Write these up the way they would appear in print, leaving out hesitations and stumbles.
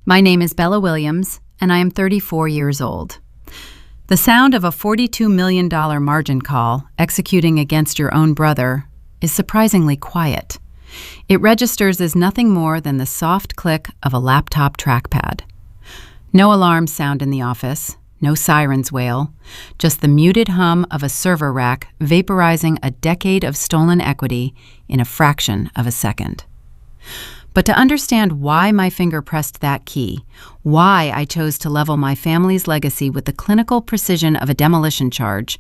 My name is Bella Williams, and I am 34 years old. The sound of a $42 million margin call executing against your own brother is surprisingly quiet. It registers as nothing more than the soft click of a laptop trackpad. No alarms sound in the office, no sirens wail, just the muted hum of a server rack vaporizing a decade of stolen equity in a fraction of a second. But to understand why my finger pressed that key, why I chose to level my family's legacy with the clinical precision of a demolition charge,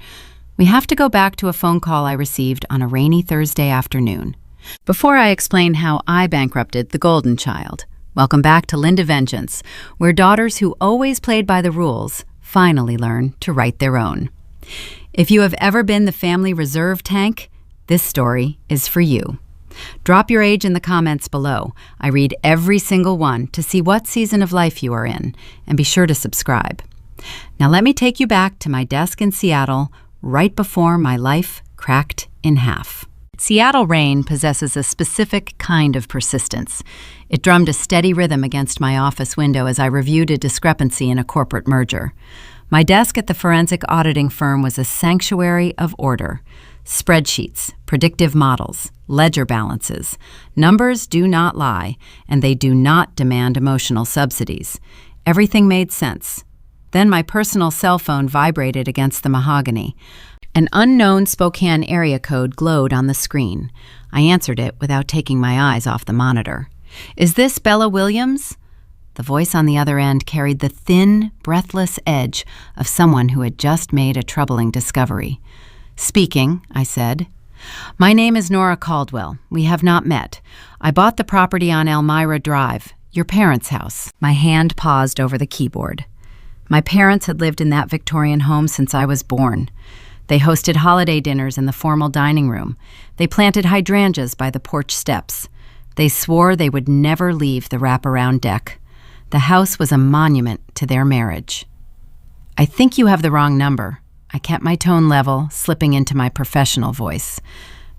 we have to go back to a phone call I received on a rainy Thursday afternoon. Before I explain how I bankrupted the golden child, welcome back to Linda Vengeance, where daughters who always played by the rules finally learn to write their own. If you have ever been the family reserve tank, this story is for you. Drop your age in the comments below. I read every single one to see what season of life you are in, and be sure to subscribe. Now let me take you back to my desk in Seattle right before my life cracked in half. Seattle rain possesses a specific kind of persistence. It drummed a steady rhythm against my office window as I reviewed a discrepancy in a corporate merger. My desk at the forensic auditing firm was a sanctuary of order. Spreadsheets, predictive models, ledger balances. Numbers do not lie, and they do not demand emotional subsidies. Everything made sense. Then my personal cell phone vibrated against the mahogany. An unknown Spokane area code glowed on the screen. I answered it without taking my eyes off the monitor. "Is this Bella Williams?" The voice on the other end carried the thin, breathless edge of someone who had just made a troubling discovery. "Speaking," I said. "My name is Nora Caldwell. We have not met. I bought the property on Elmira Drive, your parents' house." My hand paused over the keyboard. My parents had lived in that Victorian home since I was born. They hosted holiday dinners in the formal dining room. They planted hydrangeas by the porch steps. They swore they would never leave the wraparound deck. The house was a monument to their marriage. "I think you have the wrong number." I kept my tone level, slipping into my professional voice.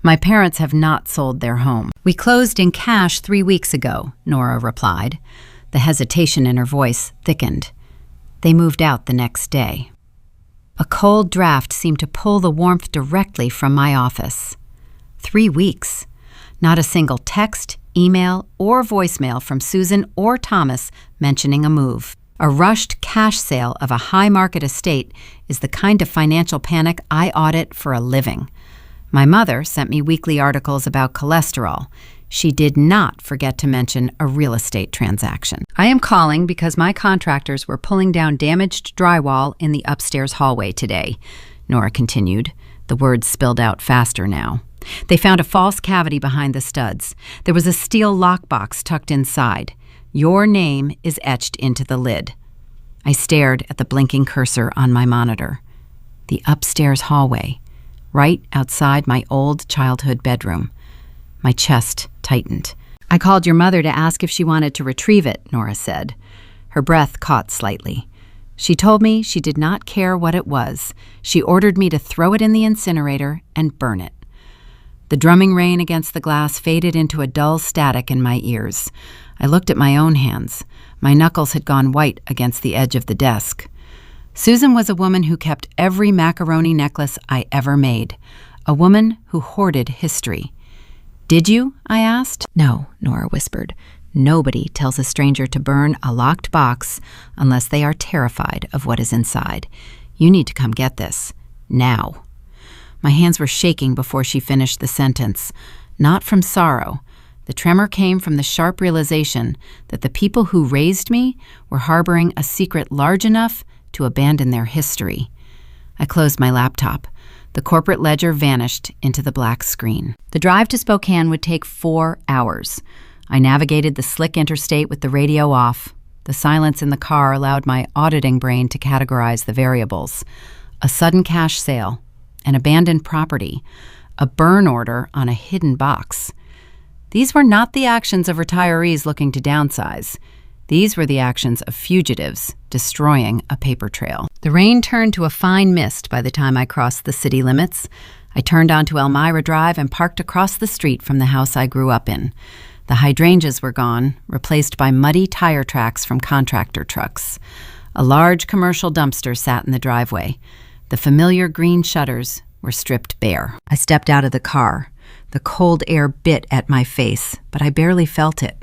"My parents have not sold their home. We closed in cash 3 weeks ago," Nora replied. The hesitation in her voice thickened. "They moved out the next day." A cold draft seemed to pull the warmth directly from my office. 3 weeks. Not a single text, email, or voicemail from Susan or Thomas mentioning a move. A rushed cash sale of a high-market estate is the kind of financial panic I audit for a living. My mother sent me weekly articles about cholesterol. She did not forget to mention a real estate transaction. "I am calling because my contractors were pulling down damaged drywall in the upstairs hallway today," Nora continued. The words spilled out faster now. "They found a false cavity behind the studs. There was a steel lockbox tucked inside. Your name is etched into the lid." I stared at the blinking cursor on my monitor. The upstairs hallway, right outside my old childhood bedroom. My chest tightened. "I called your mother to ask if she wanted to retrieve it," Nora said. Her breath caught slightly. "She told me she did not care what it was. She ordered me to throw it in the incinerator and burn it." The drumming rain against the glass faded into a dull static in my ears. I looked at my own hands. My knuckles had gone white against the edge of the desk. Susan was a woman who kept every macaroni necklace I ever made. A woman who hoarded history. "Did you?" I asked. "No," Nora whispered. "Nobody tells a stranger to burn a locked box unless they are terrified of what is inside. You need to come get this. Now." My hands were shaking before she finished the sentence. Not from sorrow. The tremor came from the sharp realization that the people who raised me were harboring a secret large enough to abandon their history. I closed my laptop. The corporate ledger vanished into the black screen. The drive to Spokane would take 4 hours. I navigated the slick interstate with the radio off. The silence in the car allowed my auditing brain to categorize the variables. A sudden cash sale, an abandoned property, a burn order on a hidden box. These were not the actions of retirees looking to downsize. These were the actions of fugitives destroying a paper trail. The rain turned to a fine mist by the time I crossed the city limits. I turned onto Elmira Drive and parked across the street from the house I grew up in. The hydrangeas were gone, replaced by muddy tire tracks from contractor trucks. A large commercial dumpster sat in the driveway. The familiar green shutters were stripped bare. I stepped out of the car. The cold air bit at my face, but I barely felt it.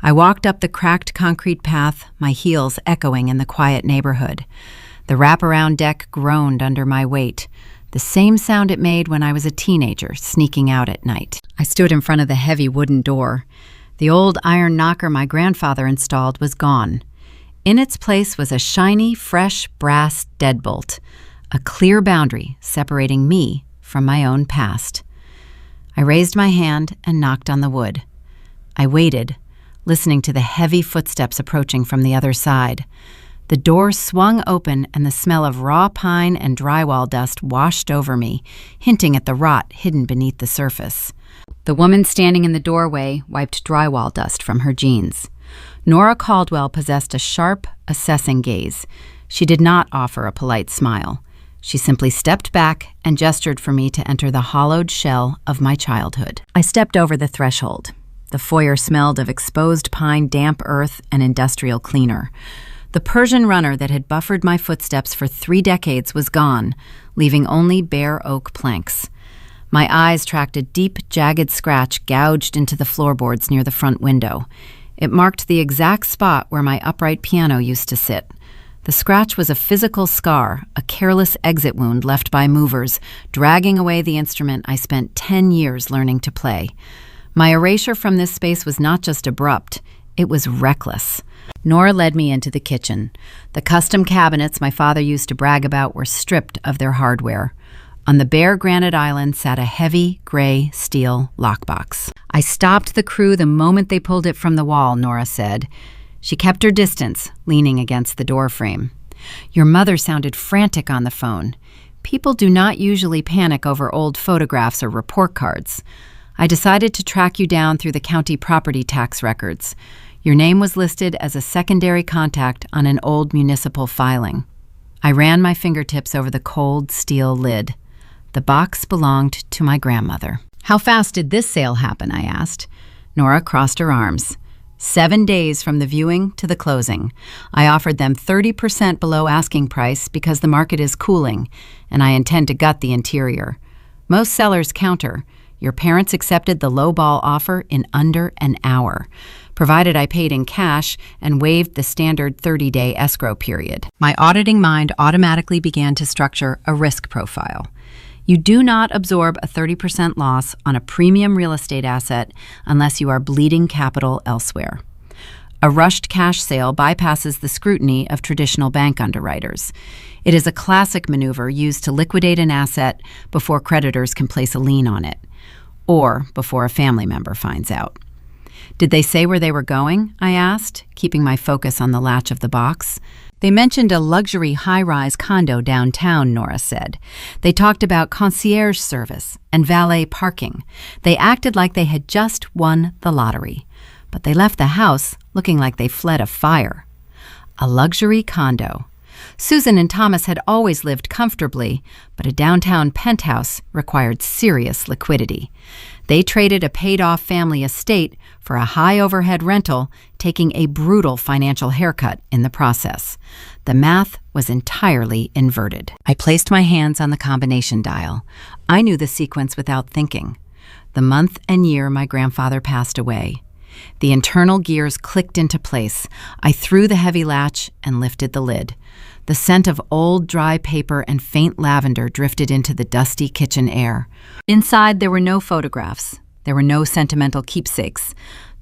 I walked up the cracked concrete path, my heels echoing in the quiet neighborhood. The wraparound deck groaned under my weight, the same sound it made when I was a teenager sneaking out at night. I stood in front of the heavy wooden door. The old iron knocker my grandfather installed was gone. In its place was a shiny, fresh brass deadbolt, a clear boundary separating me from my own past. I raised my hand and knocked on the wood. I waited, listening to the heavy footsteps approaching from the other side. The door swung open and the smell of raw pine and drywall dust washed over me, hinting at the rot hidden beneath the surface. The woman standing in the doorway wiped drywall dust from her jeans. Nora Caldwell possessed a sharp, assessing gaze. She did not offer a polite smile. She simply stepped back and gestured for me to enter the hollowed shell of my childhood. I stepped over the threshold. The foyer smelled of exposed pine, damp earth, and industrial cleaner. The Persian runner that had buffered my footsteps for 3 decades was gone, leaving only bare oak planks. My eyes tracked a deep, jagged scratch gouged into the floorboards near the front window. It marked the exact spot where my upright piano used to sit. The scratch was a physical scar, a careless exit wound left by movers, dragging away the instrument I spent 10 years learning to play. My erasure from this space was not just abrupt, it was reckless. Nora led me into the kitchen. The custom cabinets my father used to brag about were stripped of their hardware. On the bare granite island sat a heavy, gray steel lockbox. I stopped the crew the moment they pulled it from the wall, Nora said. She kept her distance, leaning against the doorframe. Your mother sounded frantic on the phone. People do not usually panic over old photographs or report cards. I decided to track you down through the county property tax records. Your name was listed as a secondary contact on an old municipal filing. I ran my fingertips over the cold steel lid. The box belonged to my grandmother. How fast did this sale happen? I asked. Nora crossed her arms. 7 days from the viewing to the closing. I offered them 30% below asking price because the market is cooling, and I intend to gut the interior. Most sellers counter. Your parents accepted the low-ball offer in under an hour, provided I paid in cash and waived the standard 30-day escrow period. My auditing mind automatically began to structure a risk profile. You do not absorb a 30% loss on a premium real estate asset unless you are bleeding capital elsewhere. A rushed cash sale bypasses the scrutiny of traditional bank underwriters. It is a classic maneuver used to liquidate an asset before creditors can place a lien on it, or before a family member finds out. Did they say where they were going? I asked, keeping my focus on the latch of the box. They mentioned a luxury high-rise condo downtown, Nora said. They talked about concierge service and valet parking. They acted like they had just won the lottery. But they left the house looking like they fled a fire. A luxury condo. Susan and Thomas had always lived comfortably, but a downtown penthouse required serious liquidity. They traded a paid-off family estate for a high-overhead rental, taking a brutal financial haircut in the process. The math was entirely inverted. I placed my hands on the combination dial. I knew the sequence without thinking. The month and year my grandfather passed away. The internal gears clicked into place. I threw the heavy latch and lifted the lid. The scent of old, dry paper and faint lavender drifted into the dusty kitchen air. Inside, there were no photographs. There were no sentimental keepsakes.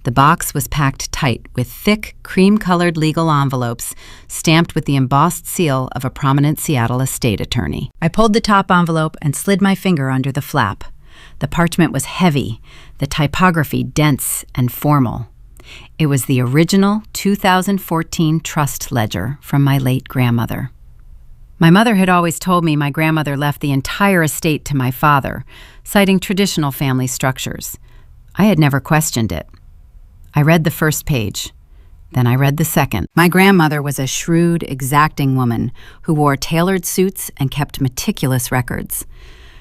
The box was packed tight with thick, cream-colored legal envelopes stamped with the embossed seal of a prominent Seattle estate attorney. I pulled the top envelope and slid my finger under the flap. The parchment was heavy, the typography dense and formal. It was the original 2014 trust ledger from my late grandmother. My mother had always told me my grandmother left the entire estate to my father, citing traditional family structures. I had never questioned it. I read the first page. Then I read the second. My grandmother was a shrewd, exacting woman who wore tailored suits and kept meticulous records.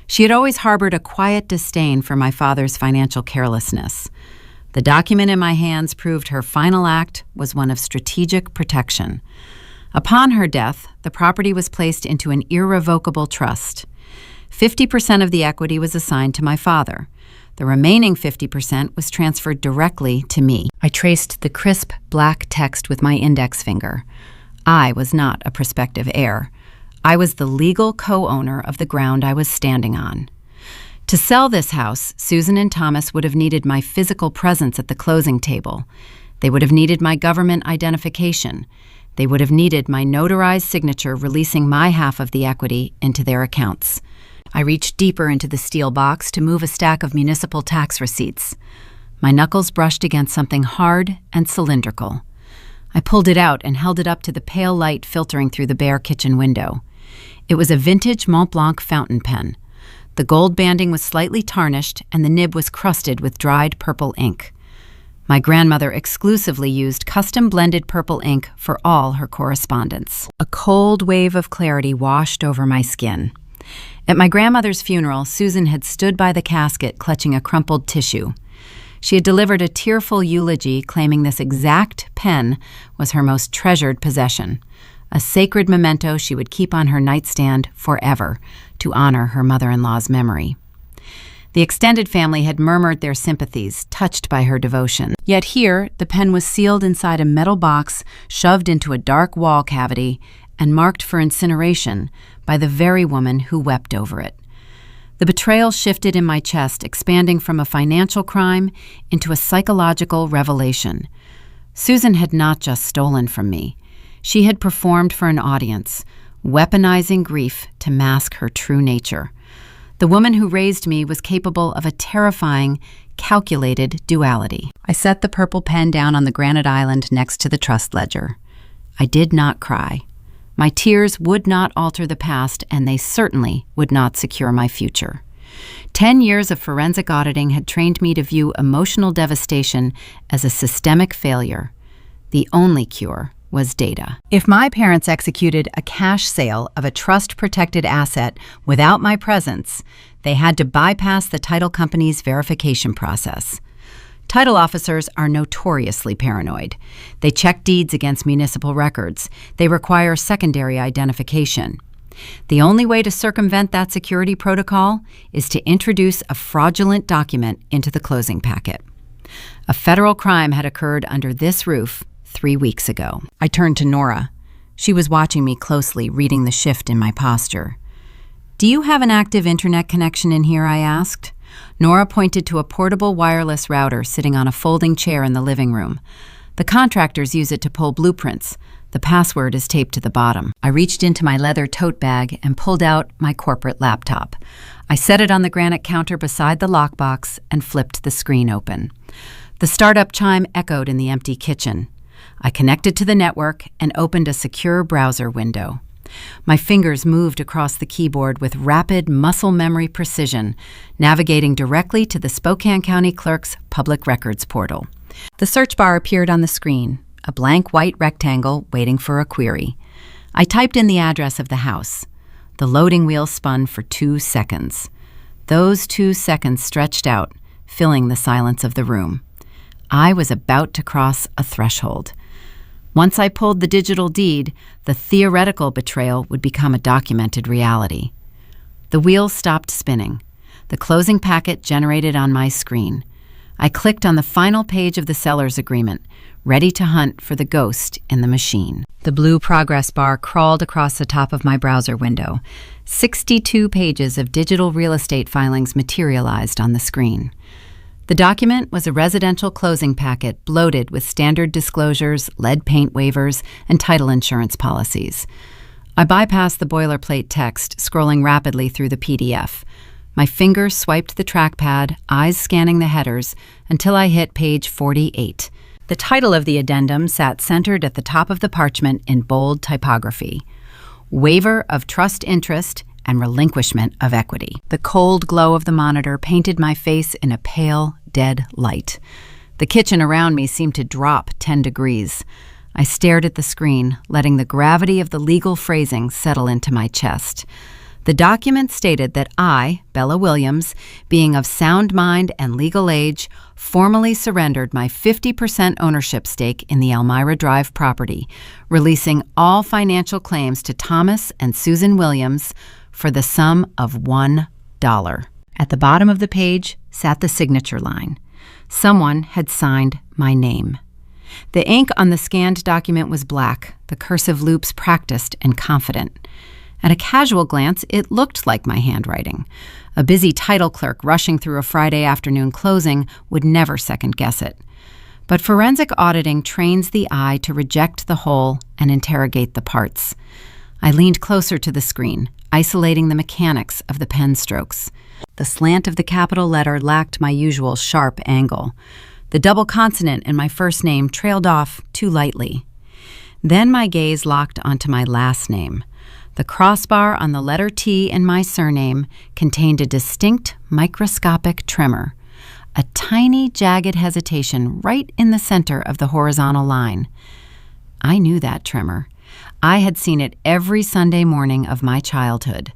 She had always harbored a quiet disdain for my father's financial carelessness. The document in my hands proved her final act was one of strategic protection. Upon her death, the property was placed into an irrevocable trust. 50% of the equity was assigned to my father. The remaining 50% was transferred directly to me. I traced the crisp black text with my index finger. I was not a prospective heir. I was the legal co-owner of the ground I was standing on. To sell this house, Susan and Thomas would have needed my physical presence at the closing table. They would have needed my government identification. They would have needed my notarized signature releasing my half of the equity into their accounts. I reached deeper into the steel box to move a stack of municipal tax receipts. My knuckles brushed against something hard and cylindrical. I pulled it out and held it up to the pale light filtering through the bare kitchen window. It was a vintage Mont Blanc fountain pen. The gold banding was slightly tarnished, and the nib was crusted with dried purple ink. My grandmother exclusively used custom-blended purple ink for all her correspondence. A cold wave of clarity washed over my skin. At my grandmother's funeral, Susan had stood by the casket clutching a crumpled tissue. She had delivered a tearful eulogy claiming this exact pen was her most treasured possession, a sacred memento she would keep on her nightstand forever to honor her mother-in-law's memory. The extended family had murmured their sympathies, touched by her devotion. Yet here, the pen was sealed inside a metal box, shoved into a dark wall cavity, and marked for incineration by the very woman who wept over it. The betrayal shifted in my chest, expanding from a financial crime into a psychological revelation. Susan had not just stolen from me. She had performed for an audience, weaponizing grief to mask her true nature. The woman who raised me was capable of a terrifying, calculated duality. I set the purple pen down on the granite island next to the trust ledger. I did not cry. My tears would not alter the past, and they certainly would not secure my future. 10 years of forensic auditing had trained me to view emotional devastation as a systemic failure. The only cure was data. If my parents executed a cash sale of a trust-protected asset without my presence, they had to bypass the title company's verification process. Title officers are notoriously paranoid. They check deeds against municipal records. They require secondary identification. The only way to circumvent that security protocol is to introduce a fraudulent document into the closing packet. A federal crime had occurred under this roof 3 weeks ago. I turned to Nora. She was watching me closely, reading the shift in my posture. "Do you have an active internet connection in here?" I asked. Nora pointed to a portable wireless router sitting on a folding chair in the living room. The contractors use it to pull blueprints. The password is taped to the bottom. I reached into my leather tote bag and pulled out my corporate laptop. I set it on the granite counter beside the lockbox and flipped the screen open. The startup chime echoed in the empty kitchen. I connected to the network and opened a secure browser window. My fingers moved across the keyboard with rapid muscle memory precision, navigating directly to the Spokane County Clerk's Public Records portal. The search bar appeared on the screen, a blank white rectangle waiting for a query. I typed in the address of the house. The loading wheel spun for 2 seconds. Those 2 seconds stretched out, filling the silence of the room. I was about to cross a threshold. Once I pulled the digital deed, the theoretical betrayal would become a documented reality. The wheel stopped spinning. The closing packet generated on my screen. I clicked on the final page of the seller's agreement, ready to hunt for the ghost in the machine. The blue progress bar crawled across the top of my browser window. 62 pages of digital real estate filings materialized on the screen. The document was a residential closing packet bloated with standard disclosures, lead paint waivers, and title insurance policies. I bypassed the boilerplate text, scrolling rapidly through the PDF. My fingers swiped the trackpad, eyes scanning the headers, until I hit page 48. The title of the addendum sat centered at the top of the parchment in bold typography: Waiver of Trust Interest and Relinquishment of Equity. The cold glow of the monitor painted my face in a pale, dead light. The kitchen around me seemed to drop 10 degrees. I stared at the screen, letting the gravity of the legal phrasing settle into my chest. The document stated that I, Bella Williams, being of sound mind and legal age, formally surrendered my 50% ownership stake in the Elmira Drive property, releasing all financial claims to Thomas and Susan Williams for the sum of $1. At the bottom of the page sat the signature line. Someone had signed my name. The ink on the scanned document was black, the cursive loops practiced and confident. At a casual glance, it looked like my handwriting. A busy title clerk rushing through a Friday afternoon closing would never second-guess it. But forensic auditing trains the eye to reject the whole and interrogate the parts. I leaned closer to the screen, isolating the mechanics of the pen strokes. The slant of the capital letter lacked my usual sharp angle. The double consonant in my first name trailed off too lightly. Then my gaze locked onto my last name. The crossbar on the letter T in my surname contained a distinct microscopic tremor, a tiny jagged hesitation right in the center of the horizontal line. I knew that tremor. I had seen it every Sunday morning of my childhood.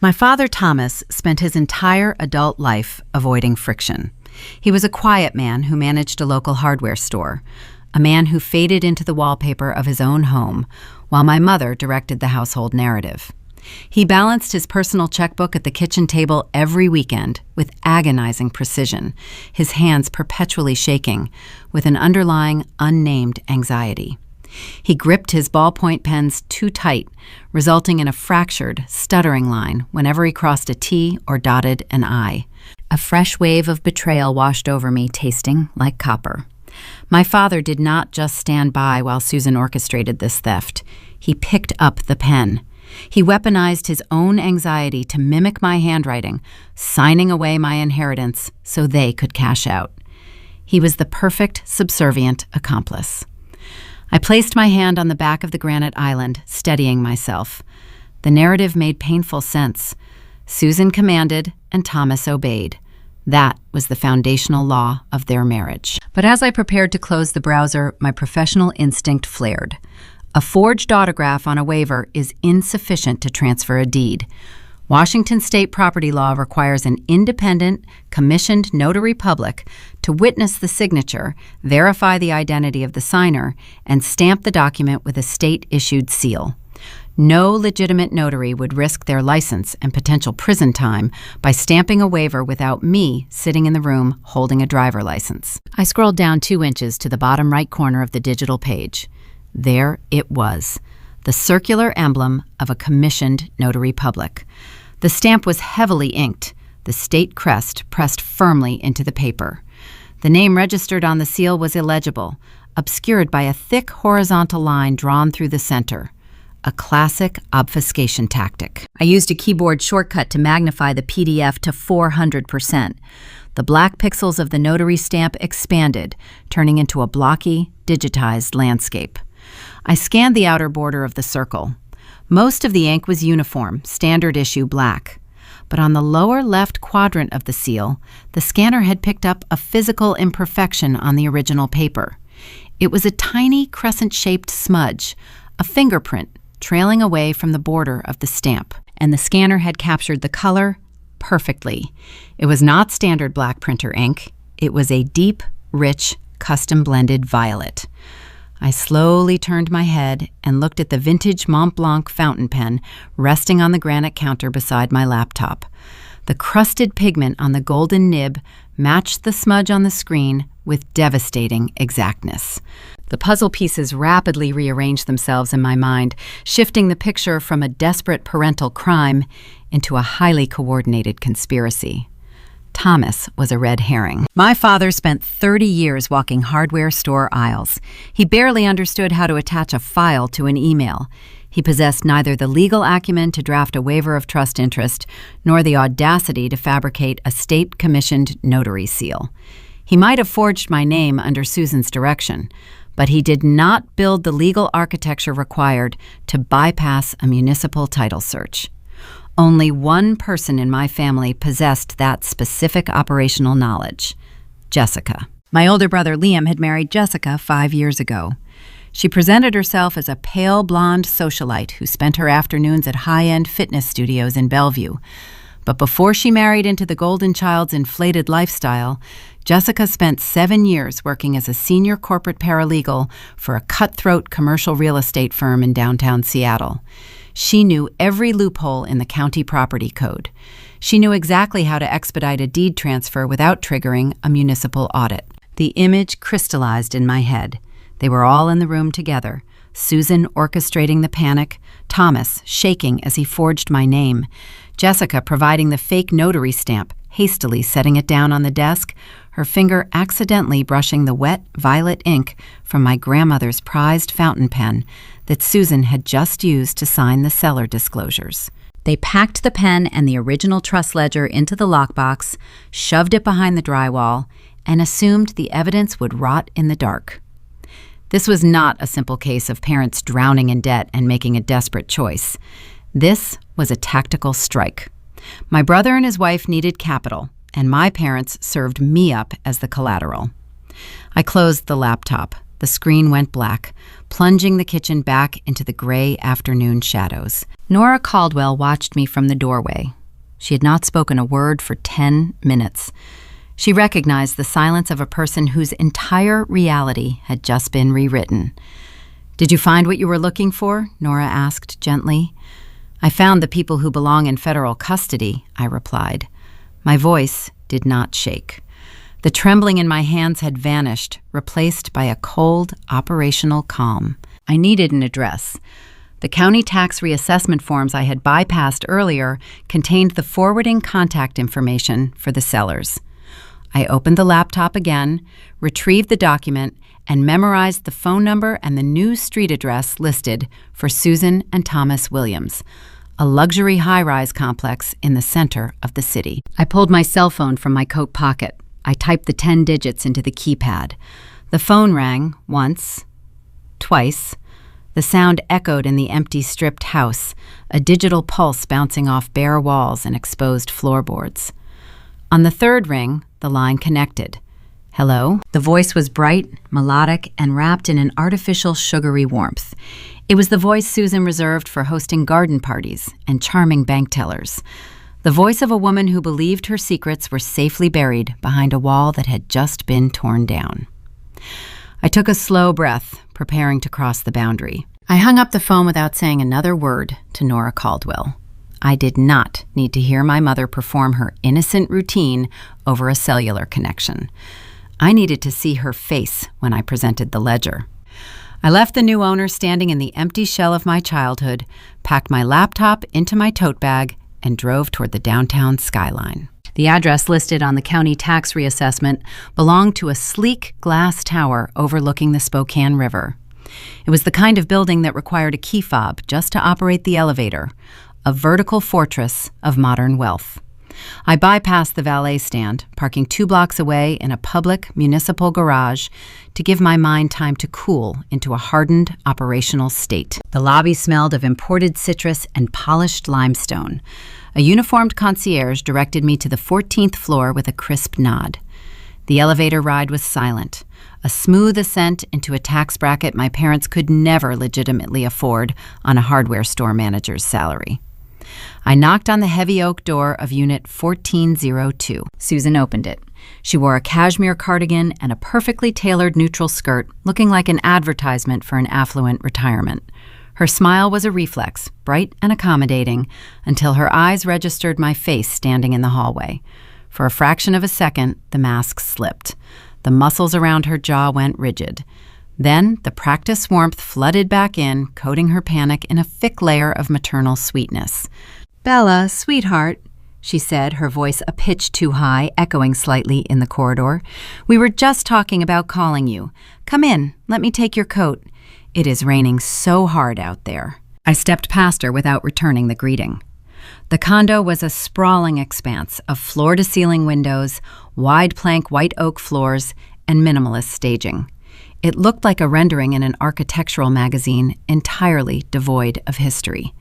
My father, Thomas, spent his entire adult life avoiding friction. He was a quiet man who managed a local hardware store, a man who faded into the wallpaper of his own home, while my mother directed the household narrative. He balanced his personal checkbook at the kitchen table every weekend with agonizing precision, his hands perpetually shaking, with an underlying, unnamed anxiety. He gripped his ballpoint pens too tight, resulting in a fractured, stuttering line whenever he crossed a T or dotted an I. A fresh wave of betrayal washed over me, tasting like copper. My father did not just stand by while Susan orchestrated this theft. He picked up the pen. He weaponized his own anxiety to mimic my handwriting, signing away my inheritance so they could cash out. He was the perfect subservient accomplice. I placed my hand on the back of the granite island, steadying myself. The narrative made painful sense. Susan commanded, and Thomas obeyed. That was the foundational law of their marriage. But as I prepared to close the browser, my professional instinct flared. A forged autograph on a waiver is insufficient to transfer a deed. Washington state property law requires an independent, commissioned notary public to witness the signature, verify the identity of the signer, and stamp the document with a state-issued seal. No legitimate notary would risk their license and potential prison time by stamping a waiver without me sitting in the room holding a driver license. I scrolled down 2 inches to the bottom right corner of the digital page. There it was, the circular emblem of a commissioned notary public. The stamp was heavily inked, the state crest pressed firmly into the paper. The name registered on the seal was illegible, obscured by a thick horizontal line drawn through the center. A classic obfuscation tactic. I used a keyboard shortcut to magnify the PDF to 400%. The black pixels of the notary stamp expanded, turning into a blocky, digitized landscape. I scanned the outer border of the circle. Most of the ink was uniform, standard issue black. But on the lower left quadrant of the seal, the scanner had picked up a physical imperfection on the original paper. It was a tiny crescent-shaped smudge, a fingerprint, trailing away from the border of the stamp, and the scanner had captured the color perfectly. It was not standard black printer ink. It was a deep, rich, custom-blended violet. I slowly turned my head and looked at the vintage Mont Blanc fountain pen resting on the granite counter beside my laptop. The crusted pigment on the golden nib matched the smudge on the screen with devastating exactness. The puzzle pieces rapidly rearranged themselves in my mind, shifting the picture from a desperate parental crime into a highly coordinated conspiracy. Thomas was a red herring. My father spent 30 years walking hardware store aisles. He barely understood how to attach a file to an email. He possessed neither the legal acumen to draft a waiver of trust interest nor the audacity to fabricate a state-commissioned notary seal. He might have forged my name under Susan's direction, but he did not build the legal architecture required to bypass a municipal title search. Only one person in my family possessed that specific operational knowledge: Jessica. My older brother Liam had married Jessica 5 years ago. She presented herself as a pale blonde socialite who spent her afternoons at high-end fitness studios in Bellevue. But before she married into the golden child's inflated lifestyle, Jessica spent 7 years working as a senior corporate paralegal for a cutthroat commercial real estate firm in downtown Seattle. She knew every loophole in the county property code. She knew exactly how to expedite a deed transfer without triggering a municipal audit. The image crystallized in my head. They were all in the room together, Susan orchestrating the panic, Thomas shaking as he forged my name, Jessica providing the fake notary stamp, hastily setting it down on the desk, her finger accidentally brushing the wet violet ink from my grandmother's prized fountain pen that Susan had just used to sign the seller disclosures. They packed the pen and the original trust ledger into the lockbox, shoved it behind the drywall, and assumed the evidence would rot in the dark. This was not a simple case of parents drowning in debt and making a desperate choice. This was a tactical strike. My brother and his wife needed capital, and my parents served me up as the collateral. I closed the laptop. The screen went black, plunging the kitchen back into the gray afternoon shadows. Nora Caldwell watched me from the doorway. She had not spoken a word for 10 minutes. She recognized the silence of a person whose entire reality had just been rewritten. "Did you find what you were looking for?" Nora asked gently. "I found the people who belong in federal custody," I replied. My voice did not shake. The trembling in my hands had vanished, replaced by a cold, operational calm. I needed an address. The county tax reassessment forms I had bypassed earlier contained the forwarding contact information for the sellers. I opened the laptop again, retrieved the document, and memorized the phone number and the new street address listed for Susan and Thomas Williams, a luxury high-rise complex in the center of the city. I pulled my cell phone from my coat pocket. I typed the 10 digits into the keypad. The phone rang once, twice. The sound echoed in the empty, stripped house, a digital pulse bouncing off bare walls and exposed floorboards. On the third ring, the line connected. "Hello?" The voice was bright, melodic, and wrapped in an artificial sugary warmth. It was the voice Susan reserved for hosting garden parties and charming bank tellers. The voice of a woman who believed her secrets were safely buried behind a wall that had just been torn down. I took a slow breath, preparing to cross the boundary. I hung up the phone without saying another word to Nora Caldwell. I did not need to hear my mother perform her innocent routine over a cellular connection. I needed to see her face when I presented the ledger. I left the new owner standing in the empty shell of my childhood, packed my laptop into my tote bag, and drove toward the downtown skyline. The address listed on the county tax reassessment belonged to a sleek glass tower overlooking the Spokane River. It was the kind of building that required a key fob just to operate the elevator, a vertical fortress of modern wealth. I bypassed the valet stand, parking 2 blocks away in a public municipal garage to give my mind time to cool into a hardened operational state. The lobby smelled of imported citrus and polished limestone. A uniformed concierge directed me to the 14th floor with a crisp nod. The elevator ride was silent, a smooth ascent into a tax bracket my parents could never legitimately afford on a hardware store manager's salary. I knocked on the heavy oak door of Unit 1402. Susan opened it. She wore a cashmere cardigan and a perfectly tailored neutral skirt, looking like an advertisement for an affluent retirement. Her smile was a reflex, bright and accommodating, until her eyes registered my face standing in the hallway. For a fraction of a second, the mask slipped. The muscles around her jaw went rigid. Then the practiced warmth flooded back in, coating her panic in a thick layer of maternal sweetness. "Bella, sweetheart," she said, her voice a pitch too high, echoing slightly in the corridor. "We were just talking about calling you. Come in, let me take your coat. It is raining so hard out there." I stepped past her without returning the greeting. The condo was a sprawling expanse of floor-to-ceiling windows, wide plank white oak floors, and minimalist staging. It looked like a rendering in an architectural magazine, entirely devoid of history.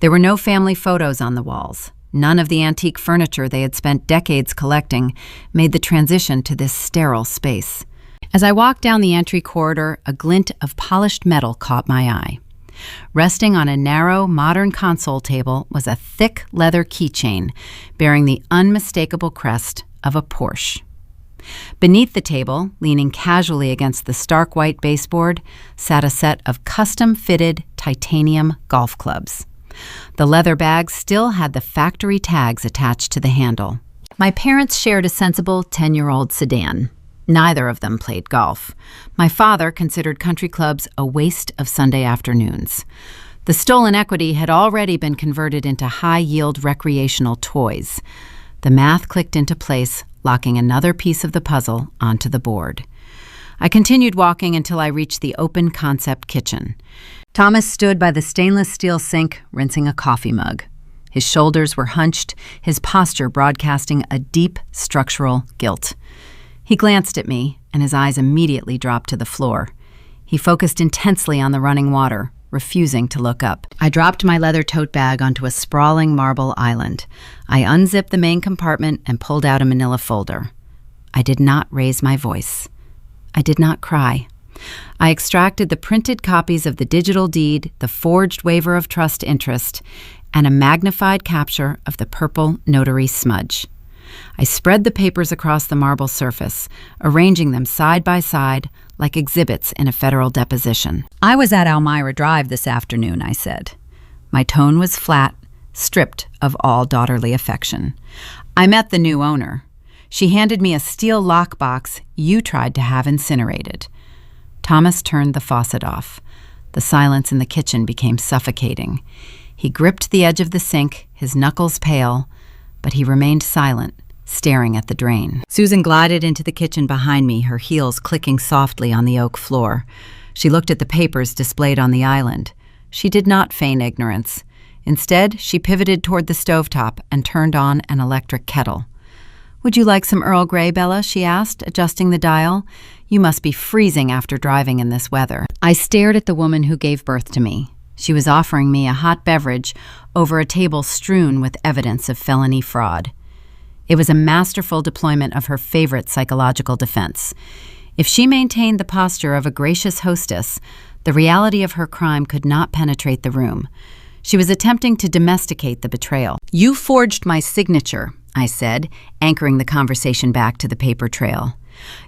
There were no family photos on the walls. None of the antique furniture they had spent decades collecting made the transition to this sterile space. As I walked down the entry corridor, a glint of polished metal caught my eye. Resting on a narrow, modern console table was a thick leather keychain bearing the unmistakable crest of a Porsche. Beneath the table, leaning casually against the stark white baseboard, sat a set of custom-fitted titanium golf clubs. The leather bag still had the factory tags attached to the handle. My parents shared a sensible 10-year-old sedan. Neither of them played golf. My father considered country clubs a waste of Sunday afternoons. The stolen equity had already been converted into high-yield recreational toys. The math clicked into place, locking another piece of the puzzle onto the board. I continued walking until I reached the open concept kitchen. Thomas stood by the stainless steel sink, rinsing a coffee mug. His shoulders were hunched, his posture broadcasting a deep structural guilt. He glanced at me, and his eyes immediately dropped to the floor. He focused intensely on the running water, refusing to look up. I dropped my leather tote bag onto a sprawling marble island. I unzipped the main compartment and pulled out a manila folder. I did not raise my voice. I did not cry. I extracted the printed copies of the digital deed, the forged waiver of trust interest, and a magnified capture of the purple notary smudge. I spread the papers across the marble surface, arranging them side by side like exhibits in a federal deposition. "I was at Elmira Drive this afternoon," I said. My tone was flat, stripped of all daughterly affection. "I met the new owner. She handed me a steel lockbox you tried to have incinerated." Thomas turned the faucet off. The silence in the kitchen became suffocating. He gripped the edge of the sink, his knuckles pale, but he remained silent, staring at the drain. Susan glided into the kitchen behind me, her heels clicking softly on the oak floor. She looked at the papers displayed on the island. She did not feign ignorance. Instead, she pivoted toward the stovetop and turned on an electric kettle. "Would you like some Earl Grey, Bella?" she asked, adjusting the dial. "You must be freezing after driving in this weather." I stared at the woman who gave birth to me. She was offering me a hot beverage over a table strewn with evidence of felony fraud. It was a masterful deployment of her favorite psychological defense. If she maintained the posture of a gracious hostess, the reality of her crime could not penetrate the room. She was attempting to domesticate the betrayal. "You forged my signature," I said, anchoring the conversation back to the paper trail.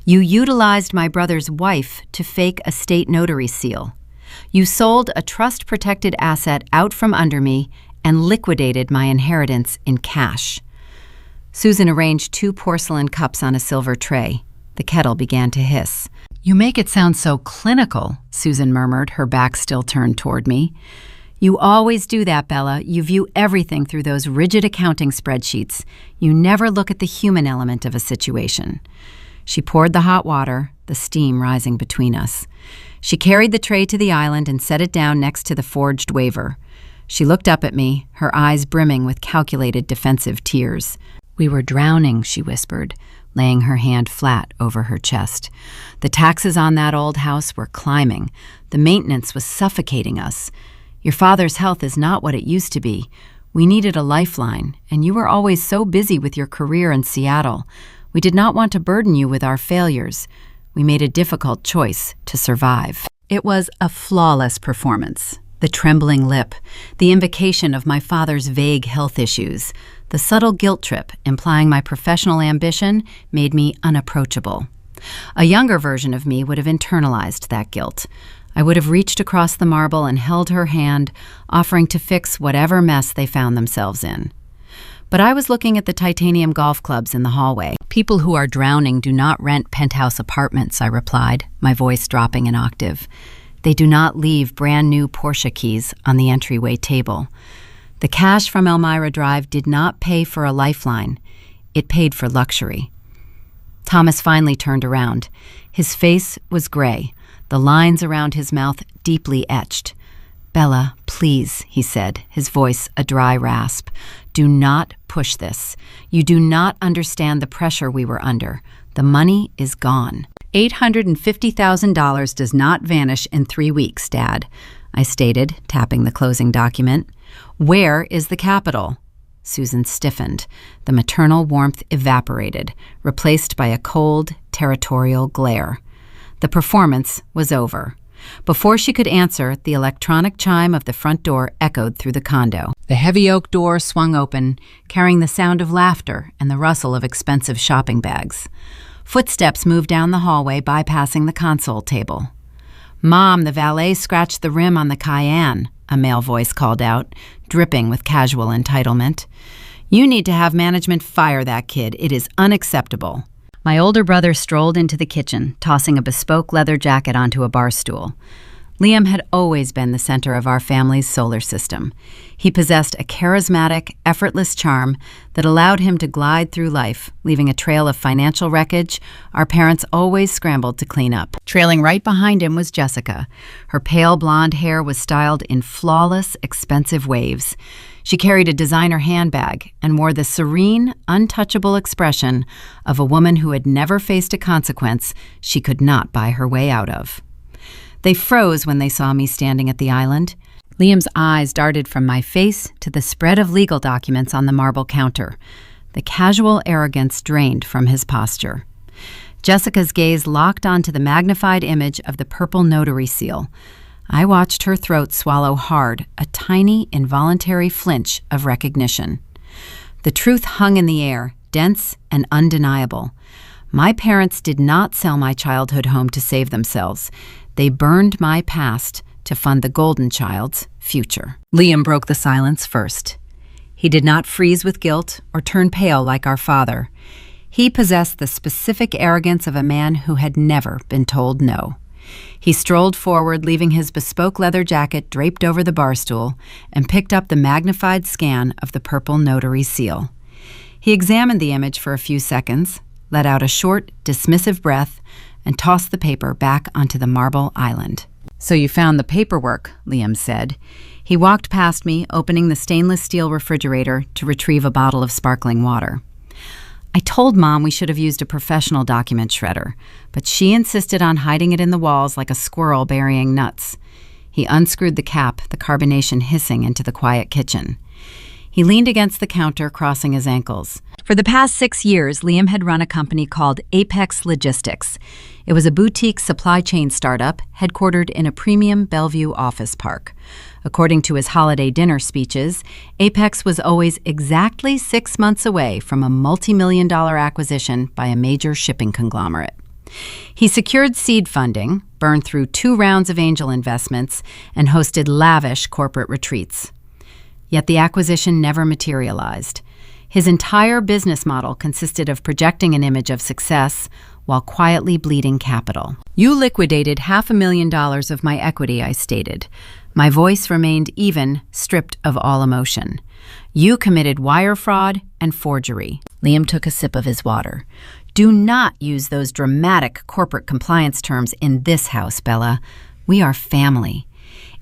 "You utilized my brother's wife to fake a state notary seal. You sold a trust-protected asset out from under me and liquidated my inheritance in cash." Susan arranged 2 porcelain cups on a silver tray. The kettle began to hiss. "You make it sound so clinical," Susan murmured, her back still turned toward me. "You always do that, Bella. You view everything through those rigid accounting spreadsheets. You never look at the human element of a situation." She poured the hot water, the steam rising between us. She carried the tray to the island and set it down next to the forged waiver. She looked up at me, her eyes brimming with calculated defensive tears. "We were drowning," she whispered, laying her hand flat over her chest. "The taxes on that old house were climbing. The maintenance was suffocating us. Your father's health is not what it used to be. We needed a lifeline, and you were always so busy with your career in Seattle. We did not want to burden you with our failures. We made a difficult choice to survive." It was a flawless performance. The trembling lip, the invocation of my father's vague health issues, the subtle guilt trip implying my professional ambition made me unapproachable. A younger version of me would have internalized that guilt. I would have reached across the marble and held her hand, offering to fix whatever mess they found themselves in. But I was looking at the titanium golf clubs in the hallway. "People who are drowning do not rent penthouse apartments," I replied, my voice dropping an octave. "They do not leave brand new Porsche keys on the entryway table." The cash from Elmira Drive did not pay for a lifeline. It paid for luxury. Thomas finally turned around. His face was gray, the lines around his mouth deeply etched. "Bella, please," he said, his voice a dry rasp. "Do not push this. You do not understand the pressure we were under. The money is gone." $850,000 does not vanish in 3 weeks, Dad, I stated, tapping the closing document. "Where is the capital?" Susan stiffened. The maternal warmth evaporated, replaced by a cold, territorial glare. The performance was over. Before she could answer, the electronic chime of the front door echoed through the condo. The heavy oak door swung open, carrying the sound of laughter and the rustle of expensive shopping bags. Footsteps moved down the hallway, bypassing the console table. "Mom, the valet scratched the rim on the Cayenne," a male voice called out, dripping with casual entitlement. "You need to have management fire that kid. It is unacceptable." My older brother strolled into the kitchen, tossing a bespoke leather jacket onto a bar stool. Liam had always been the center of our family's solar system. He possessed a charismatic, effortless charm that allowed him to glide through life, leaving a trail of financial wreckage our parents always scrambled to clean up. Trailing right behind him was Jessica. Her pale blonde hair was styled in flawless, expensive waves. She carried a designer handbag and wore the serene, untouchable expression of a woman who had never faced a consequence she could not buy her way out of. They froze when they saw me standing at the island. Liam's eyes darted from my face to the spread of legal documents on the marble counter. The casual arrogance drained from his posture. Jessica's gaze locked onto the magnified image of the purple notary seal. I watched her throat swallow hard, a tiny, involuntary flinch of recognition. The truth hung in the air, dense and undeniable. My parents did not sell my childhood home to save themselves. They burned my past to fund the golden child's future. Liam broke the silence first. He did not freeze with guilt or turn pale like our father. He possessed the specific arrogance of a man who had never been told no. He strolled forward, leaving his bespoke leather jacket draped over the bar stool, and picked up the magnified scan of the purple notary seal. He examined the image for a few seconds, let out a short, dismissive breath, and tossed the paper back onto the marble island. "So you found the paperwork," Liam said. He walked past me, opening the stainless steel refrigerator to retrieve a bottle of sparkling water. "I told Mom we should have used a professional document shredder, but she insisted on hiding it in the walls like a squirrel burying nuts." He unscrewed the cap, the carbonation hissing into the quiet kitchen. He leaned against the counter, crossing his ankles. For the past 6 years, Liam had run a company called Apex Logistics. It was a boutique supply chain startup headquartered in a premium Bellevue office park. According to his holiday dinner speeches, Apex was always exactly 6 months away from a multi-million-dollar acquisition by a major shipping conglomerate. He secured seed funding, burned through 2 rounds of angel investments, and hosted lavish corporate retreats. Yet the acquisition never materialized. His entire business model consisted of projecting an image of success while quietly bleeding capital. "You liquidated $500,000 of my equity," I stated. My voice remained even, stripped of all emotion. "You committed wire fraud and forgery." Liam took a sip of his water. "Do not use those dramatic corporate compliance terms in this house, Bella. We are family."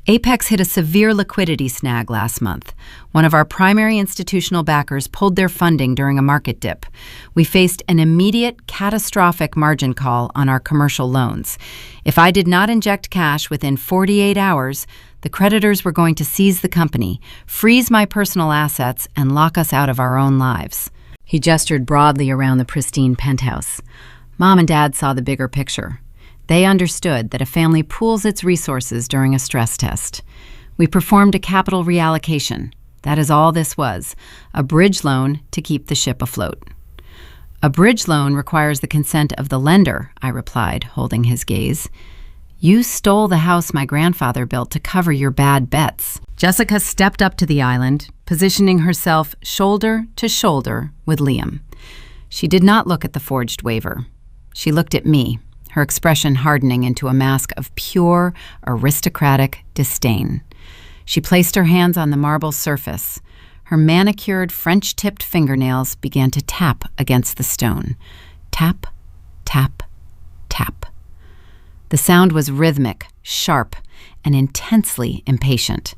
Apex hit a severe liquidity snag last month. One of our primary institutional backers pulled their funding during a market dip. We faced an immediate, catastrophic margin call on our commercial loans. If I did not inject cash within 48 hours, the creditors were going to seize the company, freeze my personal assets, and lock us out of our own lives. He gestured broadly around the pristine penthouse. Mom and Dad saw the bigger picture. They understood that a family pools its resources during a stress test. We performed a capital reallocation. That is all this was, a bridge loan to keep the ship afloat. "A bridge loan requires the consent of the lender," I replied, holding his gaze. "You stole the house my grandfather built to cover your bad bets." Jessica stepped up to the island, positioning herself shoulder to shoulder with Liam. She did not look at the forged waiver. She looked at me, her expression hardening into a mask of pure, aristocratic disdain. She placed her hands on the marble surface. Her manicured, French-tipped fingernails began to tap against the stone. Tap, tap, tap. The sound was rhythmic, sharp, and intensely impatient.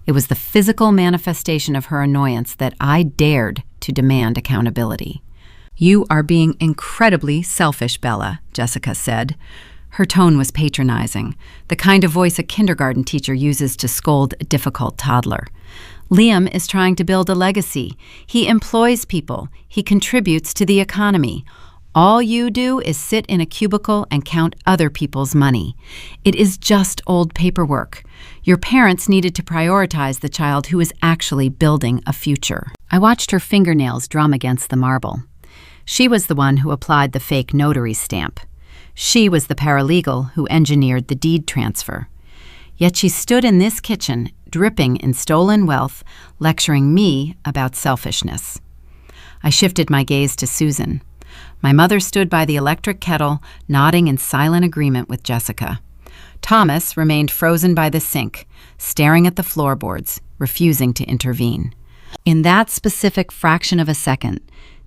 It was the physical manifestation of her annoyance that I dared to demand accountability. "You are being incredibly selfish, Bella," Jessica said. Her tone was patronizing, the kind of voice a kindergarten teacher uses to scold a difficult toddler. "Liam is trying to build a legacy. He employs people. He contributes to the economy. All you do is sit in a cubicle and count other people's money. It is just old paperwork. Your parents needed to prioritize the child who is actually building a future." I watched her fingernails drum against the marble. She was the one who applied the fake notary stamp. She was the paralegal who engineered the deed transfer. Yet she stood in this kitchen, dripping in stolen wealth, lecturing me about selfishness. I shifted my gaze to Susan. My mother stood by the electric kettle, nodding in silent agreement with Jessica. Thomas remained frozen by the sink, staring at the floorboards, refusing to intervene. In that specific fraction of a second,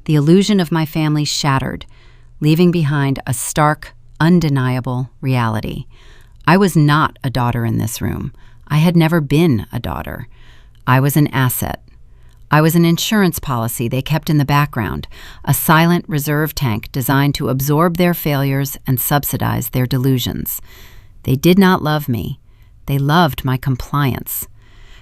the illusion of my family shattered, leaving behind a stark, undeniable reality. I was not a daughter in this room. I had never been a daughter. I was an asset. I was an insurance policy they kept in the background, a silent reserve tank designed to absorb their failures and subsidize their delusions. They did not love me. They loved my compliance.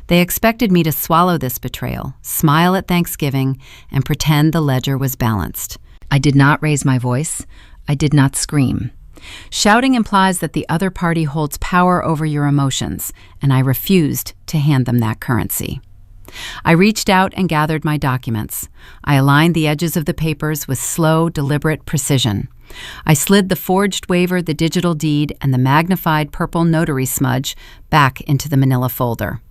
They expected me to swallow this betrayal, smile at Thanksgiving, and pretend the ledger was balanced. I did not raise my voice. I did not scream. Shouting implies that the other party holds power over your emotions, and I refused to hand them that currency. I reached out and gathered my documents. I aligned the edges of the papers with slow, deliberate precision. I slid the forged waiver, the digital deed, and the magnified purple notary smudge back into the manila folder.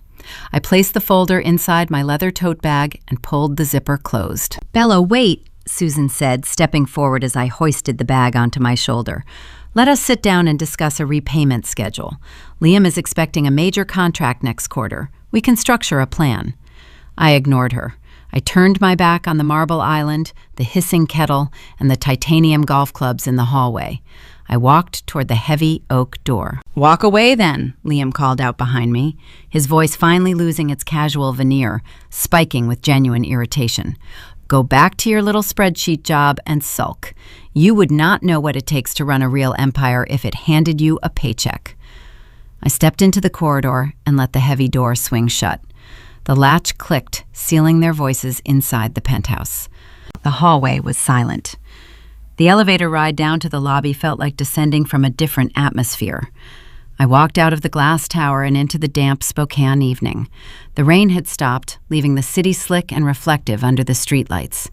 I placed the folder inside my leather tote bag and pulled the zipper closed. "Bella, wait," Susan said, stepping forward as I hoisted the bag onto my shoulder. "Let us sit down and discuss a repayment schedule. Liam is expecting a major contract next quarter. We can structure a plan." I ignored her. I turned my back on the marble island, the hissing kettle, and the titanium golf clubs in the hallway. I walked toward the heavy oak door. "Walk away, then," Liam called out behind me, his voice finally losing its casual veneer, spiking with genuine irritation. "Go back to your little spreadsheet job and sulk. You would not know what it takes to run a real empire if it handed you a paycheck." I stepped into the corridor and let the heavy door swing shut. The latch clicked, sealing their voices inside the penthouse. The hallway was silent. The elevator ride down to the lobby felt like descending from a different atmosphere. I walked out of the glass tower and into the damp Spokane evening. The rain had stopped, leaving the city slick and reflective under the streetlights.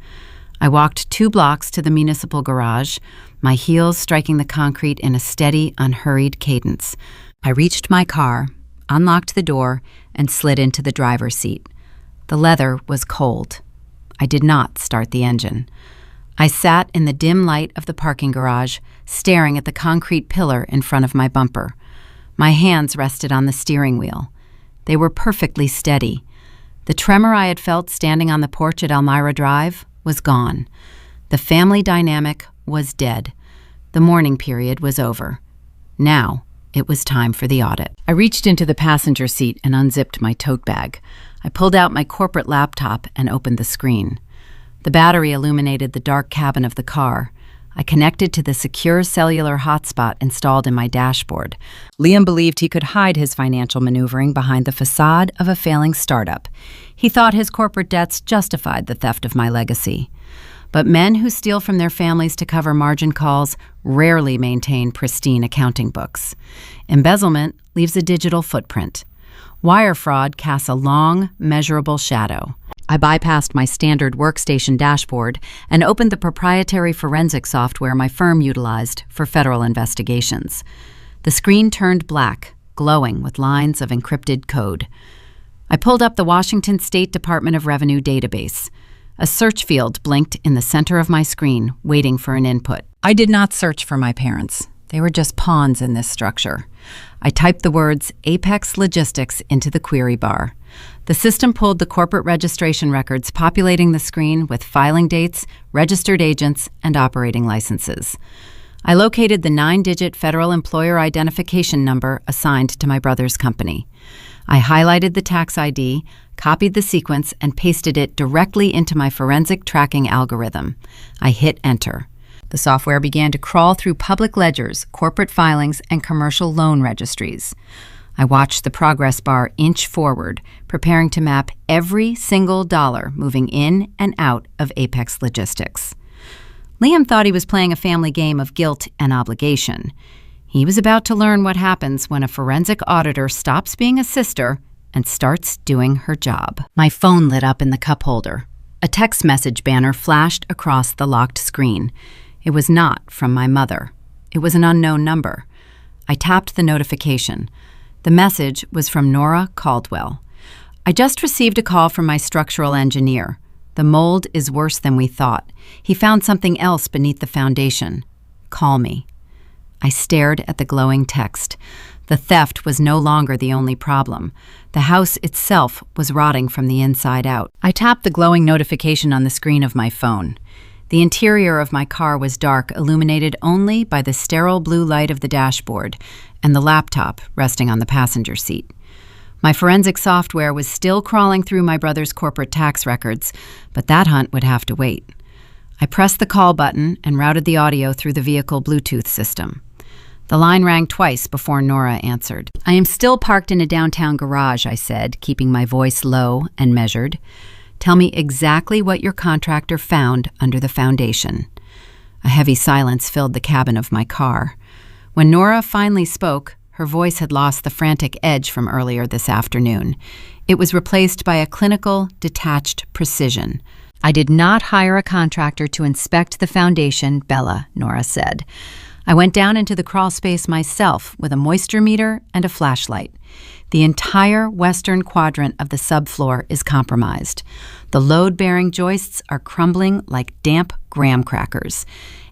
I walked 2 blocks to the municipal garage, my heels striking the concrete in a steady, unhurried cadence. I reached my car, unlocked the door, and slid into the driver's seat. The leather was cold. I did not start the engine. I sat in the dim light of the parking garage, staring at the concrete pillar in front of my bumper. My hands rested on the steering wheel. They were perfectly steady. The tremor I had felt standing on the porch at Elmira Drive was gone. The family dynamic was dead. The mourning period was over. Now, it was time for the audit. I reached into the passenger seat and unzipped my tote bag. I pulled out my corporate laptop and opened the screen. The battery illuminated the dark cabin of the car. I connected to the secure cellular hotspot installed in my dashboard. Liam believed he could hide his financial maneuvering behind the facade of a failing startup. He thought his corporate debts justified the theft of my legacy. But men who steal from their families to cover margin calls rarely maintain pristine accounting books. Embezzlement leaves a digital footprint. Wire fraud casts a long, measurable shadow. I bypassed my standard workstation dashboard and opened the proprietary forensic software my firm utilized for federal investigations. The screen turned black, glowing with lines of encrypted code. I pulled up the Washington State Department of Revenue database. A search field blinked in the center of my screen, waiting for an input. I did not search for my parents. They were just pawns in this structure. I typed the words Apex Logistics into the query bar. The system pulled the corporate registration records, populating the screen with filing dates, registered agents, and operating licenses. I located the 9-digit federal employer identification number assigned to my brother's company. I highlighted the tax ID, copied the sequence, and pasted it directly into my forensic tracking algorithm. I hit enter. The software began to crawl through public ledgers, corporate filings, and commercial loan registries. I watched the progress bar inch forward, preparing to map every single dollar moving in and out of Apex Logistics. Liam thought he was playing a family game of guilt and obligation. He was about to learn what happens when a forensic auditor stops being a sister and starts doing her job. My phone lit up in the cup holder. A text message banner flashed across the locked screen. It was not from my mother. It was an unknown number. I tapped the notification. The message was from Nora Caldwell. I just received a call from my structural engineer. The mold is worse than we thought. He found something else beneath the foundation. Call me. I stared at the glowing text. The theft was no longer the only problem. The house itself was rotting from the inside out. I tapped the glowing notification on the screen of my phone. The interior of my car was dark, illuminated only by the sterile blue light of the dashboard and the laptop resting on the passenger seat. My forensic software was still crawling through my brother's corporate tax records, but that hunt would have to wait. I pressed the call button and routed the audio through the vehicle Bluetooth system. The line rang twice before Nora answered. "I am still parked in a downtown garage," I said, keeping my voice low and measured. "Tell me exactly what your contractor found under the foundation." A heavy silence filled the cabin of my car. When Nora finally spoke, her voice had lost the frantic edge from earlier this afternoon. It was replaced by a clinical, detached precision. "I did not hire a contractor to inspect the foundation, Bella," Nora said. "I went down into the crawl space myself with a moisture meter and a flashlight. The entire western quadrant of the subfloor is compromised. The load-bearing joists are crumbling like damp graham crackers,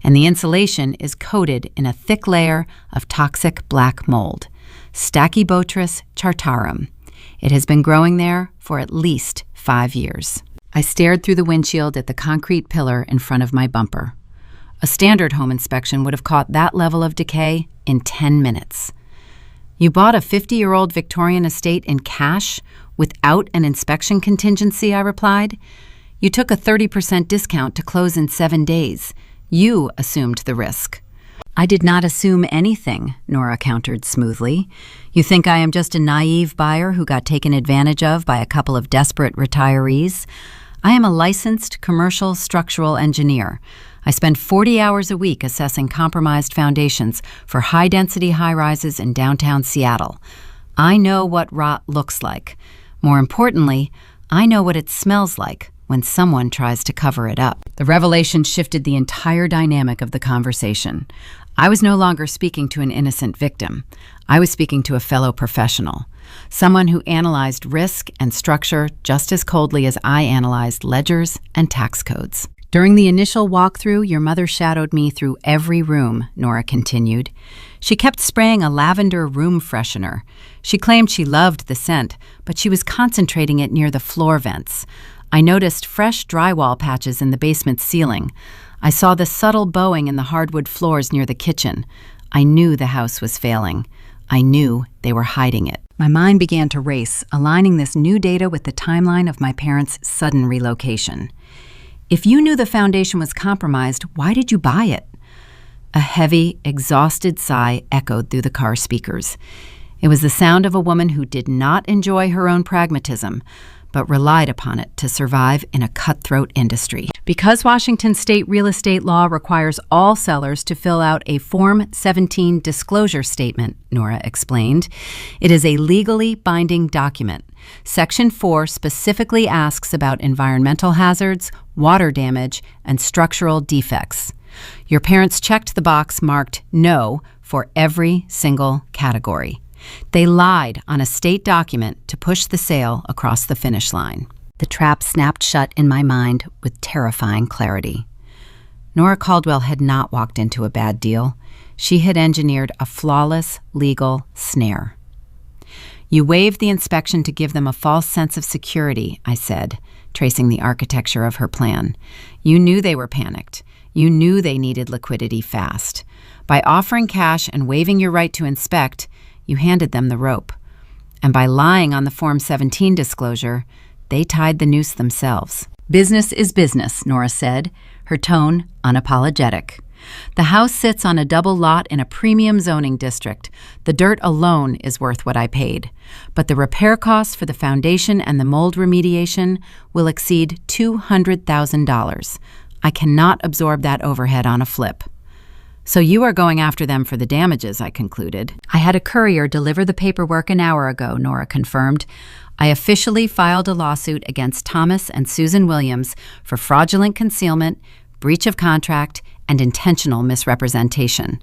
and the insulation is coated in a thick layer of toxic black mold, Stachybotrys chartarum. It has been growing there for at least 5 years. I stared through the windshield at the concrete pillar in front of my bumper. A standard home inspection would have caught that level of decay in 10 minutes. "You bought a 50-year-old Victorian estate in cash without an inspection contingency," I replied. "You took a 30% discount to close in 7 days. You assumed the risk." "I did not assume anything," Nora countered smoothly. "You think I am just a naive buyer who got taken advantage of by a couple of desperate retirees? I am a licensed commercial structural engineer. I spend 40 hours a week assessing compromised foundations for high-density high-rises in downtown Seattle. I know what rot looks like. More importantly, I know what it smells like when someone tries to cover it up." The revelation shifted the entire dynamic of the conversation. I was no longer speaking to an innocent victim. I was speaking to a fellow professional, someone who analyzed risk and structure just as coldly as I analyzed ledgers and tax codes. "During the initial walkthrough, your mother shadowed me through every room," Nora continued. "She kept spraying a lavender room freshener. She claimed she loved the scent, but she was concentrating it near the floor vents. I noticed fresh drywall patches in the basement ceiling. I saw the subtle bowing in the hardwood floors near the kitchen. I knew the house was failing. I knew they were hiding it." My mind began to race, aligning this new data with the timeline of my parents' sudden relocation. "If you knew the foundation was compromised, why did you buy it?" A heavy, exhausted sigh echoed through the car speakers. It was the sound of a woman who did not enjoy her own pragmatism, but relied upon it to survive in a cutthroat industry. "Because Washington state real estate law requires all sellers to fill out a Form 17 disclosure statement," Nora explained. "It is a legally binding document. Section 4 specifically asks about environmental hazards, water damage, and structural defects. Your parents checked the box marked no for every single category. They lied on a state document to push the sale across the finish line." The trap snapped shut in my mind with terrifying clarity. Nora Caldwell had not walked into a bad deal. She had engineered a flawless legal snare. "You waived the inspection to give them a false sense of security," I said, tracing the architecture of her plan. "You knew they were panicked. You knew they needed liquidity fast. By offering cash and waiving your right to inspect, you handed them the rope. And by lying on the Form 17 disclosure, they tied the noose themselves." "Business is business," Nora said, her tone unapologetic. "The house sits on a double lot in a premium zoning district. The dirt alone is worth what I paid. But the repair costs for the foundation and the mold remediation will exceed $200,000. I cannot absorb that overhead on a flip. So you are going after them for the damages, I concluded. I had a courier deliver the paperwork an hour ago, Nora confirmed. I officially filed a lawsuit against Thomas and Susan Williams for fraudulent concealment, breach of contract, and intentional misrepresentation.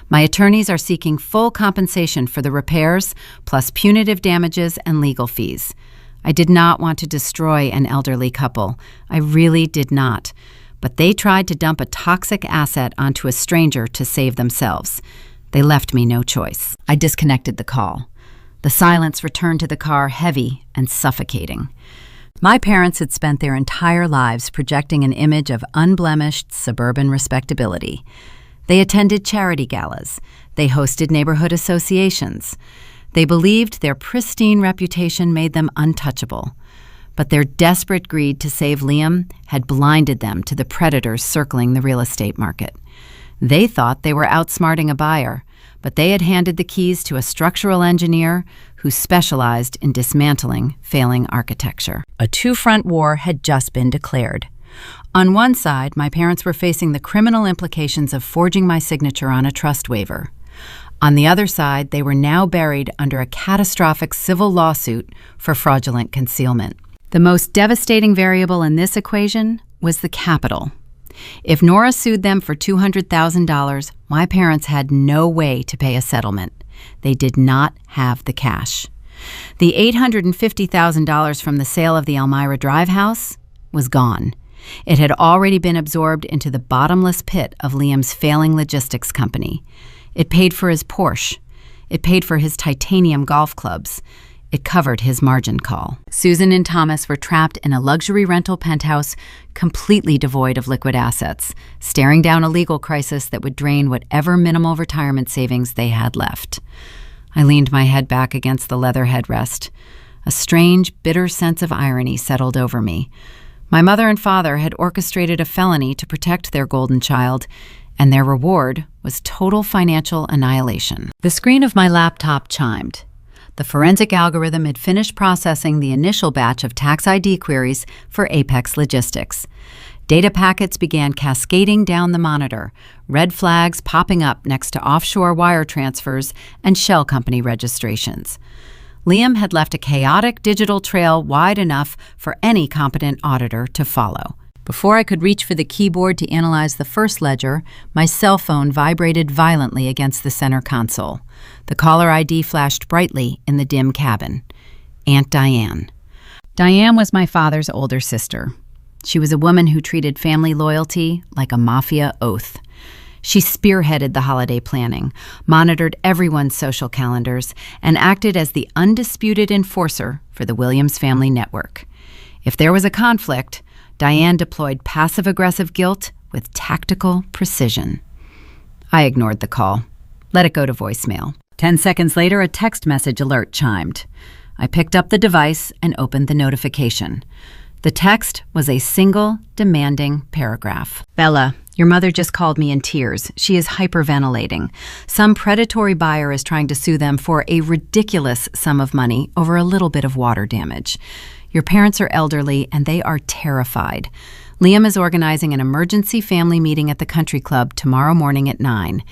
My attorneys are seeking full compensation for the repairs, plus punitive damages and legal fees. I did not want to destroy an elderly couple. I really did not. But they tried to dump a toxic asset onto a stranger to save themselves. They left me no choice. I disconnected the call. The silence returned to the car heavy and suffocating. My parents had spent their entire lives projecting an image of unblemished suburban respectability. They attended charity galas. They hosted neighborhood associations. They believed their pristine reputation made them untouchable. But their desperate greed to save Liam had blinded them to the predators circling the real estate market. They thought they were outsmarting a buyer, but they had handed the keys to a structural engineer who specialized in dismantling failing architecture. A two-front war had just been declared. On one side, my parents were facing the criminal implications of forging my signature on a trust waiver. On the other side, they were now buried under a catastrophic civil lawsuit for fraudulent concealment. The most devastating variable in this equation was the capital. If Nora sued them for $200,000, my parents had no way to pay a settlement. They did not have the cash. The $850,000 from the sale of the Elmira Drive house was gone. It had already been absorbed into the bottomless pit of Liam's failing logistics company. It paid for his Porsche. It paid for his titanium golf clubs. It covered his margin call. Susan and Thomas were trapped in a luxury rental penthouse completely devoid of liquid assets, staring down a legal crisis that would drain whatever minimal retirement savings they had left. I leaned my head back against the leather headrest. A strange, bitter sense of irony settled over me. My mother and father had orchestrated a felony to protect their golden child, and their reward was total financial annihilation. The screen of my laptop chimed. The forensic algorithm had finished processing the initial batch of tax ID queries for Apex Logistics. Data packets began cascading down the monitor, red flags popping up next to offshore wire transfers and shell company registrations. Liam had left a chaotic digital trail wide enough for any competent auditor to follow. Before I could reach for the keyboard to analyze the first ledger, my cell phone vibrated violently against the center console. The caller ID flashed brightly in the dim cabin. Aunt Diane. Diane was my father's older sister. She was a woman who treated family loyalty like a mafia oath. She spearheaded the holiday planning, monitored everyone's social calendars, and acted as the undisputed enforcer for the Williams family network. If there was a conflict, Diane deployed passive-aggressive guilt with tactical precision. I ignored the call, let it go to voicemail. 10 seconds later, a text message alert chimed. I picked up the device and opened the notification. The text was a single, demanding paragraph. Bella, your mother just called me in tears. She is hyperventilating. Some predatory buyer is trying to sue them for a ridiculous sum of money over a little bit of water damage. Your parents are elderly, and they are terrified. Liam is organizing an emergency family meeting at the country club tomorrow morning at 9.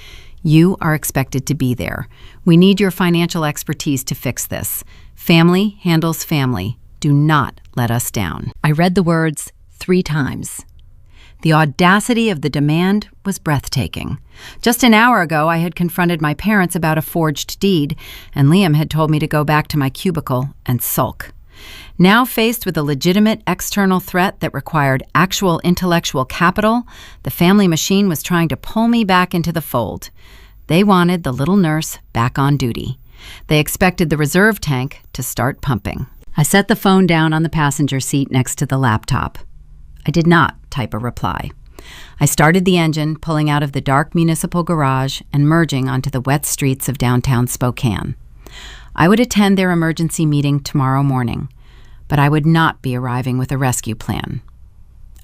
You are expected to be there. We need your financial expertise to fix this. Family handles family. Do not let us down. I read the words 3 times. The audacity of the demand was breathtaking. Just an hour ago, I had confronted my parents about a forged deed, and Liam had told me to go back to my cubicle and sulk. Now faced with a legitimate external threat that required actual intellectual capital, the family machine was trying to pull me back into the fold. They wanted the little nurse back on duty. They expected the reserve tank to start pumping. I set the phone down on the passenger seat next to the laptop. I did not type a reply. I started the engine, pulling out of the dark municipal garage and merging onto the wet streets of downtown Spokane. I would attend their emergency meeting tomorrow morning, but I would not be arriving with a rescue plan.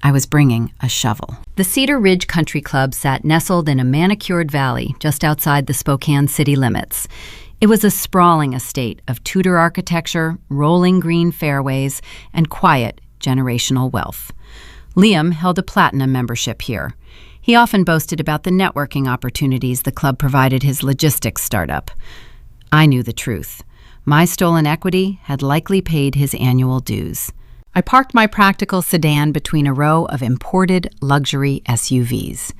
I was bringing a shovel. The Cedar Ridge Country Club sat nestled in a manicured valley just outside the Spokane city limits. It was a sprawling estate of Tudor architecture, rolling green fairways, and quiet generational wealth. Liam held a platinum membership here. He often boasted about the networking opportunities the club provided his logistics startup. I knew the truth. My stolen equity had likely paid his annual dues. I parked my practical sedan between a row of imported luxury SUVs.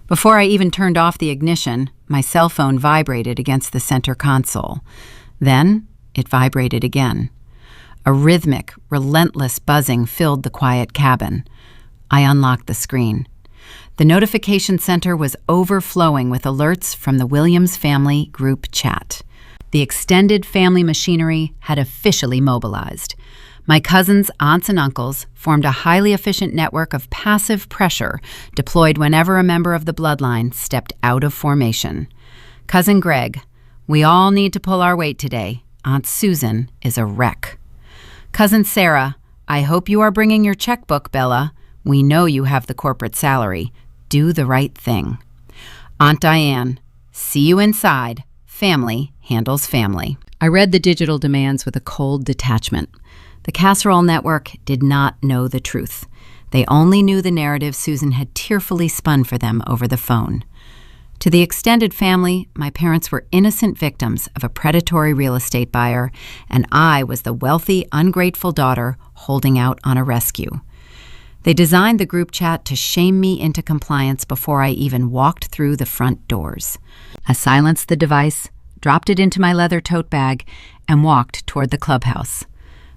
Before I even turned off the ignition, my cell phone vibrated against the center console. Then it vibrated again. A rhythmic, relentless buzzing filled the quiet cabin. I unlocked the screen. The notification center was overflowing with alerts from the Williams family group chat. The extended family machinery had officially mobilized. My cousins, aunts, and uncles formed a highly efficient network of passive pressure deployed whenever a member of the bloodline stepped out of formation. Cousin Greg, we all need to pull our weight today. Aunt Susan is a wreck. Cousin Sarah, I hope you are bringing your checkbook, Bella. We know you have the corporate salary. Do the right thing. Aunt Diane, see you inside. Family handles family. I read the digital demands with a cold detachment. The Casserole Network did not know the truth. They only knew the narrative Susan had tearfully spun for them over the phone. To the extended family, my parents were innocent victims of a predatory real estate buyer, and I was the wealthy, ungrateful daughter holding out on a rescue. They designed the group chat to shame me into compliance before I even walked through the front doors. I silenced the device, dropped it into my leather tote bag, and walked toward the clubhouse.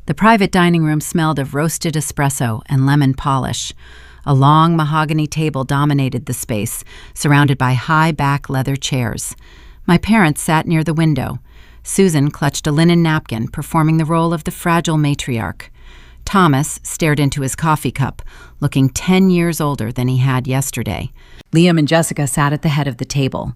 The private dining room smelled of roasted espresso and lemon polish. A long mahogany table dominated the space, surrounded by high-back leather chairs. My parents sat near the window. Susan clutched a linen napkin, performing the role of the fragile matriarch. Thomas stared into his coffee cup, looking 10 years older than he had yesterday. Liam and Jessica sat at the head of the table.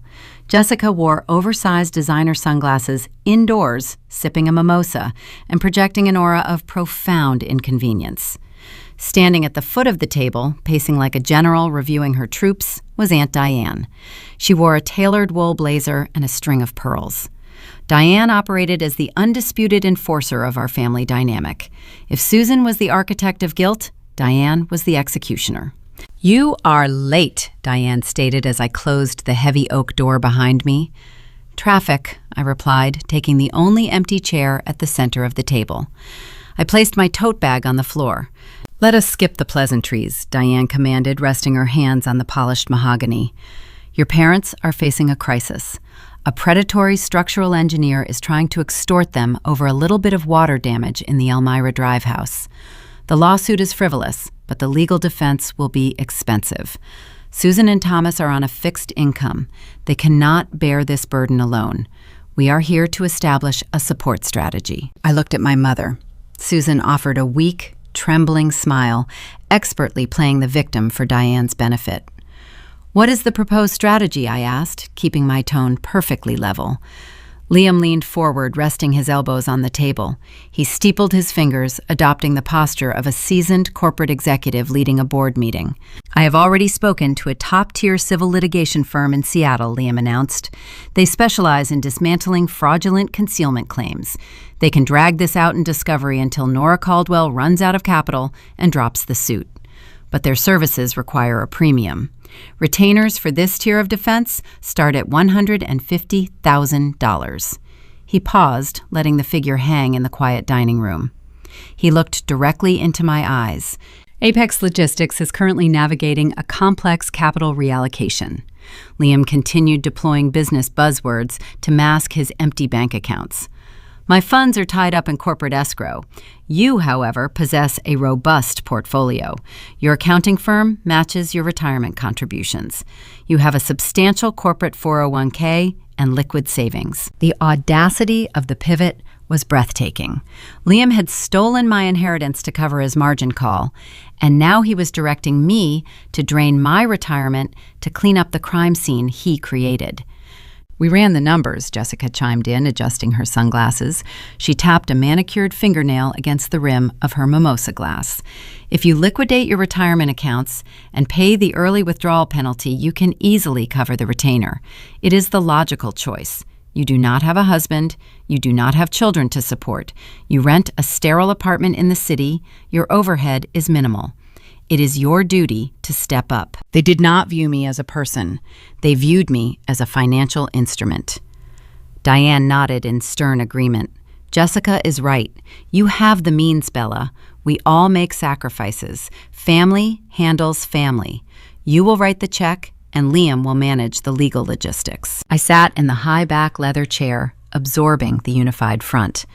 Jessica wore oversized designer sunglasses indoors, sipping a mimosa and projecting an aura of profound inconvenience. Standing at the foot of the table, pacing like a general reviewing her troops, was Aunt Diane. She wore a tailored wool blazer and a string of pearls. Diane operated as the undisputed enforcer of our family dynamic. If Susan was the architect of guilt, Diane was the executioner. "You are late," Diane stated as I closed the heavy oak door behind me. "Traffic," I replied, taking the only empty chair at the center of the table. I placed my tote bag on the floor. "Let us skip the pleasantries," Diane commanded, resting her hands on the polished mahogany. "Your parents are facing a crisis. A predatory structural engineer is trying to extort them over a little bit of water damage in the Elmira Drive house. The lawsuit is frivolous, but the legal defense will be expensive. Susan and Thomas are on a fixed income. They cannot bear this burden alone. We are here to establish a support strategy." I looked at my mother. Susan offered a weak, trembling smile, expertly playing the victim for Diane's benefit. "What is the proposed strategy?" I asked, keeping my tone perfectly level. Liam leaned forward, resting his elbows on the table. He steepled his fingers, adopting the posture of a seasoned corporate executive leading a board meeting. "I have already spoken to a top-tier civil litigation firm in Seattle," Liam announced. "They specialize in dismantling fraudulent concealment claims. They can drag this out in discovery until Nora Caldwell runs out of capital and drops the suit. But their services require a premium. Retainers for this tier of defense start at $150,000. He paused, letting the figure hang in the quiet dining room. He looked directly into my eyes. "Apex Logistics is currently navigating a complex capital reallocation." Liam continued deploying business buzzwords to mask his empty bank accounts. "My funds are tied up in corporate escrow. You, however, possess a robust portfolio. Your accounting firm matches your retirement contributions. You have a substantial corporate 401k and liquid savings." The audacity of the pivot was breathtaking. Liam had stolen my inheritance to cover his margin call, and now he was directing me to drain my retirement to clean up the crime scene he created. "We ran the numbers," Jessica chimed in, adjusting her sunglasses. She tapped a manicured fingernail against the rim of her mimosa glass. "If you liquidate your retirement accounts and pay the early withdrawal penalty, you can easily cover the retainer. It is the logical choice. You do not have a husband. You do not have children to support. You rent a sterile apartment in the city. Your overhead is minimal. It is your duty to step up. They did not view me as a person. They viewed me as a financial instrument. Diane nodded in stern agreement. Jessica is right. You have the means, Bella. We all make sacrifices. Family handles family. You will write the check, and Liam will manage the legal logistics. I sat in the high back leather chair, absorbing the unified front.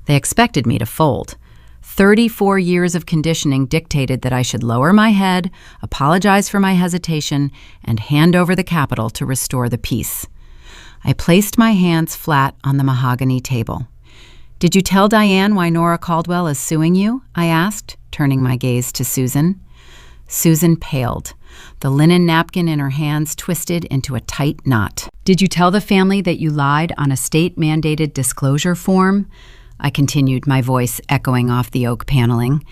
They expected me to fold. 34 years of conditioning dictated that I should lower my head, apologize for my hesitation, and hand over the capital to restore the peace. I placed my hands flat on the mahogany table. Did you tell Diane why Nora Caldwell is suing you? I asked, turning my gaze to Susan. Susan paled. The linen napkin in her hands twisted into a tight knot. Did you tell the family that you lied on a state-mandated disclosure form? I continued, my voice echoing off the oak paneling.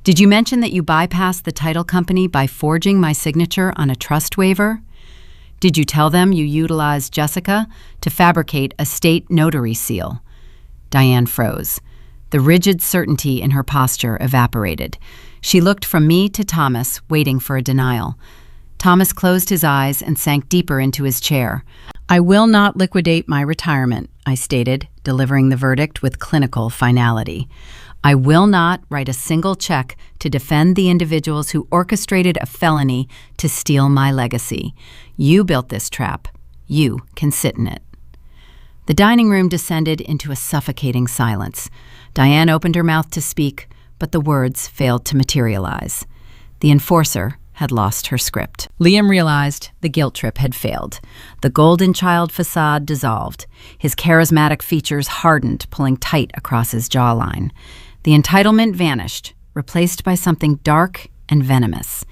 Did you mention that you bypassed the title company by forging my signature on a trust waiver? Did you tell them you utilized Jessica to fabricate a state notary seal? Diane froze. The rigid certainty in her posture evaporated. She looked from me to Thomas, waiting for a denial. Thomas closed his eyes and sank deeper into his chair. I will not liquidate my retirement, I stated, delivering the verdict with clinical finality. I will not write a single check to defend the individuals who orchestrated a felony to steal my legacy. You built this trap. You can sit in it. The dining room descended into a suffocating silence. Diane opened her mouth to speak, but the words failed to materialize. The enforcer had lost her script. Liam realized the guilt trip had failed. The golden child facade dissolved. His charismatic features hardened, pulling tight across his jawline. The entitlement vanished, replaced by something dark and venomous.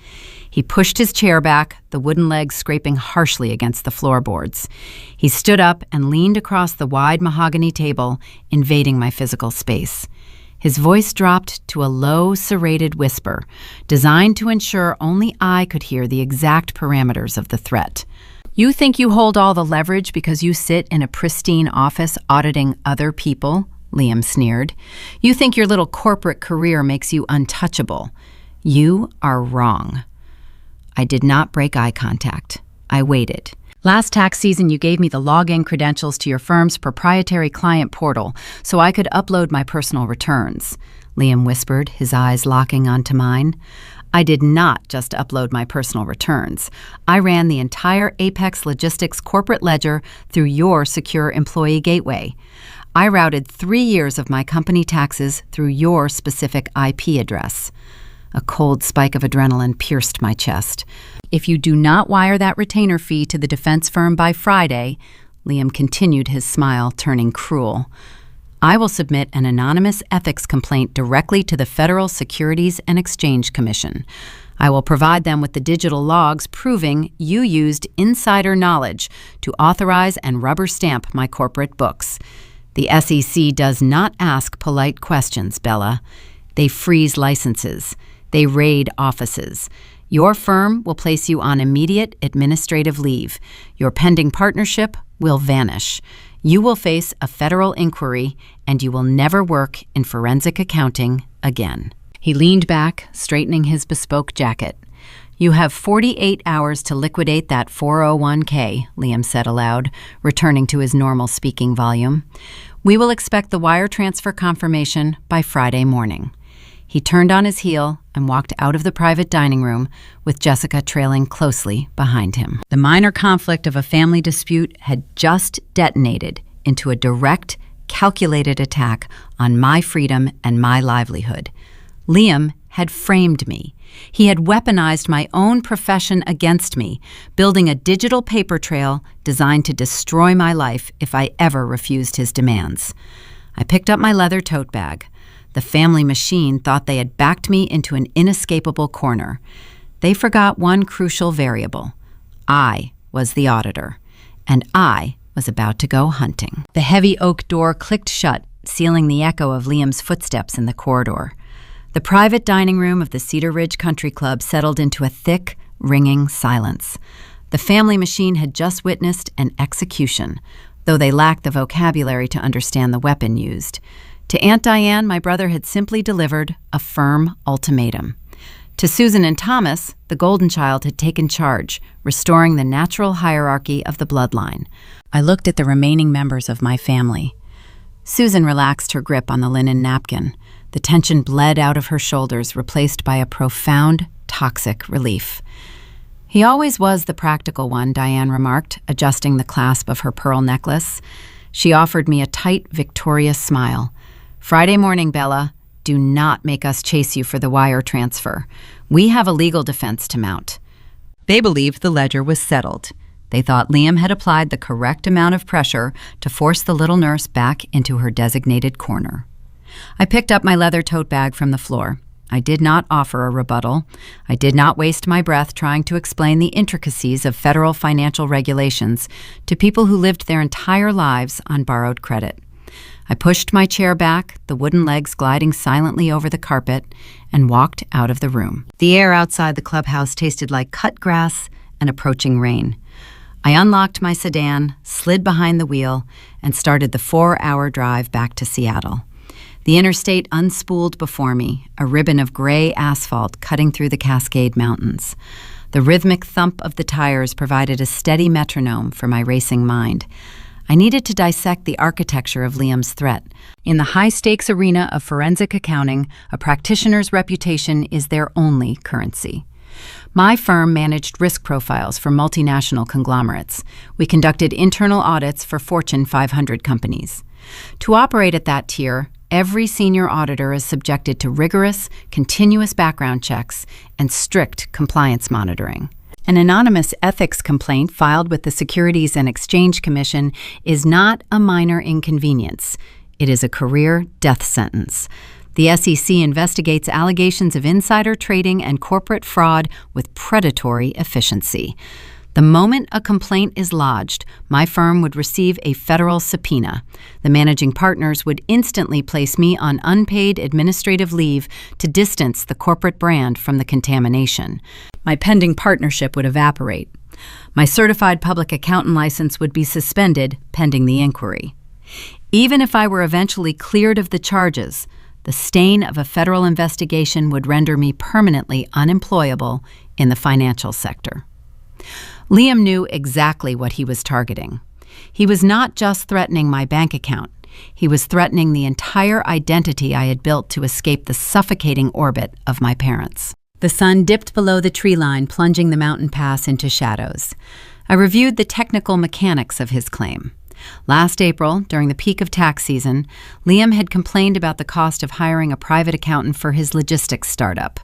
He pushed his chair back, the wooden legs scraping harshly against the floorboards. He stood up and leaned across the wide mahogany table, invading my physical space. His voice dropped to a low, serrated whisper, designed to ensure only I could hear the exact parameters of the threat. You think you hold all the leverage because you sit in a pristine office auditing other people? Liam sneered. You think your little corporate career makes you untouchable. You are wrong. I did not break eye contact. I waited. Last tax season, you gave me the login credentials to your firm's proprietary client portal so I could upload my personal returns, Liam whispered, his eyes locking onto mine. I did not just upload my personal returns. I ran the entire Apex Logistics corporate ledger through your secure employee gateway. I routed 3 years of my company taxes through your specific IP address. A cold spike of adrenaline pierced my chest. If you do not wire that retainer fee to the defense firm by Friday, Liam continued, his smile turning cruel, I will submit an anonymous ethics complaint directly to the Federal Securities and Exchange Commission. I will provide them with the digital logs proving you used insider knowledge to authorize and rubber stamp my corporate books. The SEC does not ask polite questions, Bella. They freeze licenses. They raid offices. Your firm will place you on immediate administrative leave. Your pending partnership will vanish. You will face a federal inquiry, and you will never work in forensic accounting again. He leaned back, straightening his bespoke jacket. You have 48 hours to liquidate that 401k, Liam said aloud, returning to his normal speaking volume. We will expect the wire transfer confirmation by Friday morning. He turned on his heel and walked out of the private dining room, with Jessica trailing closely behind him. The minor conflict of a family dispute had just detonated into a direct, calculated attack on my freedom and my livelihood. Liam had framed me. He had weaponized my own profession against me, building a digital paper trail designed to destroy my life if I ever refused his demands. I picked up my leather tote bag. The family machine thought they had backed me into an inescapable corner. They forgot one crucial variable. I was the auditor, and I was about to go hunting. The heavy oak door clicked shut, sealing the echo of Liam's footsteps in the corridor. The private dining room of the Cedar Ridge Country Club settled into a thick, ringing silence. The family machine had just witnessed an execution, though they lacked the vocabulary to understand the weapon used. To Aunt Diane, my brother had simply delivered a firm ultimatum. To Susan and Thomas, the golden child had taken charge, restoring the natural hierarchy of the bloodline. I looked at the remaining members of my family. Susan relaxed her grip on the linen napkin. The tension bled out of her shoulders, replaced by a profound, toxic relief. "He always was the practical one," Diane remarked, adjusting the clasp of her pearl necklace. She offered me a tight, victorious smile. "Friday morning, Bella. Do not make us chase you for the wire transfer. We have a legal defense to mount." They believed the ledger was settled. They thought Liam had applied the correct amount of pressure to force the little nurse back into her designated corner. I picked up my leather tote bag from the floor. I did not offer a rebuttal. I did not waste my breath trying to explain the intricacies of federal financial regulations to people who lived their entire lives on borrowed credit. I pushed my chair back, the wooden legs gliding silently over the carpet, and walked out of the room. The air outside the clubhouse tasted like cut grass and approaching rain. I unlocked my sedan, slid behind the wheel, and started the 4-hour drive back to Seattle. The interstate unspooled before me, a ribbon of gray asphalt cutting through the Cascade Mountains. The rhythmic thump of the tires provided a steady metronome for my racing mind. I needed to dissect the architecture of Liam's threat. In the high-stakes arena of forensic accounting, a practitioner's reputation is their only currency. My firm managed risk profiles for multinational conglomerates. We conducted internal audits for Fortune 500 companies. To operate at that tier, every senior auditor is subjected to rigorous, continuous background checks and strict compliance monitoring. An anonymous ethics complaint filed with the Securities and Exchange Commission is not a minor inconvenience. It is a career death sentence. The SEC investigates allegations of insider trading and corporate fraud with predatory efficiency. The moment a complaint is lodged, my firm would receive a federal subpoena. The managing partners would instantly place me on unpaid administrative leave to distance the corporate brand from the contamination. My pending partnership would evaporate. My certified public accountant license would be suspended pending the inquiry. Even if I were eventually cleared of the charges, the stain of a federal investigation would render me permanently unemployable in the financial sector. Liam knew exactly what he was targeting. He was not just threatening my bank account. He was threatening the entire identity I had built to escape the suffocating orbit of my parents. The sun dipped below the tree line, plunging the mountain pass into shadows. I reviewed the technical mechanics of his claim. Last April, during the peak of tax season, Liam had complained about the cost of hiring a private accountant for his logistics startup.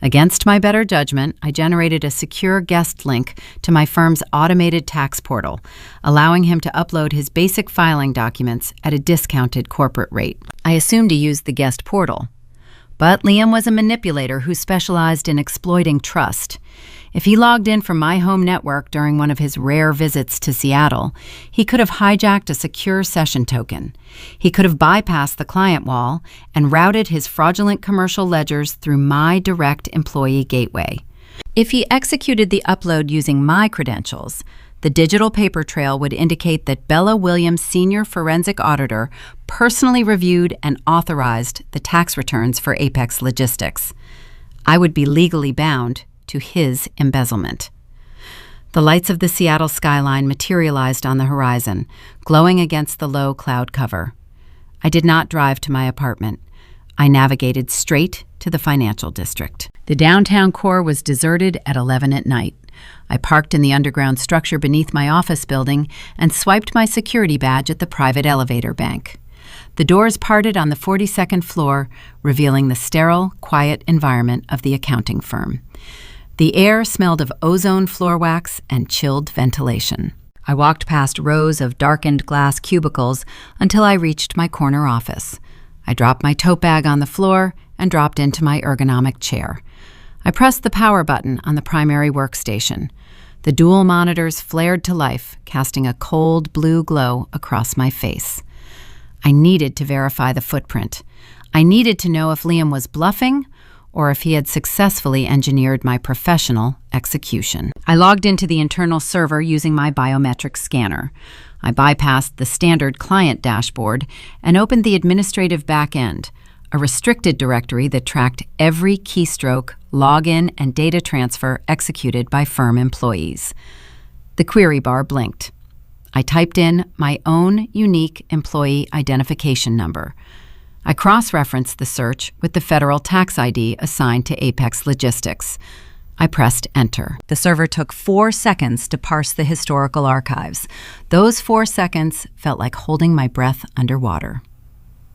Against my better judgment, I generated a secure guest link to my firm's automated tax portal, allowing him to upload his basic filing documents at a discounted corporate rate. I assumed he used the guest portal. But Liam was a manipulator who specialized in exploiting trust. If he logged in from my home network during one of his rare visits to Seattle, he could have hijacked a secure session token. He could have bypassed the client wall and routed his fraudulent commercial ledgers through my direct employee gateway. If he executed the upload using my credentials, the digital paper trail would indicate that Bella Williams, senior forensic auditor, personally reviewed and authorized the tax returns for Apex Logistics. I would be legally bound to his embezzlement. The lights of the Seattle skyline materialized on the horizon, glowing against the low cloud cover. I did not drive to my apartment. I navigated straight to the financial district. The downtown core was deserted at 11 at night. I parked in the underground structure beneath my office building and swiped my security badge at the private elevator bank. The doors parted on the 42nd floor, revealing the sterile, quiet environment of the accounting firm. The air smelled of ozone floor wax and chilled ventilation. I walked past rows of darkened glass cubicles until I reached my corner office. I dropped my tote bag on the floor and dropped into my ergonomic chair. I pressed the power button on the primary workstation. The dual monitors flared to life, casting a cold blue glow across my face. I needed to verify the footprint. I needed to know if Liam was bluffing or if he had successfully engineered my professional execution. I logged into the internal server using my biometric scanner. I bypassed the standard client dashboard and opened the administrative back end, a restricted directory that tracked every keystroke, login, and data transfer executed by firm employees. The query bar blinked. I typed in my own unique employee identification number. I cross-referenced the search with the federal tax ID assigned to Apex Logistics. I pressed enter. The server took 4 seconds to parse the historical archives. Those 4 seconds felt like holding my breath underwater.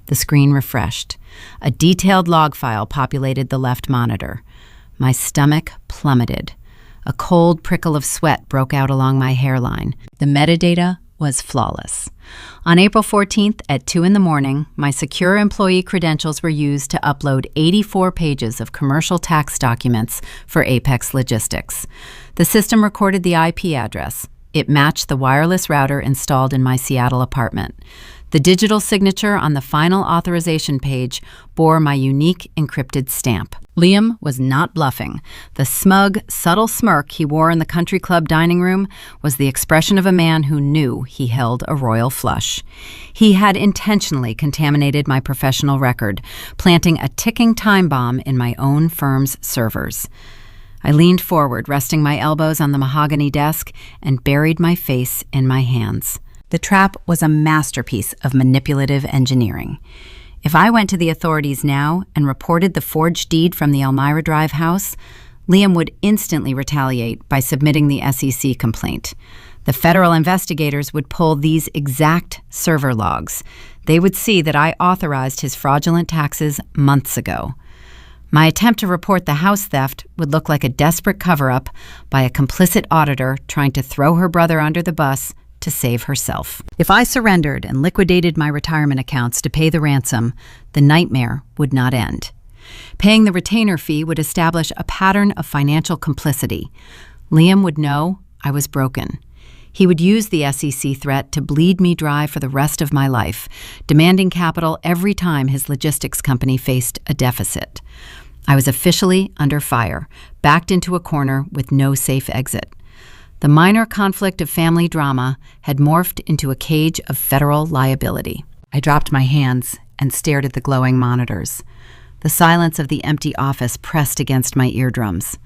The screen refreshed. A detailed log file populated the left monitor. My stomach plummeted. A cold prickle of sweat broke out along my hairline. The metadata was flawless. On April 14th at 2 a.m, my secure employee credentials were used to upload 84 pages of commercial tax documents for Apex Logistics. The system recorded the IP address. It matched the wireless router installed in my Seattle apartment. The digital signature on the final authorization page bore my unique encrypted stamp. Liam was not bluffing. The smug, subtle smirk he wore in the country club dining room was the expression of a man who knew he held a royal flush. He had intentionally contaminated my professional record, planting a ticking time bomb in my own firm's servers. I leaned forward, resting my elbows on the mahogany desk, and buried my face in my hands. The trap was a masterpiece of manipulative engineering. If I went to the authorities now and reported the forged deed from the Elmira Drive house, Liam would instantly retaliate by submitting the SEC complaint. The federal investigators would pull these exact server logs. They would see that I authorized his fraudulent taxes months ago. My attempt to report the house theft would look like a desperate cover-up by a complicit auditor trying to throw her brother under the bus to save herself. If I surrendered and liquidated my retirement accounts to pay the ransom, the nightmare would not end. Paying the retainer fee would establish a pattern of financial complicity. Liam would know I was broken. He would use the SEC threat to bleed me dry for the rest of my life, demanding capital every time his logistics company faced a deficit. I was officially under fire, backed into a corner with no safe exit. The minor conflict of family drama had morphed into a cage of federal liability. I dropped my hands and stared at the glowing monitors. The silence of the empty office pressed against my eardrums.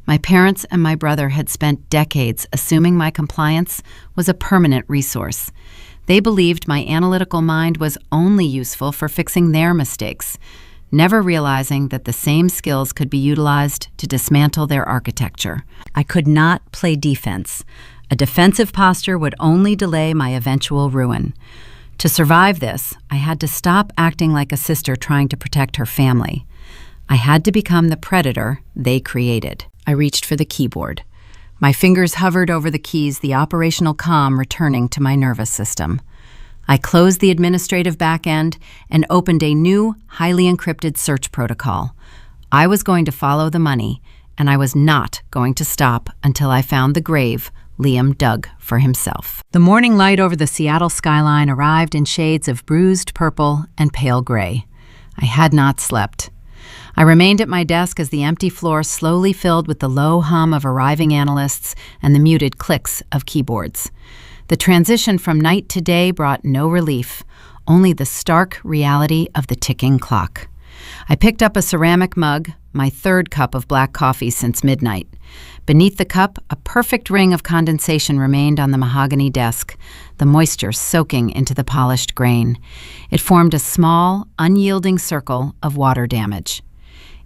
My parents and my brother had spent decades assuming my compliance was a permanent resource. They believed my analytical mind was only useful for fixing their mistakes, never realizing that the same skills could be utilized to dismantle their architecture. I could not play defense. A defensive posture would only delay my eventual ruin. To survive this, I had to stop acting like a sister trying to protect her family. I had to become the predator they created. I reached for the keyboard. My fingers hovered over the keys, the operational calm returning to my nervous system. I closed the administrative backend and opened a new, highly encrypted search protocol. I was going to follow the money, and I was not going to stop until I found the grave Liam dug for himself. The morning light over the Seattle skyline arrived in shades of bruised purple and pale gray. I had not slept. I remained at my desk as the empty floor slowly filled with the low hum of arriving analysts and the muted clicks of keyboards. The transition from night to day brought no relief, only the stark reality of the ticking clock. I picked up a ceramic mug, my third cup of black coffee since midnight. Beneath the cup, a perfect ring of condensation remained on the mahogany desk, the moisture soaking into the polished grain. It formed a small, unyielding circle of water damage.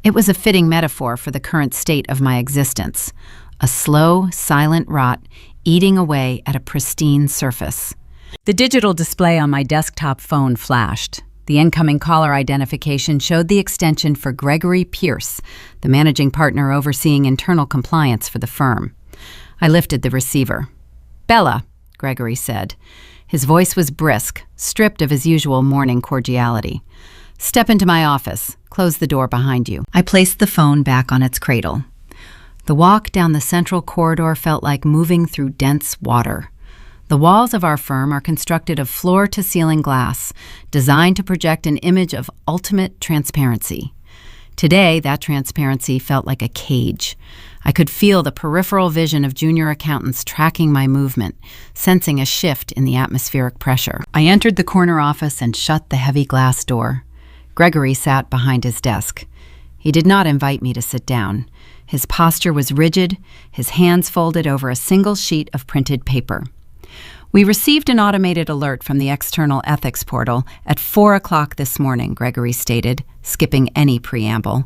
It was a fitting metaphor for the current state of my existence, a slow, silent rot eating away at a pristine surface. The digital display on my desktop phone flashed. The incoming caller identification showed the extension for Gregory Pierce, the managing partner overseeing internal compliance for the firm. I lifted the receiver. "Bella," Gregory said. His voice was brisk, stripped of his usual morning cordiality. "Step into my office. Close the door behind you." I placed the phone back on its cradle. The walk down the central corridor felt like moving through dense water. The walls of our firm are constructed of floor-to-ceiling glass, designed to project an image of ultimate transparency. Today, that transparency felt like a cage. I could feel the peripheral vision of junior accountants tracking my movement, sensing a shift in the atmospheric pressure. I entered the corner office and shut the heavy glass door. Gregory sat behind his desk. He did not invite me to sit down. His posture was rigid, his hands folded over a single sheet of printed paper. We received an automated alert from the external ethics portal at 4 o'clock this morning, Gregory stated, skipping any preamble.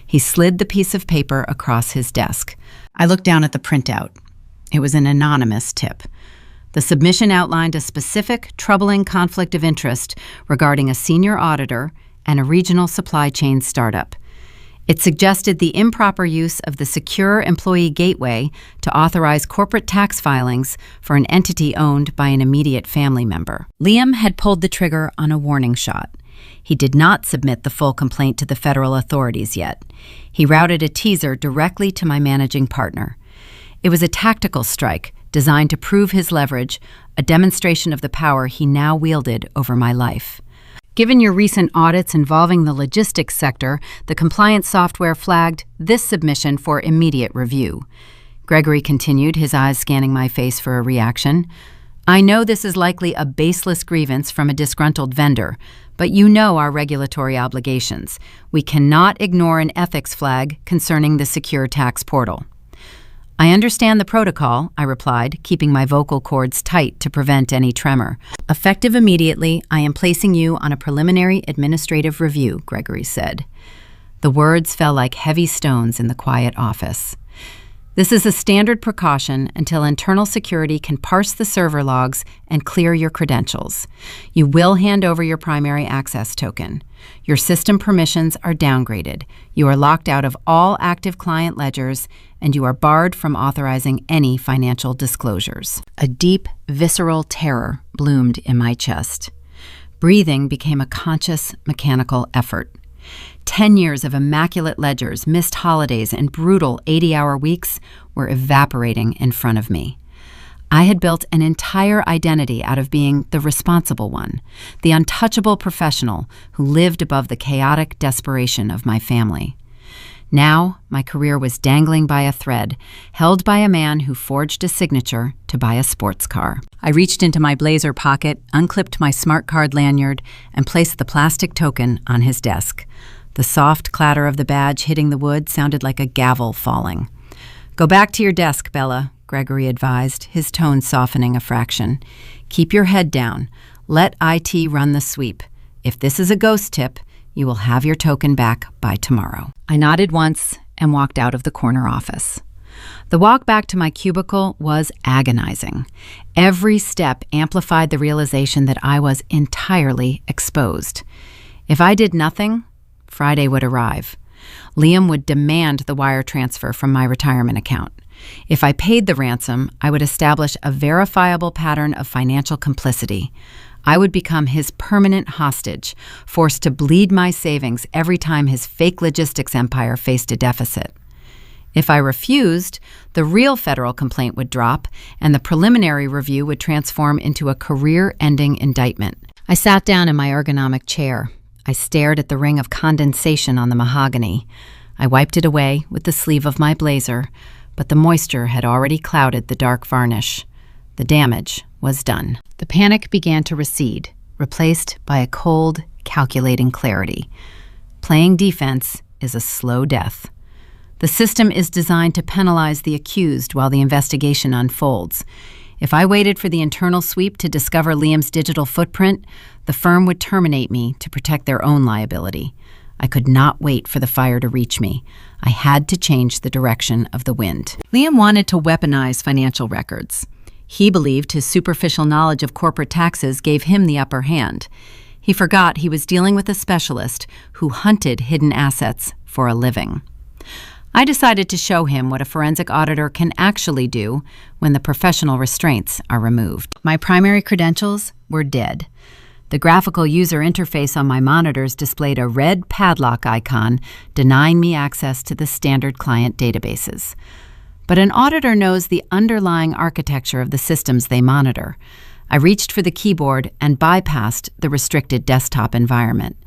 He slid the piece of paper across his desk. I looked down at the printout. It was an anonymous tip. The submission outlined a specific, troubling conflict of interest regarding a senior auditor and a regional supply chain startup. It suggested the improper use of the Secure Employee Gateway to authorize corporate tax filings for an entity owned by an immediate family member. Liam had pulled the trigger on a warning shot. He did not submit the full complaint to the federal authorities yet. He routed a teaser directly to my managing partner. It was a tactical strike designed to prove his leverage, a demonstration of the power he now wielded over my life. Given your recent audits involving the logistics sector, the compliance software flagged this submission for immediate review. Gregory continued, his eyes scanning my face for a reaction. I know this is likely a baseless grievance from a disgruntled vendor, but you know our regulatory obligations. We cannot ignore an ethics flag concerning the secure tax portal. I understand the protocol, I replied, keeping my vocal cords tight to prevent any tremor. Effective immediately, I am placing you on a preliminary administrative review, Gregory said. The words fell like heavy stones in the quiet office. This is a standard precaution until internal security can parse the server logs and clear your credentials. You will hand over your primary access token. Your system permissions are downgraded. You are locked out of all active client ledgers, and you are barred from authorizing any financial disclosures. A deep, visceral terror bloomed in my chest. Breathing became a conscious, mechanical effort. 10 years of immaculate ledgers, missed holidays, and brutal 80-hour weeks were evaporating in front of me. I had built an entire identity out of being the responsible one, the untouchable professional who lived above the chaotic desperation of my family. Now, my career was dangling by a thread, held by a man who forged a signature to buy a sports car. I reached into my blazer pocket, unclipped my smart card lanyard, and placed the plastic token on his desk. The soft clatter of the badge hitting the wood sounded like a gavel falling. Go back to your desk, Bella, Gregory advised, his tone softening a fraction. Keep your head down. Let IT run the sweep. If this is a ghost tip, you will have your token back by tomorrow. I nodded once and walked out of the corner office. The walk back to my cubicle was agonizing. Every step amplified the realization that I was entirely exposed. If I did nothing, Friday would arrive. Liam would demand the wire transfer from my retirement account. If I paid the ransom, I would establish a verifiable pattern of financial complicity. I would become his permanent hostage, forced to bleed my savings every time his fake logistics empire faced a deficit. If I refused, the real federal complaint would drop, and the preliminary review would transform into a career-ending indictment. I sat down in my ergonomic chair. I stared at the ring of condensation on the mahogany. I wiped it away with the sleeve of my blazer, but the moisture had already clouded the dark varnish. The damage was done. The panic began to recede, replaced by a cold, calculating clarity. Playing defense is a slow death. The system is designed to penalize the accused while the investigation unfolds. If I waited for the internal sweep to discover Liam's digital footprint, the firm would terminate me to protect their own liability. I could not wait for the fire to reach me. I had to change the direction of the wind. Liam wanted to weaponize financial records. He believed his superficial knowledge of corporate taxes gave him the upper hand. He forgot he was dealing with a specialist who hunted hidden assets for a living. I decided to show him what a forensic auditor can actually do when the professional restraints are removed. My primary credentials were dead. The graphical user interface on my monitors displayed a red padlock icon denying me access to the standard client databases. But an auditor knows the underlying architecture of the systems they monitor. I reached for the keyboard and bypassed the restricted desktop environment.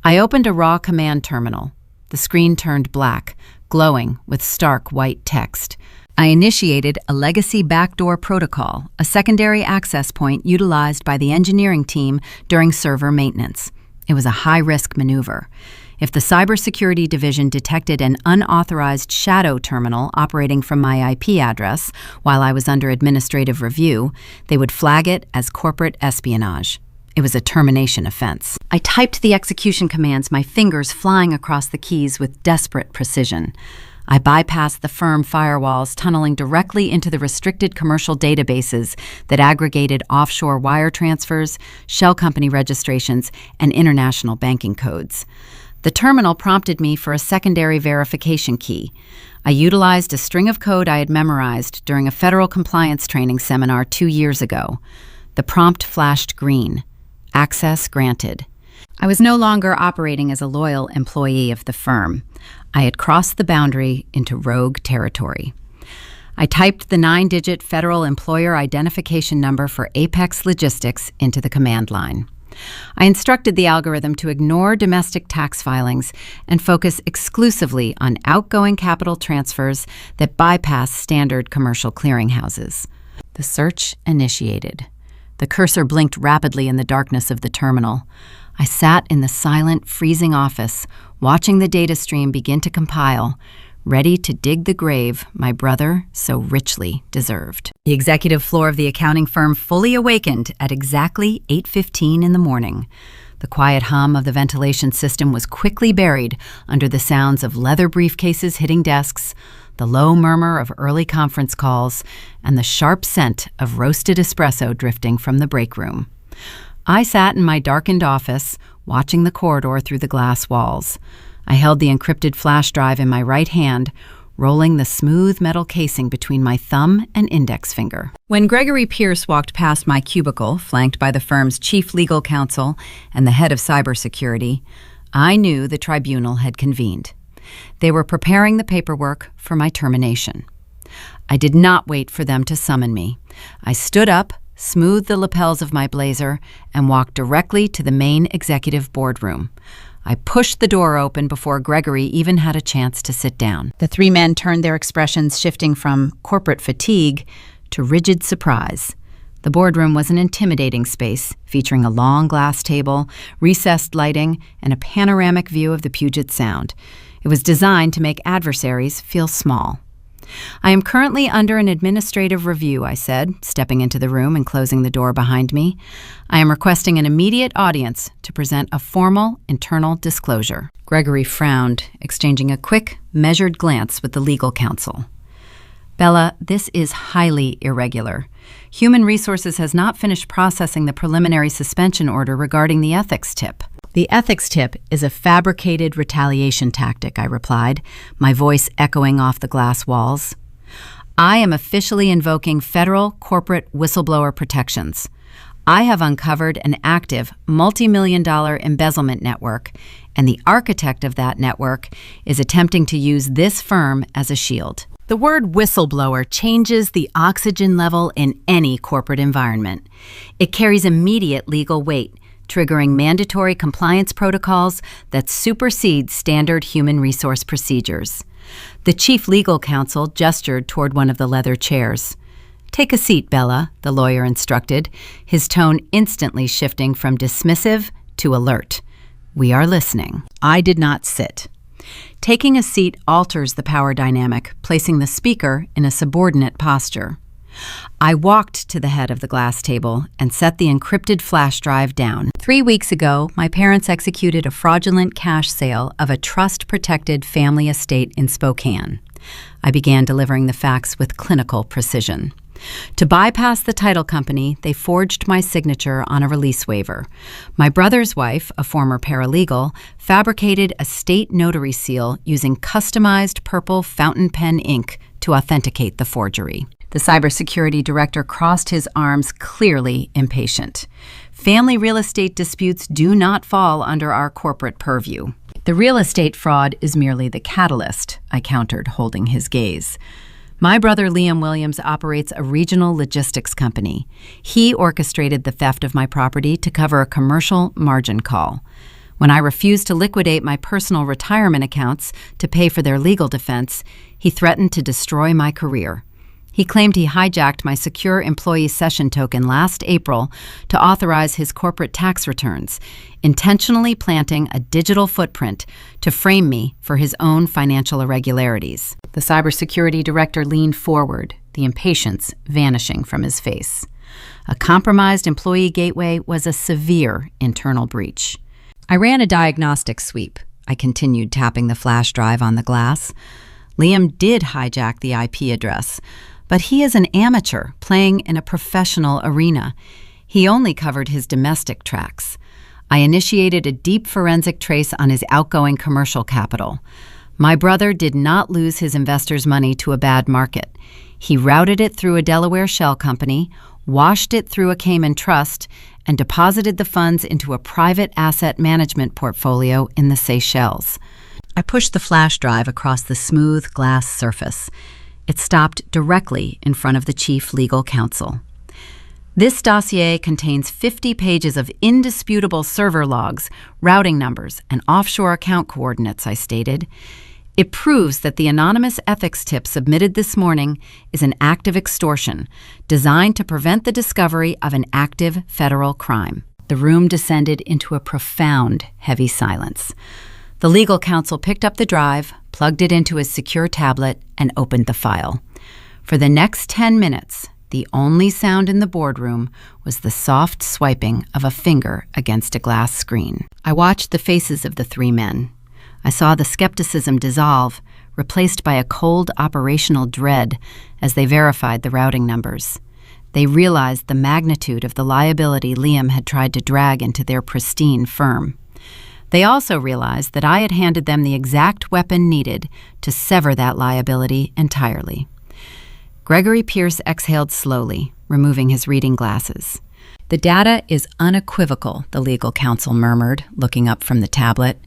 I opened a raw command terminal. The screen turned black, glowing with stark white text. I initiated a legacy backdoor protocol, a secondary access point utilized by the engineering team during server maintenance. It was a high-risk maneuver. If the cybersecurity division detected an unauthorized shadow terminal operating from my IP address while I was under administrative review, they would flag it as corporate espionage. It was a termination offense. I typed the execution commands, my fingers flying across the keys with desperate precision. I bypassed the firm firewalls, tunneling directly into the restricted commercial databases that aggregated offshore wire transfers, shell company registrations, and international banking codes. The terminal prompted me for a secondary verification key. I utilized a string of code I had memorized during a federal compliance training seminar 2 years ago. The prompt flashed green. Access granted. I was no longer operating as a loyal employee of the firm. I had crossed the boundary into rogue territory. I typed the 9-digit federal employer identification number for Apex Logistics into the command line. I instructed the algorithm to ignore domestic tax filings and focus exclusively on outgoing capital transfers that bypass standard commercial clearinghouses. The search initiated. The cursor blinked rapidly in the darkness of the terminal. I sat in the silent, freezing office, watching the data stream begin to compile, ready to dig the grave my brother so richly deserved. The executive floor of the accounting firm fully awakened at exactly 8:15 in the morning. The quiet hum of the ventilation system was quickly buried under the sounds of leather briefcases hitting desks, the low murmur of early conference calls, and the sharp scent of roasted espresso drifting from the break room. I sat in my darkened office, watching the corridor through the glass walls. I held the encrypted flash drive in my right hand, rolling the smooth metal casing between my thumb and index finger. When Gregory Pierce walked past my cubicle, flanked by the firm's chief legal counsel and the head of cybersecurity, I knew the tribunal had convened. They were preparing the paperwork for my termination. I did not wait for them to summon me. I stood up, smoothed the lapels of my blazer, and walked directly to the main executive boardroom. I pushed the door open before Gregory even had a chance to sit down. The 3 men turned, their expressions shifting from corporate fatigue to rigid surprise. The boardroom was an intimidating space, featuring a long glass table, recessed lighting, and a panoramic view of the Puget Sound. It was designed to make adversaries feel small. I am currently under an administrative review, I said, stepping into the room and closing the door behind me. I am requesting an immediate audience to present a formal internal disclosure. Gregory frowned, exchanging a quick, measured glance with the legal counsel. Bella, this is highly irregular. Human Resources has not finished processing the preliminary suspension order regarding the ethics tip. The ethics tip is a fabricated retaliation tactic, I replied, my voice echoing off the glass walls. I am officially invoking federal corporate whistleblower protections. I have uncovered an active multi-million-dollar embezzlement network, and the architect of that network is attempting to use this firm as a shield. The word whistleblower changes the oxygen level in any corporate environment. It carries immediate legal weight, triggering mandatory compliance protocols that supersede standard human resource procedures. The chief legal counsel gestured toward one of the leather chairs. "Take a seat, Bella," the lawyer instructed, his tone instantly shifting from dismissive to alert. "We are listening." I did not sit. Taking a seat alters the power dynamic, placing the speaker in a subordinate posture. I walked to the head of the glass table and set the encrypted flash drive down. 3 weeks ago, my parents executed a fraudulent cash sale of a trust-protected family estate in Spokane. I began delivering the facts with clinical precision. To bypass the title company, they forged my signature on a release waiver. My brother's wife, a former paralegal, fabricated a state notary seal using customized purple fountain pen ink to authenticate the forgery. The cybersecurity director crossed his arms, clearly impatient. Family real estate disputes do not fall under our corporate purview. The real estate fraud is merely the catalyst, I countered, holding his gaze. My brother Liam Williams operates a regional logistics company. He orchestrated the theft of my property to cover a commercial margin call. When I refused to liquidate my personal retirement accounts to pay for their legal defense, he threatened to destroy my career. He claimed he hijacked my secure employee session token last April to authorize his corporate tax returns, intentionally planting a digital footprint to frame me for his own financial irregularities. The cybersecurity director leaned forward, the impatience vanishing from his face. A compromised employee gateway was a severe internal breach. I ran a diagnostic sweep. I continued tapping the flash drive on the glass. Liam did hijack the IP address, but he is an amateur playing in a professional arena. He only covered his domestic tracks. I initiated a deep forensic trace on his outgoing commercial capital. My brother did not lose his investors' money to a bad market. He routed it through a Delaware shell company, washed it through a Cayman trust, and deposited the funds into a private asset management portfolio in the Seychelles. I pushed the flash drive across the smooth glass surface. It stopped directly in front of the chief legal counsel. This dossier contains 50 pages of indisputable server logs, routing numbers, and offshore account coordinates, I stated. It proves that the anonymous ethics tip submitted this morning is an act of extortion designed to prevent the discovery of an active federal crime. The room descended into a profound, heavy silence. The legal counsel picked up the drive, plugged it into his secure tablet, and opened the file. For the next 10 minutes, the only sound in the boardroom was the soft swiping of a finger against a glass screen. I watched the faces of the three men. I saw the skepticism dissolve, replaced by a cold operational dread as they verified the routing numbers. They realized the magnitude of the liability Liam had tried to drag into their pristine firm. They also realized that I had handed them the exact weapon needed to sever that liability entirely. Gregory Pierce exhaled slowly, removing his reading glasses. "The data is unequivocal," the legal counsel murmured, looking up from the tablet.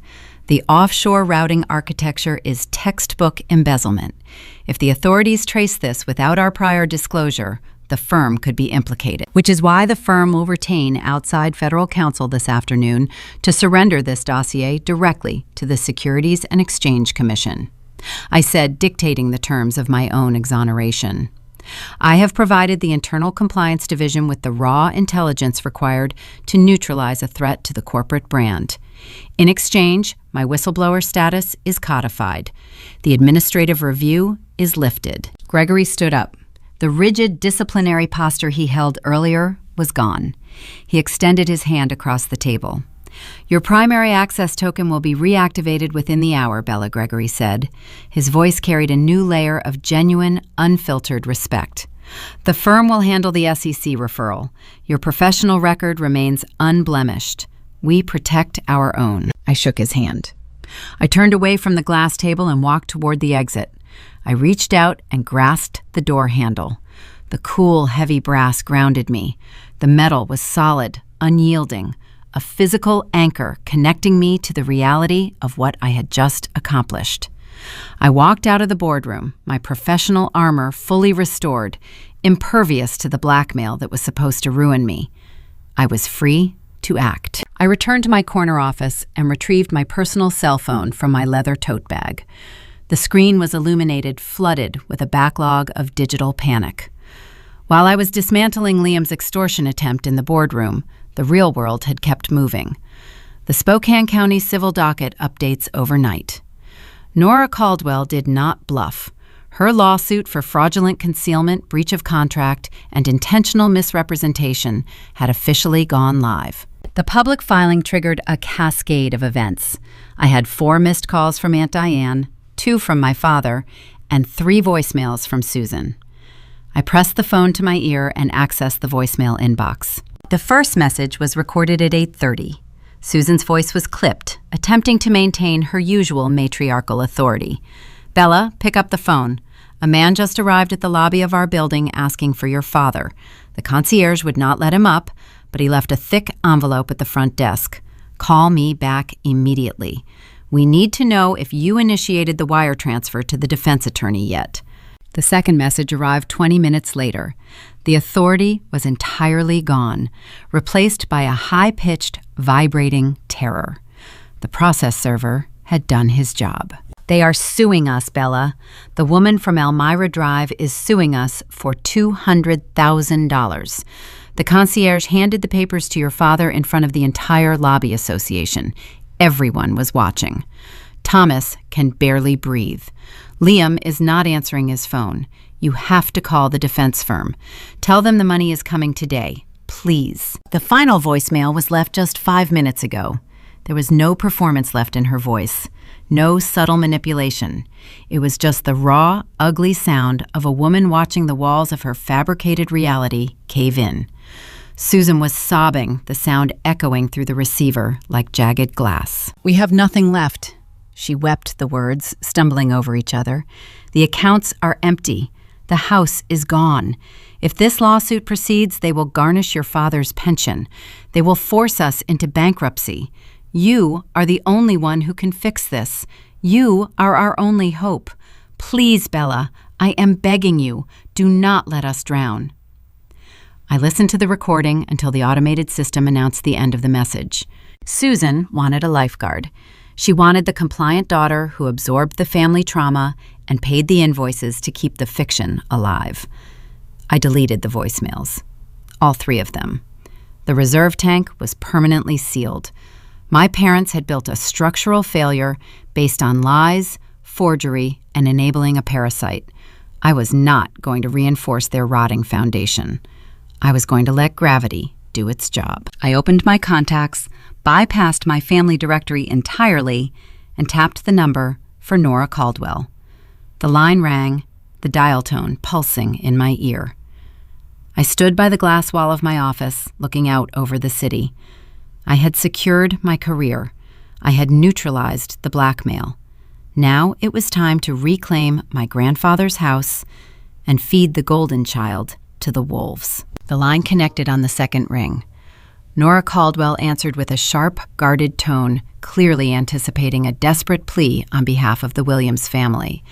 "The offshore routing architecture is textbook embezzlement. If the authorities trace this without our prior disclosure, the firm could be implicated, which is why the firm will retain outside federal counsel this afternoon to surrender this dossier directly to the Securities and Exchange Commission," I said, dictating the terms of my own exoneration. "I have provided the Internal Compliance Division with the raw intelligence required to neutralize a threat to the corporate brand. In exchange, my whistleblower status is codified. The administrative review is lifted." Gregory stood up. The rigid disciplinary posture he held earlier was gone. He extended his hand across the table. "Your primary access token will be reactivated within the hour," Bella Gregory said. His voice carried a new layer of genuine, unfiltered respect. "The firm will handle the SEC referral. Your professional record remains unblemished. We protect our own." I shook his hand. I turned away from the glass table and walked toward the exit. I reached out and grasped the door handle. The cool, heavy brass grounded me. The metal was solid, unyielding, a physical anchor connecting me to the reality of what I had just accomplished. I walked out of the boardroom, my professional armor fully restored, impervious to the blackmail that was supposed to ruin me. I was free to act. I returned to my corner office and retrieved my personal cell phone from my leather tote bag. The screen was illuminated, flooded with a backlog of digital panic. While I was dismantling Liam's extortion attempt in the boardroom, the real world had kept moving. The Spokane County Civil Docket updates overnight. Nora Caldwell did not bluff. Her lawsuit for fraudulent concealment, breach of contract, and intentional misrepresentation had officially gone live. The public filing triggered a cascade of events. I had 4 missed calls from Aunt Diane, 2 from my father, and 3 voicemails from Susan. I pressed the phone to my ear and accessed the voicemail inbox. The first message was recorded at 8:30. Susan's voice was clipped, attempting to maintain her usual matriarchal authority. "Bella, pick up the phone. A man just arrived at the lobby of our building asking for your father. The concierge would not let him up, but he left a thick envelope at the front desk. Call me back immediately. We need to know if you initiated the wire transfer to the defense attorney yet." The second message arrived 20 minutes later. The authority was entirely gone, replaced by a high-pitched, vibrating terror. The process server had done his job. They are suing us, Bella. The woman from Elmira Drive is suing us for $200,000. The concierge handed the papers to your father in front of the entire lobby association. Everyone was watching. Thomas can barely breathe. Liam is not answering his phone. You have to call the defense firm. Tell them the money is coming today. Please. The final voicemail was left just 5 minutes ago. There was no performance left in her voice. No subtle manipulation. It was just the raw, ugly sound of a woman watching the walls of her fabricated reality cave in. Susan was sobbing, the sound echoing through the receiver like jagged glass. We have nothing left. She wept the words, stumbling over each other. The accounts are empty. The house is gone. If this lawsuit proceeds, they will garnish your father's pension. They will force us into bankruptcy. You are the only one who can fix this. You are our only hope. Please, Bella, I am begging you, do not let us drown. I listened to the recording until the automated system announced the end of the message. Susan wanted a lifeguard. She wanted the compliant daughter who absorbed the family trauma and paid the invoices to keep the fiction alive. I deleted the voicemails. All 3 of them. The reserve tank was permanently sealed. My parents had built a structural failure based on lies, forgery, and enabling a parasite. I was not going to reinforce their rotting foundation. I was going to let gravity do its job. I opened my contacts, bypassed my family directory entirely, and tapped the number for Nora Caldwell. The line rang, the dial tone pulsing in my ear. I stood by the glass wall of my office, looking out over the city. I had secured my career. I had neutralized the blackmail. Now it was time to reclaim my grandfather's house and feed the golden child to the wolves. The line connected on the second ring. Nora Caldwell answered with a sharp, guarded tone, clearly anticipating a desperate plea on behalf of the Williams family.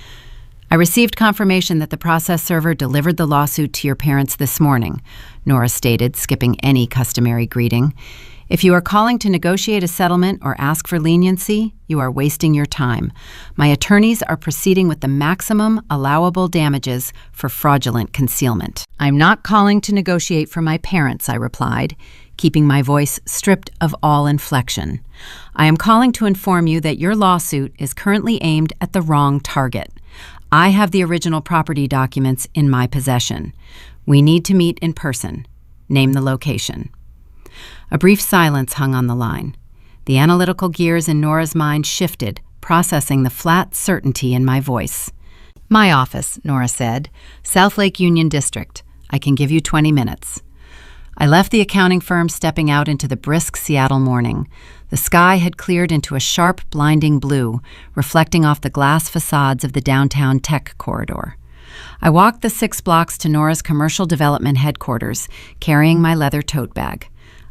I received confirmation that the process server delivered the lawsuit to your parents this morning, Nora stated, skipping any customary greeting. If you are calling to negotiate a settlement or ask for leniency, you are wasting your time. My attorneys are proceeding with the maximum allowable damages for fraudulent concealment. I'm not calling to negotiate for my parents, I replied, keeping my voice stripped of all inflection. I am calling to inform you that your lawsuit is currently aimed at the wrong target. I have the original property documents in my possession. We need to meet in person. Name the location. A brief silence hung on the line. The analytical gears in Nora's mind shifted, processing the flat certainty in my voice. My office, Nora said. South Lake Union District. I can give you 20 minutes. I left the accounting firm, stepping out into the brisk Seattle morning. The sky had cleared into a sharp, blinding blue, reflecting off the glass facades of the downtown tech corridor. I walked the 6 blocks to Nora's commercial development headquarters, carrying my leather tote bag.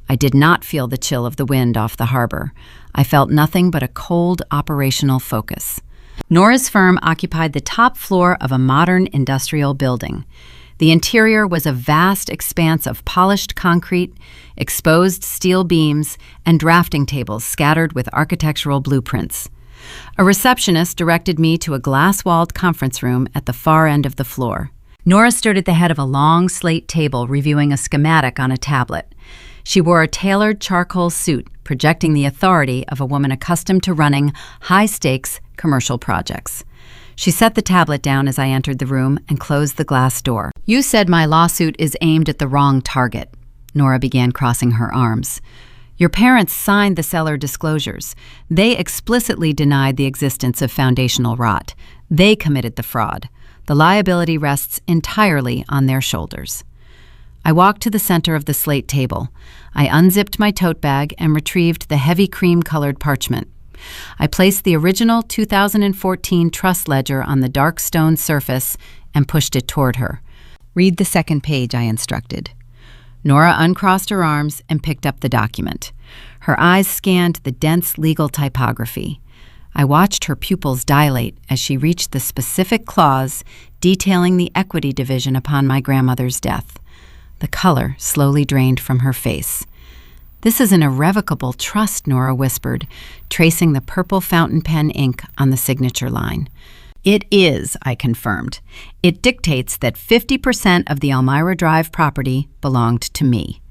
I did not feel the chill of the wind off the harbor. I felt nothing but a cold operational focus. Nora's firm occupied the top floor of a modern industrial building. The interior was a vast expanse of polished concrete, exposed steel beams, and drafting tables scattered with architectural blueprints. A receptionist directed me to a glass-walled conference room at the far end of the floor. Nora stood at the head of a long slate table reviewing a schematic on a tablet. She wore a tailored charcoal suit, projecting the authority of a woman accustomed to running high-stakes commercial projects. She set the tablet down as I entered the room and closed the glass door. You said my lawsuit is aimed at the wrong target. Nora began crossing her arms. Your parents signed the seller disclosures. They explicitly denied the existence of foundational rot. They committed the fraud. The liability rests entirely on their shoulders. I walked to the center of the slate table. I unzipped my tote bag and retrieved the heavy cream-colored parchment. I placed the original 2014 trust ledger on the dark stone surface and pushed it toward her. Read the second page, I instructed. Nora uncrossed her arms and picked up the document. Her eyes scanned the dense legal typography. I watched her pupils dilate as she reached the specific clause detailing the equity division upon my grandmother's death. The color slowly drained from her face. "This is an irrevocable trust," Nora whispered, tracing the purple fountain pen ink on the signature line. "It is," I confirmed. "It dictates that 50% of the Elmira Drive property belonged to me.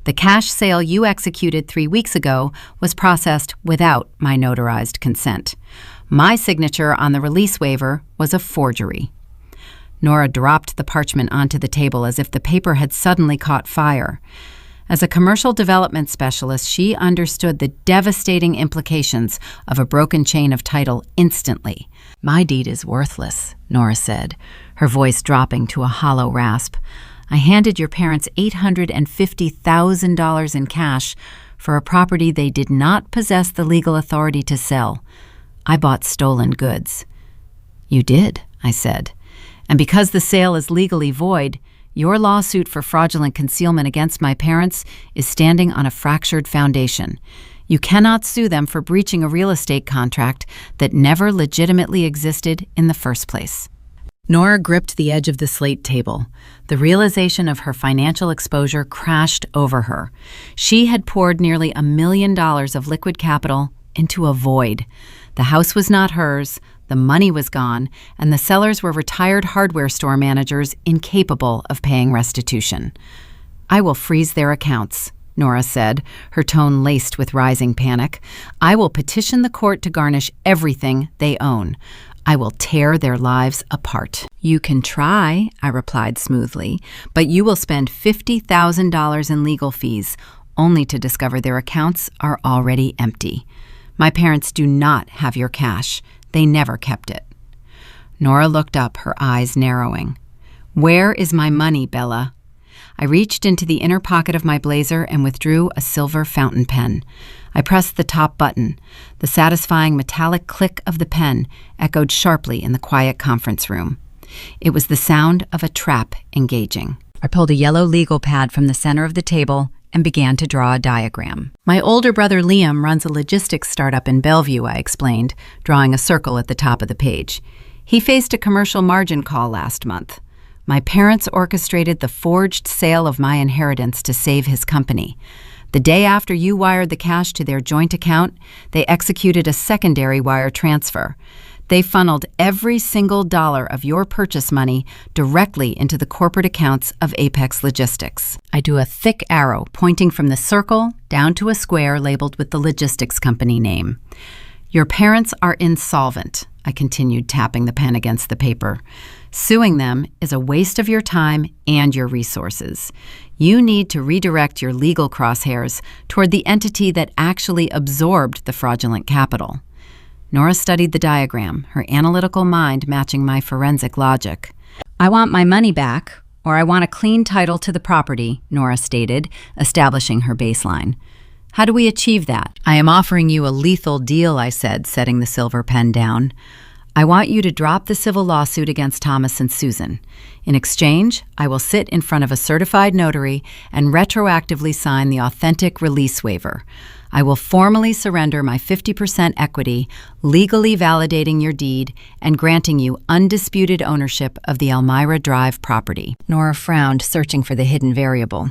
The cash sale you executed 3 weeks ago was processed without my notarized consent. My signature on the release waiver was a forgery." Nora dropped the parchment onto the table as if the paper had suddenly caught fire. As a commercial development specialist, she understood the devastating implications of a broken chain of title instantly. "My deed is worthless," Nora said, her voice dropping to a hollow rasp. "I handed your parents $850,000 in cash for a property they did not possess the legal authority to sell. I bought stolen goods." "You did," I said. "And because the sale is legally void, your lawsuit for fraudulent concealment against my parents is standing on a fractured foundation. You cannot sue them for breaching a real estate contract that never legitimately existed in the first place." Nora gripped the edge of the slate table. The realization of her financial exposure crashed over her. She had poured nearly $1 million of liquid capital into a void. The house was not hers, the money was gone, and the sellers were retired hardware store managers incapable of paying restitution. "I will freeze their accounts," Nora said, her tone laced with rising panic. "I will petition the court to garnish everything they own. I will tear their lives apart." "You can try," I replied smoothly, "but you will spend $50,000 in legal fees, only to discover their accounts are already empty. My parents do not have your cash. They never kept it." Nora looked up, her eyes narrowing. "Where is my money, Bella?" I reached into the inner pocket of my blazer and withdrew a silver fountain pen. I pressed the top button. The satisfying metallic click of the pen echoed sharply in the quiet conference room. It was the sound of a trap engaging. I pulled a yellow legal pad from the center of the table and began to draw a diagram. "My older brother Liam runs a logistics startup in Bellevue," I explained, drawing a circle at the top of the page. "He faced a commercial margin call last month. My parents orchestrated the forged sale of my inheritance to save his company. The day after you wired the cash to their joint account, they executed a secondary wire transfer. They funneled every single dollar of your purchase money directly into the corporate accounts of Apex Logistics." I drew a thick arrow pointing from the circle down to a square labeled with the logistics company name. "Your parents are insolvent," I continued, tapping the pen against the paper. "Suing them is a waste of your time and your resources. You need to redirect your legal crosshairs toward the entity that actually absorbed the fraudulent capital." Nora studied the diagram, her analytical mind matching my forensic logic. "I want my money back, or I want a clean title to the property," Nora stated, establishing her baseline. "How do we achieve that?" "I am offering you a lethal deal," I said, setting the silver pen down. "I want you to drop the civil lawsuit against Thomas and Susan. In exchange, I will sit in front of a certified notary and retroactively sign the authentic release waiver. I will formally surrender my 50% equity, legally validating your deed and granting you undisputed ownership of the Elmira Drive property." Nora frowned, searching for the hidden variable.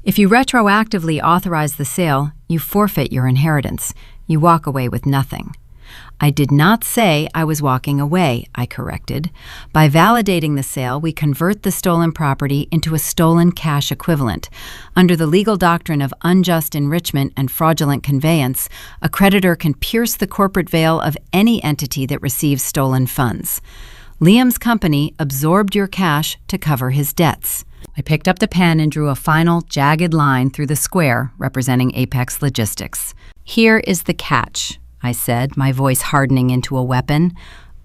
"If you retroactively authorize the sale, you forfeit your inheritance. You walk away with nothing." "I did not say I was walking away," I corrected. "By validating the sale, we convert the stolen property into a stolen cash equivalent. Under the legal doctrine of unjust enrichment and fraudulent conveyance, a creditor can pierce the corporate veil of any entity that receives stolen funds. Liam's company absorbed your cash to cover his debts." I picked up the pen and drew a final, jagged line through the square representing Apex Logistics. "Here is the catch," I said, my voice hardening into a weapon.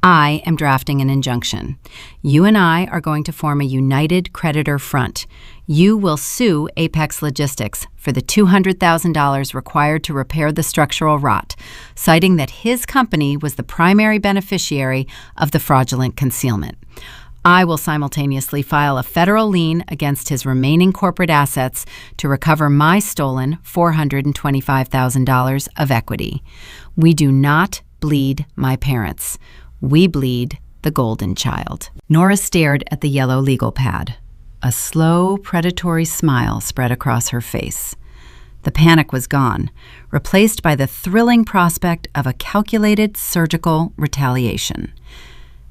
"I am drafting an injunction. You and I are going to form a united creditor front. You will sue Apex Logistics for the $200,000 required to repair the structural rot, citing that his company was the primary beneficiary of the fraudulent concealment. I will simultaneously file a federal lien against his remaining corporate assets to recover my stolen $425,000 of equity. We do not bleed my parents. We bleed the golden child." Nora stared at the yellow legal pad. A slow, predatory smile spread across her face. The panic was gone, replaced by the thrilling prospect of a calculated surgical retaliation.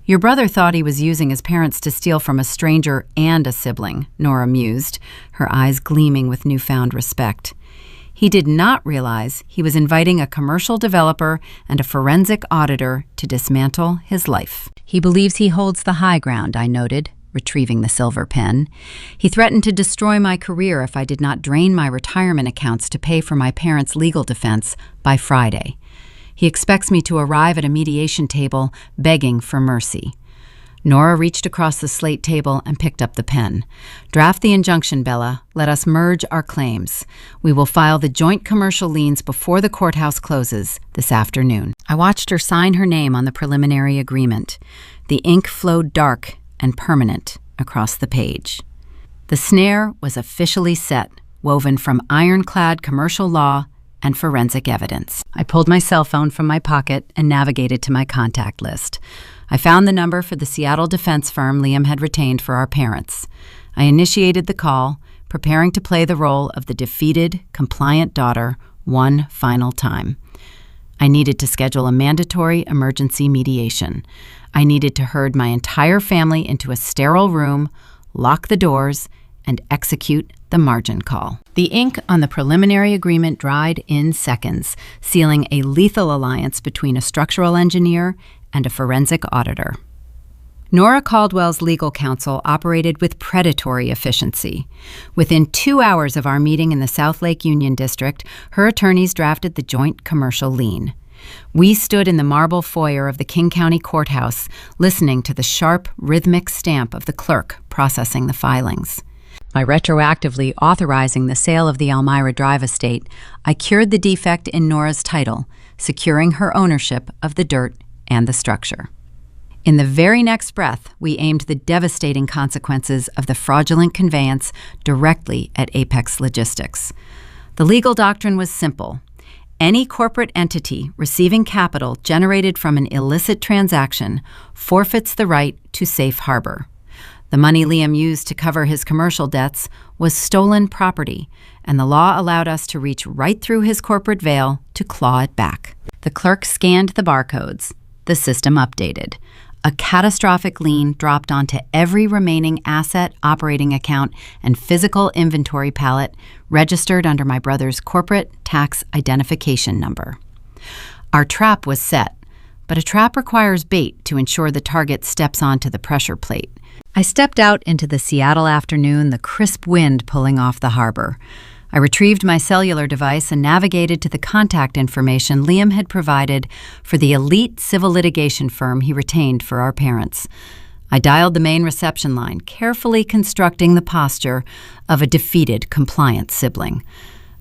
Your brother thought he was using his parents to steal from a stranger and a sibling, Nora mused, her eyes gleaming with newfound respect. He did not realize he was inviting a commercial developer and a forensic auditor to dismantle his life. He believes he holds the high ground, I noted, retrieving the silver pen. He threatened to destroy my career if I did not drain my retirement accounts to pay for my parents' legal defense by Friday. He expects me to arrive at a mediation table begging for mercy. Nora reached across the slate table and picked up the pen. Draft the injunction, Bella. Let us merge our claims. We will file the joint commercial liens before the courthouse closes this afternoon. I watched her sign her name on the preliminary agreement. The ink flowed dark and permanent across the page. The snare was officially set, woven from ironclad commercial law and forensic evidence. I pulled my cell phone from my pocket and navigated to my contact list. I found the number for the Seattle defense firm Liam had retained for our parents. I initiated the call, preparing to play the role of the defeated, compliant daughter one final time. I needed to schedule a mandatory emergency mediation. I needed to herd my entire family into a sterile room, lock the doors, and execute the margin call. The ink on the preliminary agreement dried in seconds, sealing a lethal alliance between a structural engineer and a forensic auditor. Nora Caldwell's legal counsel operated with predatory efficiency. Within 2 hours of our meeting in the South Lake Union District, her attorneys drafted the joint commercial lien. We stood in the marble foyer of the King County Courthouse, listening to the sharp, rhythmic stamp of the clerk processing the filings. By retroactively authorizing the sale of the Elmira Drive estate, I cured the defect in Nora's title, securing her ownership of the dirt and the structure. In the very next breath, we aimed the devastating consequences of the fraudulent conveyance directly at Apex Logistics. The legal doctrine was simple. Any corporate entity receiving capital generated from an illicit transaction forfeits the right to safe harbor. The money Liam used to cover his commercial debts was stolen property, and the law allowed us to reach right through his corporate veil to claw it back. The clerk scanned the barcodes. The system updated. A catastrophic lien dropped onto every remaining asset, operating account, and physical inventory pallet registered under my brother's corporate tax identification number. Our trap was set, but a trap requires bait to ensure the target steps onto the pressure plate. I stepped out into the Seattle afternoon, the crisp wind pulling off the harbor. I retrieved my cellular device and navigated to the contact information Liam had provided for the elite civil litigation firm he retained for our parents. I dialed the main reception line, carefully constructing the posture of a defeated, compliant sibling.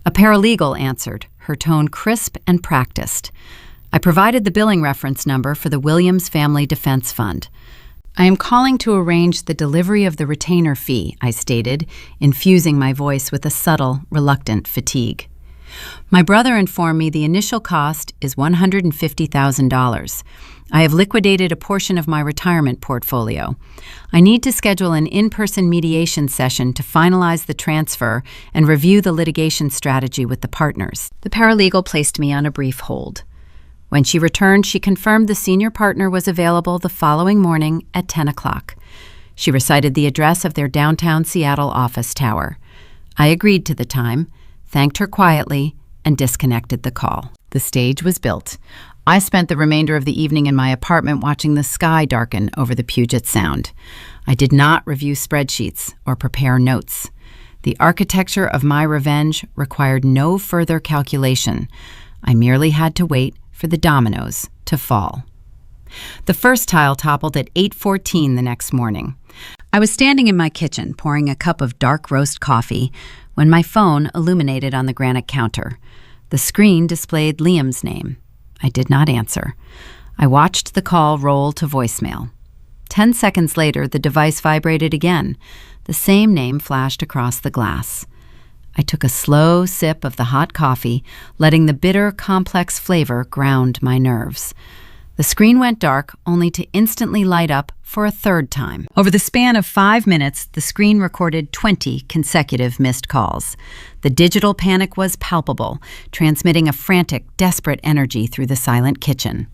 A paralegal answered, her tone crisp and practiced. I provided the billing reference number for the Williams Family Defense Fund. I am calling to arrange the delivery of the retainer fee, I stated, infusing my voice with a subtle, reluctant fatigue. My brother informed me the initial cost is $150,000. I have liquidated a portion of my retirement portfolio. I need to schedule an in-person mediation session to finalize the transfer and review the litigation strategy with the partners. The paralegal placed me on a brief hold. When she returned, she confirmed the senior partner was available the following morning at 10 o'clock. She recited the address of their downtown Seattle office tower. I agreed to the time, thanked her quietly, and disconnected the call. The stage was built. I spent the remainder of the evening in my apartment watching the sky darken over the Puget Sound. I did not review spreadsheets or prepare notes. The architecture of my revenge required no further calculation. I merely had to wait for the dominoes to fall. The first tile toppled at 8:14 the next morning. I was standing in my kitchen pouring a cup of dark roast coffee when my phone illuminated on the granite counter. The screen displayed Liam's name. I did not answer. I watched the call roll to voicemail. 10 seconds later, the device vibrated again. The same name flashed across the glass. I took a slow sip of the hot coffee, letting the bitter, complex flavor ground my nerves. The screen went dark, only to instantly light up for a third time. Over the span of 5 minutes, the screen recorded 20 consecutive missed calls. The digital panic was palpable, transmitting a frantic, desperate energy through the silent kitchen.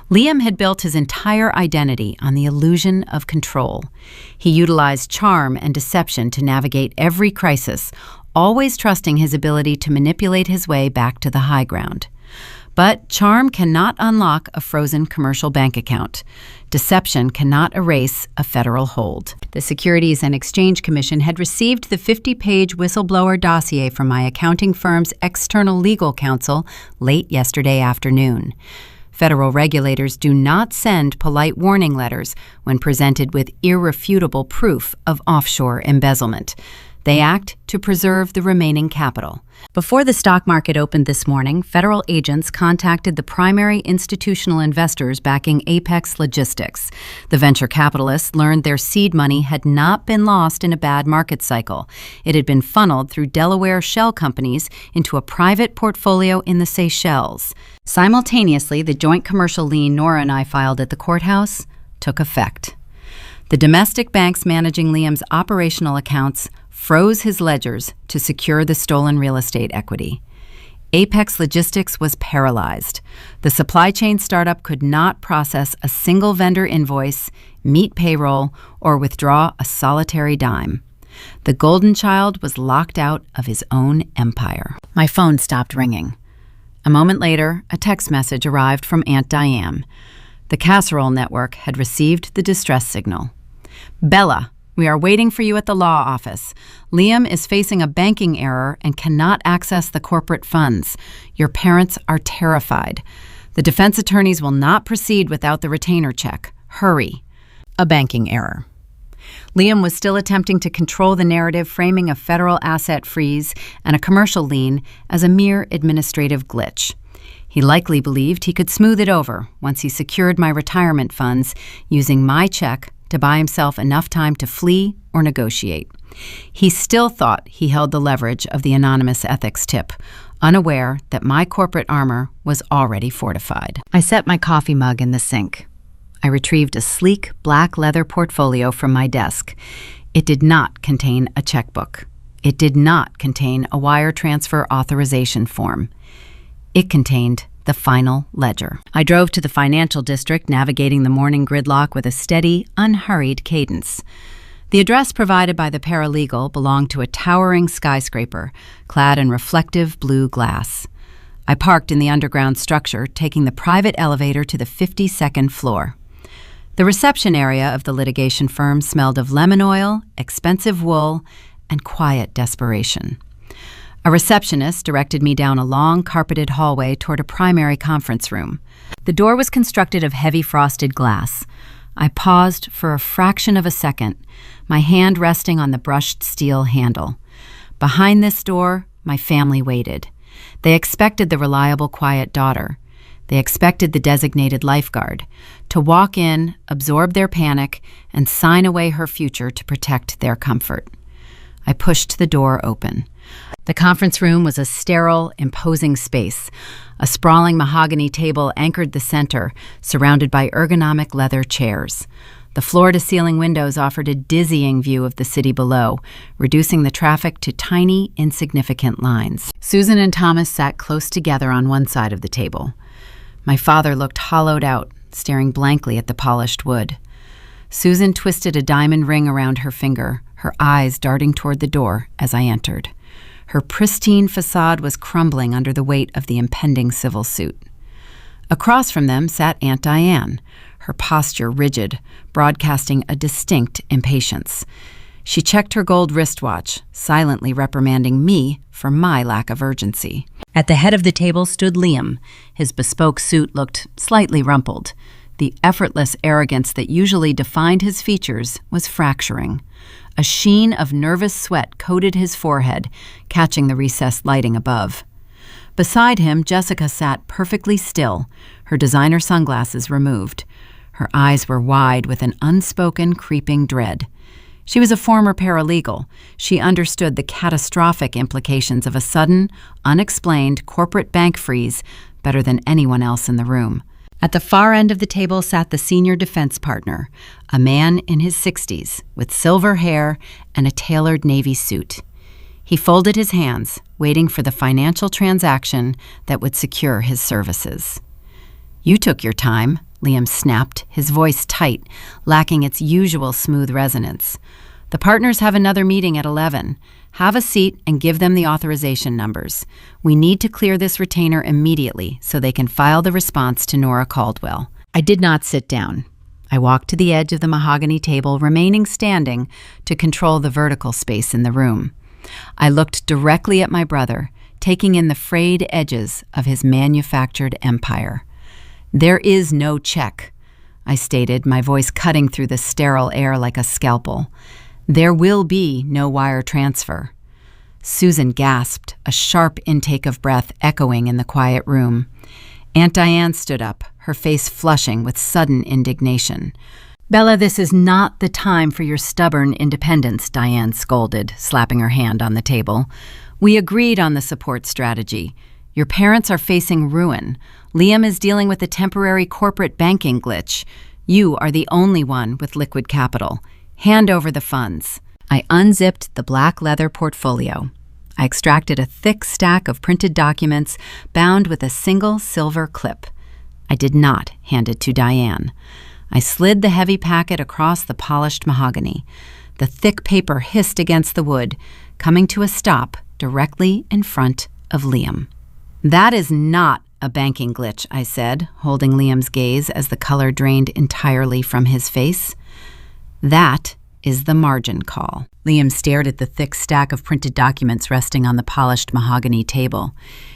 Liam had built his entire identity on the illusion of control. He utilized charm and deception to navigate every crisis, always trusting his ability to manipulate his way back to the high ground. But charm cannot unlock a frozen commercial bank account. Deception cannot erase a federal hold. The Securities and Exchange Commission had received the 50-page whistleblower dossier from my accounting firm's external legal counsel late yesterday afternoon. Federal regulators do not send polite warning letters when presented with irrefutable proof of offshore embezzlement. They act to preserve the remaining capital. Before the stock market opened this morning, federal agents contacted the primary institutional investors backing Apex Logistics. The venture capitalists learned their seed money had not been lost in a bad market cycle. It had been funneled through Delaware shell companies into a private portfolio in the Seychelles. Simultaneously, the joint commercial lien Nora and I filed at the courthouse took effect. The domestic banks managing Liam's operational accounts froze his ledgers to secure the stolen real estate equity. Apex Logistics was paralyzed. The supply chain startup could not process a single vendor invoice, meet payroll, or withdraw a solitary dime. The golden child was locked out of his own empire. My phone stopped ringing. A moment later, a text message arrived from Aunt Diane. The Casserole Network had received the distress signal. Bella, we are waiting for you at the law office. Liam is facing a banking error and cannot access the corporate funds. Your parents are terrified. The defense attorneys will not proceed without the retainer check. Hurry. A banking error. Liam was still attempting to control the narrative, framing a federal asset freeze and a commercial lien as a mere administrative glitch. He likely believed he could smooth it over once he secured my retirement funds using my check to buy himself enough time to flee or negotiate. He still thought he held the leverage of the anonymous ethics tip, unaware that my corporate armor was already fortified. I set my coffee mug in the sink. I retrieved a sleek black leather portfolio from my desk. It did not contain a checkbook. It did not contain a wire transfer authorization form. It contained the final ledger. I drove to the financial district, navigating the morning gridlock with a steady, unhurried cadence. The address provided by the paralegal belonged to a towering skyscraper, clad in reflective blue glass. I parked in the underground structure, taking the private elevator to the 52nd floor. The reception area of the litigation firm smelled of lemon oil, expensive wool, and quiet desperation. A receptionist directed me down a long, carpeted hallway toward a primary conference room. The door was constructed of heavy frosted glass. I paused for a fraction of a second, my hand resting on the brushed steel handle. Behind this door, my family waited. They expected the reliable, quiet daughter. They expected the designated lifeguard to walk in, absorb their panic, and sign away her future to protect their comfort. I pushed the door open. The conference room was a sterile, imposing space. A sprawling mahogany table anchored the center, surrounded by ergonomic leather chairs. The floor-to-ceiling windows offered a dizzying view of the city below, reducing the traffic to tiny, insignificant lines. Susan and Thomas sat close together on one side of the table. My father looked hollowed out, staring blankly at the polished wood. Susan twisted a diamond ring around her finger, her eyes darting toward the door as I entered. Her pristine facade was crumbling under the weight of the impending civil suit. Across from them sat Aunt Diane, her posture rigid, broadcasting a distinct impatience. She checked her gold wristwatch, silently reprimanding me for my lack of urgency. At the head of the table stood Liam. His bespoke suit looked slightly rumpled. The effortless arrogance that usually defined his features was fracturing. A sheen of nervous sweat coated his forehead, catching the recessed lighting above. Beside him, Jessica sat perfectly still, her designer sunglasses removed. Her eyes were wide with an unspoken, creeping dread. She was a former paralegal. She understood the catastrophic implications of a sudden, unexplained corporate bank freeze better than anyone else in the room. At the far end of the table sat the senior defense partner, a man in his 60s with silver hair and a tailored navy suit. He folded his hands, waiting for the financial transaction that would secure his services. "You took your time," Liam snapped, his voice tight, lacking its usual smooth resonance. "The partners have another meeting at 11. Have a seat and give them the authorization numbers. We need to clear this retainer immediately so they can file the response to Nora Caldwell." I did not sit down. I walked to the edge of the mahogany table, remaining standing to control the vertical space in the room. I looked directly at my brother, taking in the frayed edges of his manufactured empire. "There is no check," I stated, my voice cutting through the sterile air like a scalpel. "There will be no wire transfer." Susan gasped, a sharp intake of breath echoing in the quiet room. Aunt Diane stood up, her face flushing with sudden indignation. "Bella, this is not the time for your stubborn independence," Diane scolded, slapping her hand on the table. "We agreed on the support strategy. Your parents are facing ruin. Liam is dealing with a temporary corporate banking glitch. You are the only one with liquid capital. Hand over the funds." I unzipped the black leather portfolio. I extracted a thick stack of printed documents bound with a single silver clip. I did not hand it to Diane. I slid the heavy packet across the polished mahogany. The thick paper hissed against the wood, coming to a stop directly in front of Liam. "That is not a banking glitch," I said, holding Liam's gaze as the color drained entirely from his face. "That is the margin call." Liam stared at the thick stack of printed documents resting on the polished mahogany table.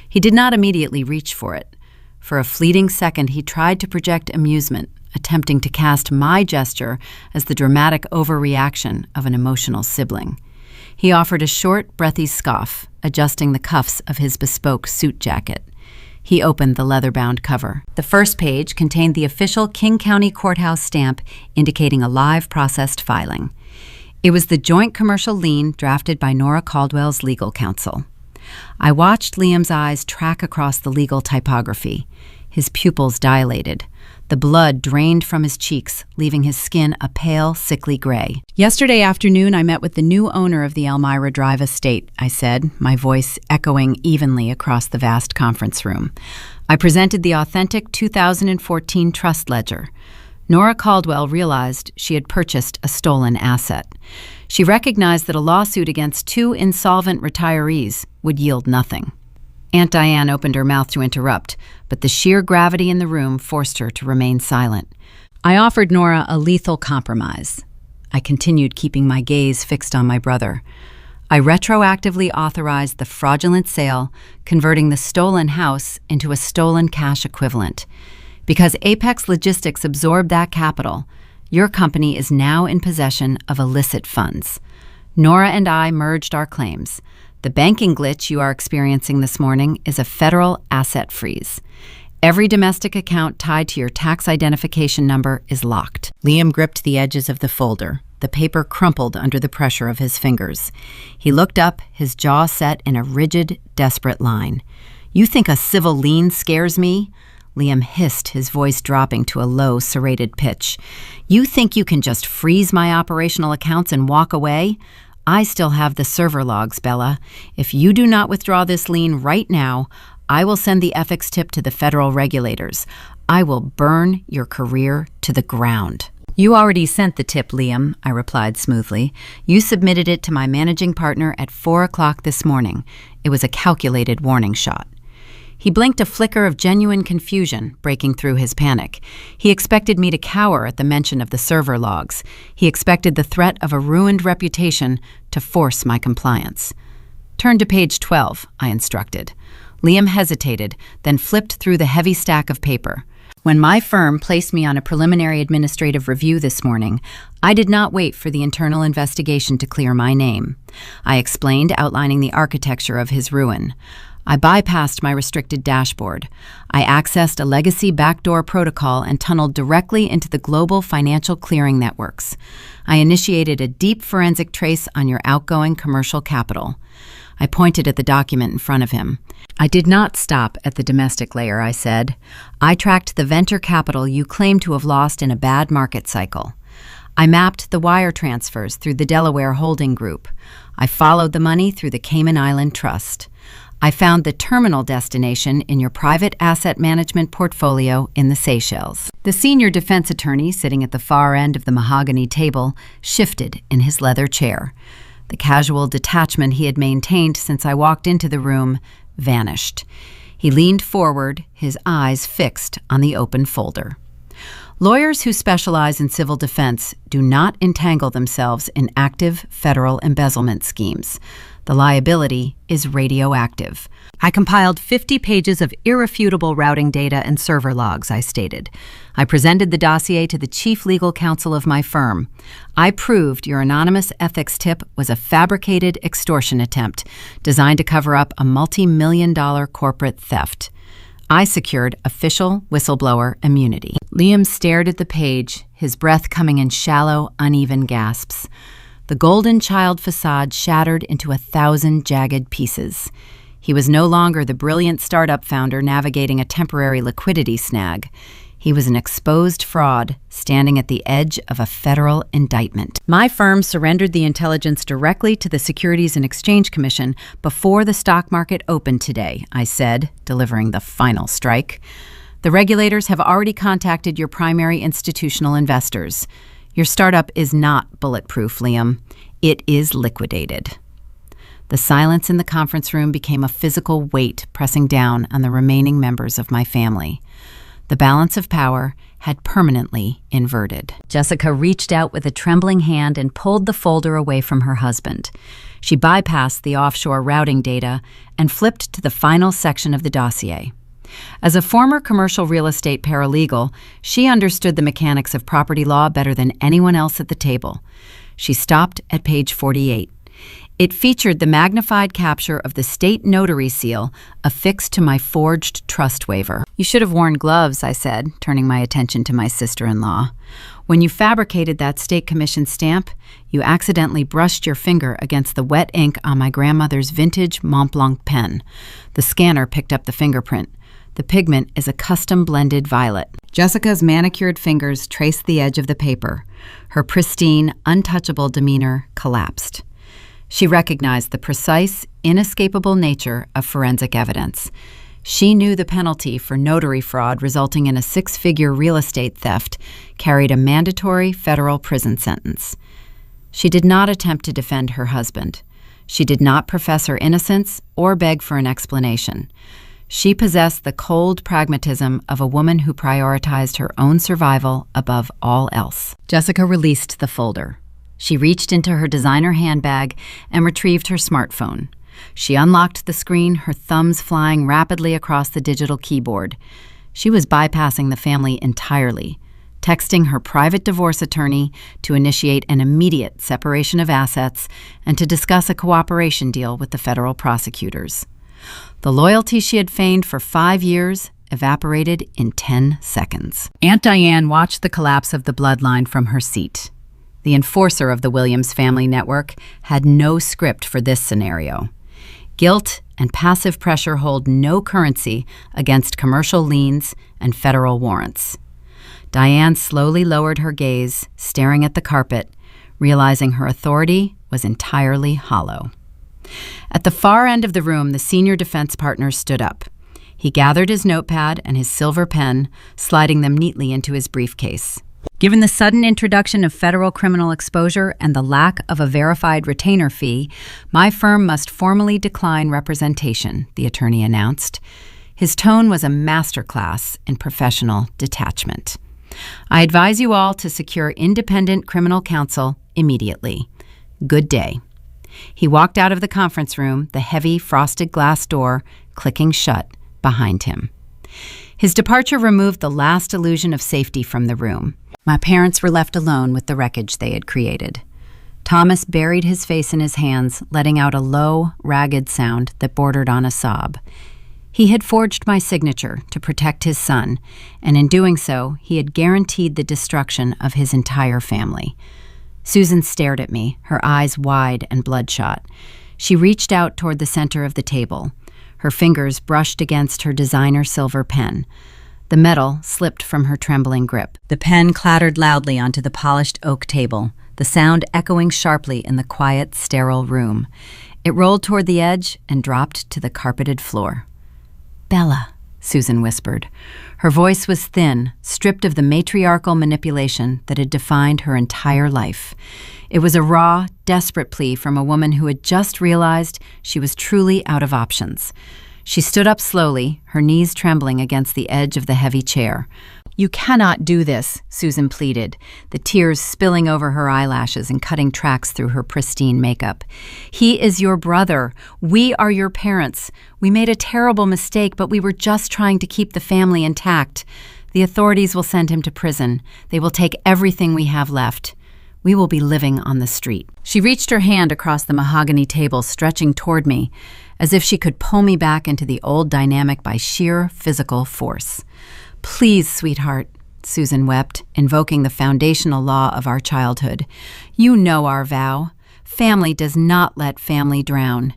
He did not immediately reach for it. For a fleeting second, he tried to project amusement, attempting to cast my gesture as the dramatic overreaction of an emotional sibling. He offered a short, breathy scoff, adjusting the cuffs of his bespoke suit jacket. He opened the leather-bound cover. The first page contained the official King County Courthouse stamp indicating a live processed filing. It was the joint commercial lien drafted by Nora Caldwell's legal counsel. I watched Liam's eyes track across the legal typography. His pupils dilated. The blood drained from his cheeks, leaving his skin a pale, sickly gray. "Yesterday afternoon, I met with the new owner of the Elmira Drive estate," I said, my voice echoing evenly across the vast conference room. I presented the authentic 2014 trust ledger. Nora Caldwell realized she had purchased a stolen asset. She recognized that a lawsuit against two insolvent retirees would yield nothing. Aunt Diane opened her mouth to interrupt, but the sheer gravity in the room forced her to remain silent. I offered Nora a lethal compromise. I continued, keeping my gaze fixed on my brother. I retroactively authorized the fraudulent sale, converting the stolen house into a stolen cash equivalent. Because Apex Logistics absorbed that capital, your company is now in possession of illicit funds. Nora and I merged our claims. The banking glitch you are experiencing this morning is a federal asset freeze. Every domestic account tied to your tax identification number is locked. Liam gripped the edges of the folder. The paper crumpled under the pressure of his fingers. He looked up, his jaw set in a rigid, desperate line. "You think a civil lien scares me?" Liam hissed, his voice dropping to a low, serrated pitch. "You think you can just freeze my operational accounts and walk away? I still have the server logs, Bella. If you do not withdraw this lien right now, I will send the ethics tip to the federal regulators. I will burn your career to the ground." "You already sent the tip, Liam," I replied smoothly. "You submitted it to my managing partner at 4 o'clock this morning. It was a calculated warning shot." He blinked a flicker of genuine confusion, breaking through his panic. He expected me to cower at the mention of the server logs. He expected the threat of a ruined reputation to force my compliance. "Turn to page 12, I instructed. Liam hesitated, then flipped through the heavy stack of paper. When my firm placed me on a preliminary administrative review this morning, I did not wait for the internal investigation to clear my name. I explained, outlining the architecture of his ruin. I bypassed my restricted dashboard. I accessed a legacy backdoor protocol and tunneled directly into the global financial clearing networks. I initiated a deep forensic trace on your outgoing commercial capital. I pointed at the document in front of him. "I did not stop at the domestic layer," I said. "I tracked the venture capital you claim to have lost in a bad market cycle. I mapped the wire transfers through the Delaware Holding Group. I followed the money through the Cayman Island Trust. I found the terminal destination in your private asset management portfolio in the Seychelles." The senior defense attorney, sitting at the far end of the mahogany table, shifted in his leather chair. The casual detachment he had maintained since I walked into the room vanished. He leaned forward, his eyes fixed on the open folder. Lawyers who specialize in civil defense do not entangle themselves in active federal embezzlement schemes. The liability is radioactive. "I compiled 50 pages of irrefutable routing data and server logs," I stated. "I presented the dossier to the chief legal counsel of my firm. I proved your anonymous ethics tip was a fabricated extortion attempt designed to cover up a multi-million-dollar corporate theft. I secured official whistleblower immunity." Liam stared at the page, his breath coming in shallow, uneven gasps. The golden child facade shattered into 1,000 jagged pieces. He was no longer the brilliant startup founder navigating a temporary liquidity snag. He was an exposed fraud standing at the edge of a federal indictment. "My firm surrendered the intelligence directly to the Securities and Exchange Commission before the stock market opened today," I said, delivering the final strike. "The regulators have already contacted your primary institutional investors. Your startup is not bulletproof, Liam. It is liquidated." The silence in the conference room became a physical weight pressing down on the remaining members of my family. The balance of power had permanently inverted. Jessica reached out with a trembling hand and pulled the folder away from her husband. She bypassed the offshore routing data and flipped to the final section of the dossier. As a former commercial real estate paralegal, she understood the mechanics of property law better than anyone else at the table. She stopped at page 48. It featured the magnified capture of the state notary seal affixed to my forged trust waiver. "You should have worn gloves," I said, turning my attention to my sister-in-law. "When you fabricated that state commission stamp, you accidentally brushed your finger against the wet ink on my grandmother's vintage Mont Blanc pen. The scanner picked up the fingerprint. The pigment is a custom-blended violet." Jessica's manicured fingers traced the edge of the paper. Her pristine, untouchable demeanor collapsed. She recognized the precise, inescapable nature of forensic evidence. She knew the penalty for notary fraud resulting in a 6-figure real estate theft carried a mandatory federal prison sentence. She did not attempt to defend her husband. She did not profess her innocence or beg for an explanation. She possessed the cold pragmatism of a woman who prioritized her own survival above all else. Jessica released the folder. She reached into her designer handbag and retrieved her smartphone. She unlocked the screen, her thumbs flying rapidly across the digital keyboard. She was bypassing the family entirely, texting her private divorce attorney to initiate an immediate separation of assets and to discuss a cooperation deal with the federal prosecutors. The loyalty she had feigned for 5 years evaporated in 10 seconds. Aunt Diane watched the collapse of the bloodline from her seat. The enforcer of the Williams family network had no script for this scenario. Guilt and passive pressure hold no currency against commercial liens and federal warrants. Diane slowly lowered her gaze, staring at the carpet, realizing her authority was entirely hollow. At the far end of the room, the senior defense partner stood up. He gathered his notepad and his silver pen, sliding them neatly into his briefcase. Given the sudden introduction of federal criminal exposure and the lack of a verified retainer fee, my firm must formally decline representation, the attorney announced. His tone was a masterclass in professional detachment. I advise you all to secure independent criminal counsel immediately. Good day. He walked out of the conference room, the heavy frosted glass door clicking shut behind him. His departure removed the last illusion of safety from the room. My parents were left alone with the wreckage they had created. Thomas buried his face in his hands, letting out a low, ragged sound that bordered on a sob. He had forged my signature to protect his son, and in doing so, he had guaranteed the destruction of his entire family. Susan stared at me, her eyes wide and bloodshot. She reached out toward the center of the table. Her fingers brushed against her designer silver pen. The metal slipped from her trembling grip. The pen clattered loudly onto the polished oak table, the sound echoing sharply in the quiet, sterile room. It rolled toward the edge and dropped to the carpeted floor. "Bella," Susan whispered. Her voice was thin, stripped of the matriarchal manipulation that had defined her entire life. It was a raw, desperate plea from a woman who had just realized she was truly out of options. She stood up slowly, her knees trembling against the edge of the heavy chair. "You cannot do this," Susan pleaded, the tears spilling over her eyelashes and cutting tracks through her pristine makeup. "He is your brother. We are your parents. We made a terrible mistake, but we were just trying to keep the family intact. The authorities will send him to prison. They will take everything we have left. We will be living on the street." She reached her hand across the mahogany table, stretching toward me, as if she could pull me back into the old dynamic by sheer physical force. "Please, sweetheart," Susan wept, invoking the foundational law of our childhood. "You know our vow. Family does not let family drown.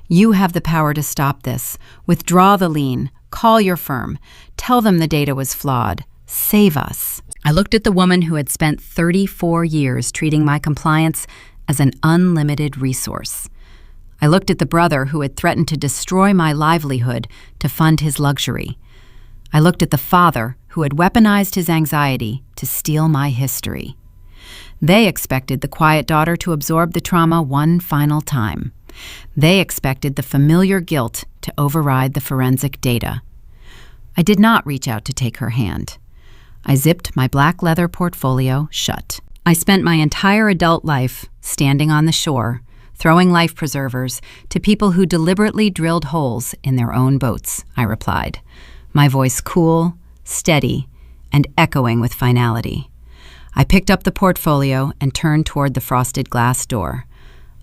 You have the power to stop this. Withdraw the lien. Call your firm. Tell them the data was flawed. Save us." I looked at the woman who had spent 34 years treating my compliance as an unlimited resource. I looked at the brother who had threatened to destroy my livelihood to fund his luxury. I looked at the father who had weaponized his anxiety to steal my history. They expected the quiet daughter to absorb the trauma one final time. They expected the familiar guilt to override the forensic data. I did not reach out to take her hand. I zipped my black leather portfolio shut. I spent my entire adult life standing on the shore, throwing life preservers to people who deliberately drilled holes in their own boats, I replied, my voice cool, steady, and echoing with finality. I picked up the portfolio and turned toward the frosted glass door.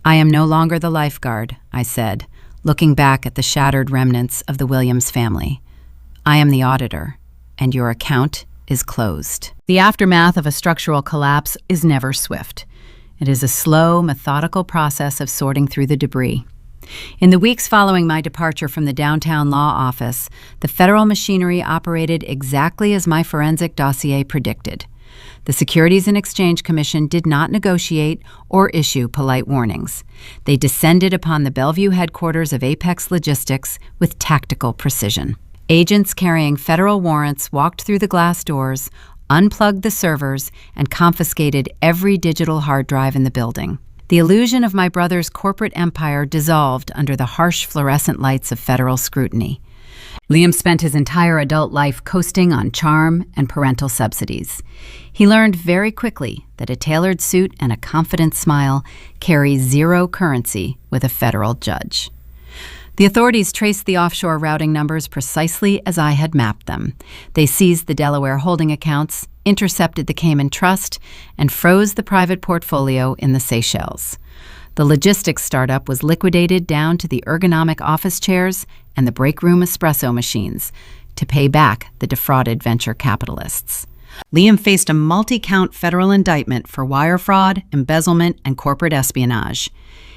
"I am no longer the lifeguard," I said, looking back at the shattered remnants of the Williams family. "I am the auditor, and your account is closed." The aftermath of a structural collapse is never swift. It is a slow, methodical process of sorting through the debris. In the weeks following my departure from the downtown law office, the federal machinery operated exactly as my forensic dossier predicted. The Securities and Exchange Commission did not negotiate or issue polite warnings. They descended upon the Bellevue headquarters of Apex Logistics with tactical precision. Agents carrying federal warrants walked through the glass doors, unplugged the servers, and confiscated every digital hard drive in the building. The illusion of my brother's corporate empire dissolved under the harsh fluorescent lights of federal scrutiny. Liam spent his entire adult life coasting on charm and parental subsidies. He learned very quickly that a tailored suit and a confident smile carry zero currency with a federal judge. The authorities traced the offshore routing numbers precisely as I had mapped them. They seized the Delaware holding accounts, intercepted the Cayman Trust, and froze the private portfolio in the Seychelles. The logistics startup was liquidated down to the ergonomic office chairs and the break room espresso machines to pay back the defrauded venture capitalists. Liam faced a multi-count federal indictment for wire fraud, embezzlement, and corporate espionage.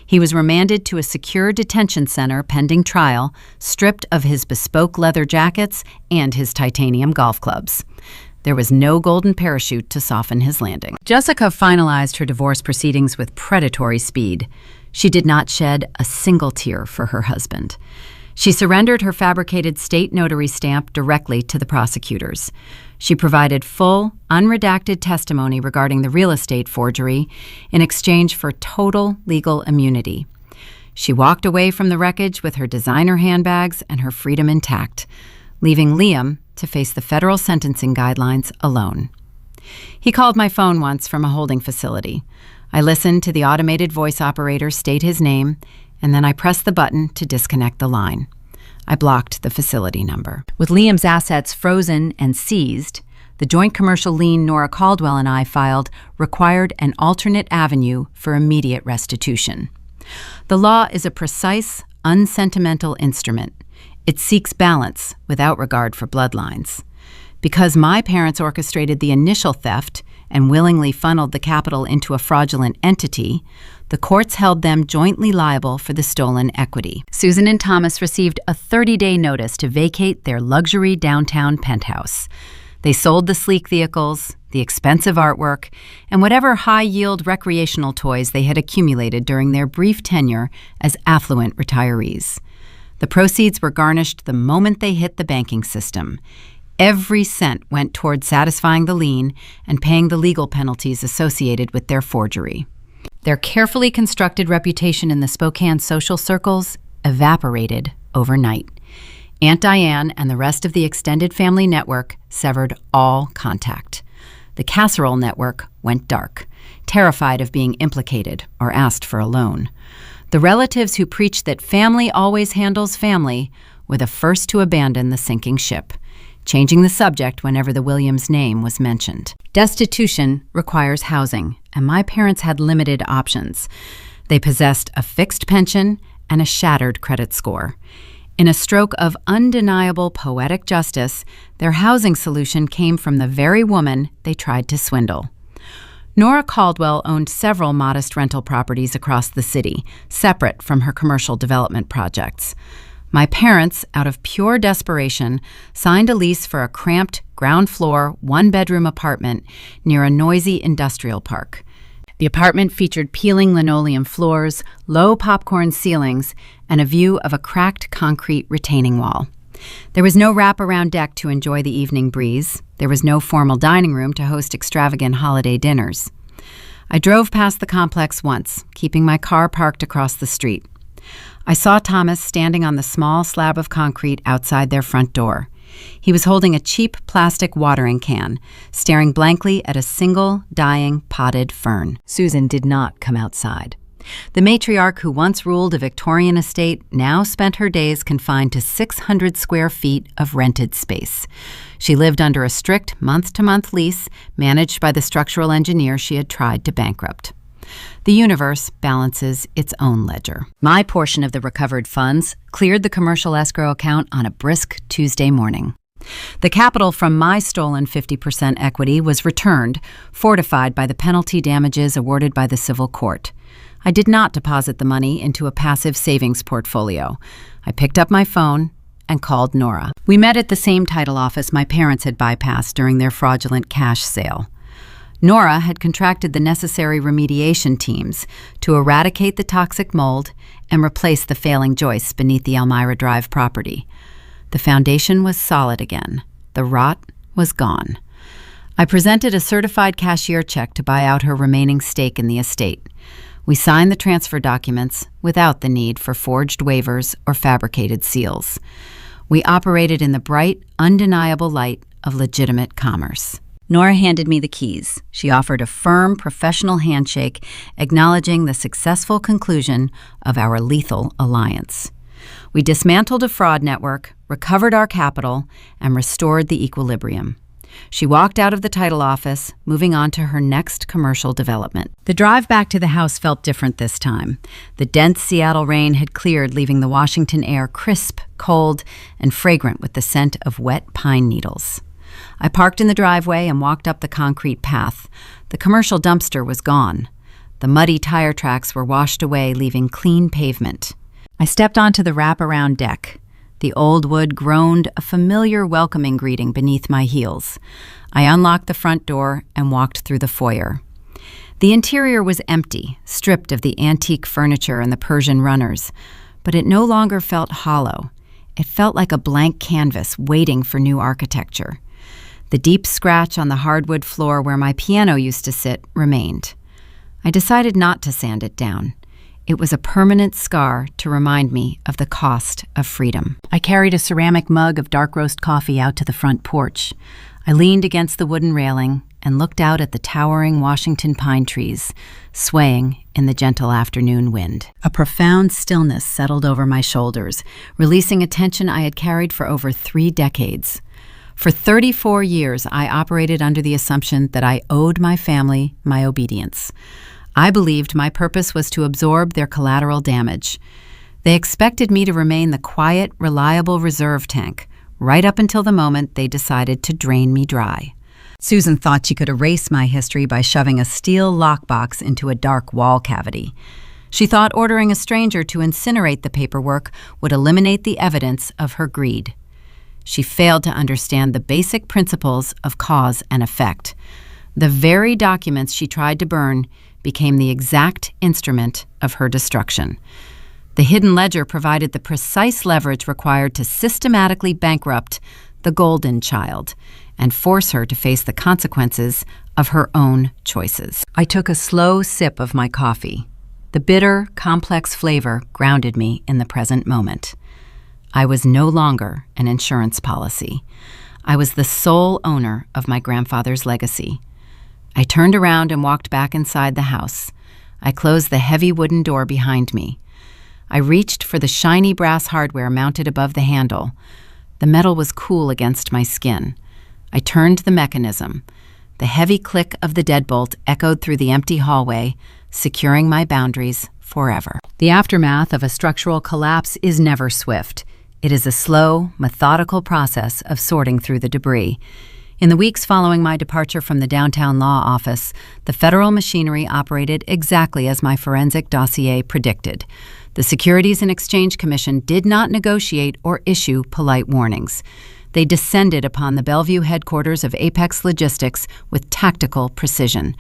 He was remanded to a secure detention center pending trial, stripped of his bespoke leather jackets and his titanium golf clubs. There was no golden parachute to soften his landing. Jessica finalized her divorce proceedings with predatory speed. She did not shed a single tear for her husband. She surrendered her fabricated state notary stamp directly to the prosecutors. She provided full, unredacted testimony regarding the real estate forgery in exchange for total legal immunity. She walked away from the wreckage with her designer handbags and her freedom intact, leaving Liam to face the federal sentencing guidelines alone. He called my phone once from a holding facility. I listened to the automated voice operator state his name, and then I pressed the button to disconnect the line. I blocked the facility number. With Liam's assets frozen and seized, the joint commercial lien Nora Caldwell and I filed required an alternate avenue for immediate restitution. The law is a precise, unsentimental instrument. It seeks balance without regard for bloodlines. Because my parents orchestrated the initial theft and willingly funneled the capital into a fraudulent entity, The courts held them jointly liable for the stolen equity. Susan and Thomas received a 30-day notice to vacate their luxury downtown penthouse. They sold the sleek vehicles, the expensive artwork, and whatever high-yield recreational toys they had accumulated during their brief tenure as affluent retirees. The proceeds were garnished the moment they hit the banking system. Every cent went toward satisfying the lien and paying the legal penalties associated with their forgery. Their carefully constructed reputation in the Spokane social circles evaporated overnight. Aunt Diane and the rest of the extended family network severed all contact. The casserole network went dark, terrified of being implicated or asked for a loan. The relatives who preached that family always handles family were the first to abandon the sinking ship, changing the subject whenever the Williams name was mentioned. Destitution requires housing, and my parents had limited options. They possessed a fixed pension and a shattered credit score. In a stroke of undeniable poetic justice, their housing solution came from the very woman they tried to swindle. Nora Caldwell owned several modest rental properties across the city, separate from her commercial development projects. My parents, out of pure desperation, signed a lease for a cramped, ground-floor, one-bedroom apartment near a noisy industrial park. The apartment featured peeling linoleum floors, low popcorn ceilings, and a view of a cracked concrete retaining wall. There was no wraparound deck to enjoy the evening breeze. There was no formal dining room to host extravagant holiday dinners. I drove past the complex once, keeping my car parked across the street. I saw Thomas standing on the small slab of concrete outside their front door. He was holding a cheap plastic watering can, staring blankly at a single, dying, potted fern. Susan did not come outside. The matriarch who once ruled a Victorian estate now spent her days confined to 600 square feet of rented space. She lived under a strict month-to-month lease managed by the structural engineer she had tried to bankrupt. The universe balances its own ledger. My portion of the recovered funds cleared the commercial escrow account on a brisk Tuesday morning. The capital from my stolen 50% equity was returned, fortified by the penalty damages awarded by the civil court. I did not deposit the money into a passive savings portfolio. I picked up my phone and called Nora. We met at the same title office my parents had bypassed during their fraudulent cash sale. Nora had contracted the necessary remediation teams to eradicate the toxic mold and replace the failing joists beneath the Elmira Drive property. The foundation was solid again. The rot was gone. I presented a certified cashier check to buy out her remaining stake in the estate. We signed the transfer documents without the need for forged waivers or fabricated seals. We operated in the bright, undeniable light of legitimate commerce. Nora handed me the keys. She offered a firm, professional handshake, acknowledging the successful conclusion of our lethal alliance. We dismantled a fraud network, recovered our capital, and restored the equilibrium. She walked out of the title office, moving on to her next commercial development. The drive back to the house felt different this time. The dense Seattle rain had cleared, leaving the Washington air crisp, cold, and fragrant with the scent of wet pine needles. I parked in the driveway and walked up the concrete path. The commercial dumpster was gone. The muddy tire tracks were washed away, leaving clean pavement. I stepped onto the wraparound deck. The old wood groaned a familiar welcoming greeting beneath my heels. I unlocked the front door and walked through the foyer. The interior was empty, stripped of the antique furniture and the Persian runners, but it no longer felt hollow. It felt like a blank canvas waiting for new architecture. The deep scratch on the hardwood floor where my piano used to sit remained. I decided not to sand it down. It was a permanent scar to remind me of the cost of freedom. I carried a ceramic mug of dark roast coffee out to the front porch. I leaned against the wooden railing and looked out at the towering Washington pine trees, swaying in the gentle afternoon wind. A profound stillness settled over my shoulders, releasing a tension I had carried for over 3 decades. For 34 years, I operated under the assumption that I owed my family my obedience. I believed my purpose was to absorb their collateral damage. They expected me to remain the quiet, reliable reserve tank, right up until the moment they decided to drain me dry. Susan thought she could erase my history by shoving a steel lockbox into a dark wall cavity. She thought ordering a stranger to incinerate the paperwork would eliminate the evidence of her greed. She failed to understand the basic principles of cause and effect. The very documents she tried to burn became the exact instrument of her destruction. The hidden ledger provided the precise leverage required to systematically bankrupt the golden child and force her to face the consequences of her own choices. I took a slow sip of my coffee. The bitter, complex flavor grounded me in the present moment. I was no longer an insurance policy. I was the sole owner of my grandfather's legacy. I turned around and walked back inside the house. I closed the heavy wooden door behind me. I reached for the shiny brass hardware mounted above the handle. The metal was cool against my skin. I turned the mechanism. The heavy click of the deadbolt echoed through the empty hallway, securing my boundaries forever. The aftermath of a structural collapse is never swift. It is a slow, methodical process of sorting through the debris. In the weeks following my departure from the downtown law office, the federal machinery operated exactly as my forensic dossier predicted. The Securities and Exchange Commission did not negotiate or issue polite warnings. They descended upon the Bellevue headquarters of Apex Logistics with tactical precision.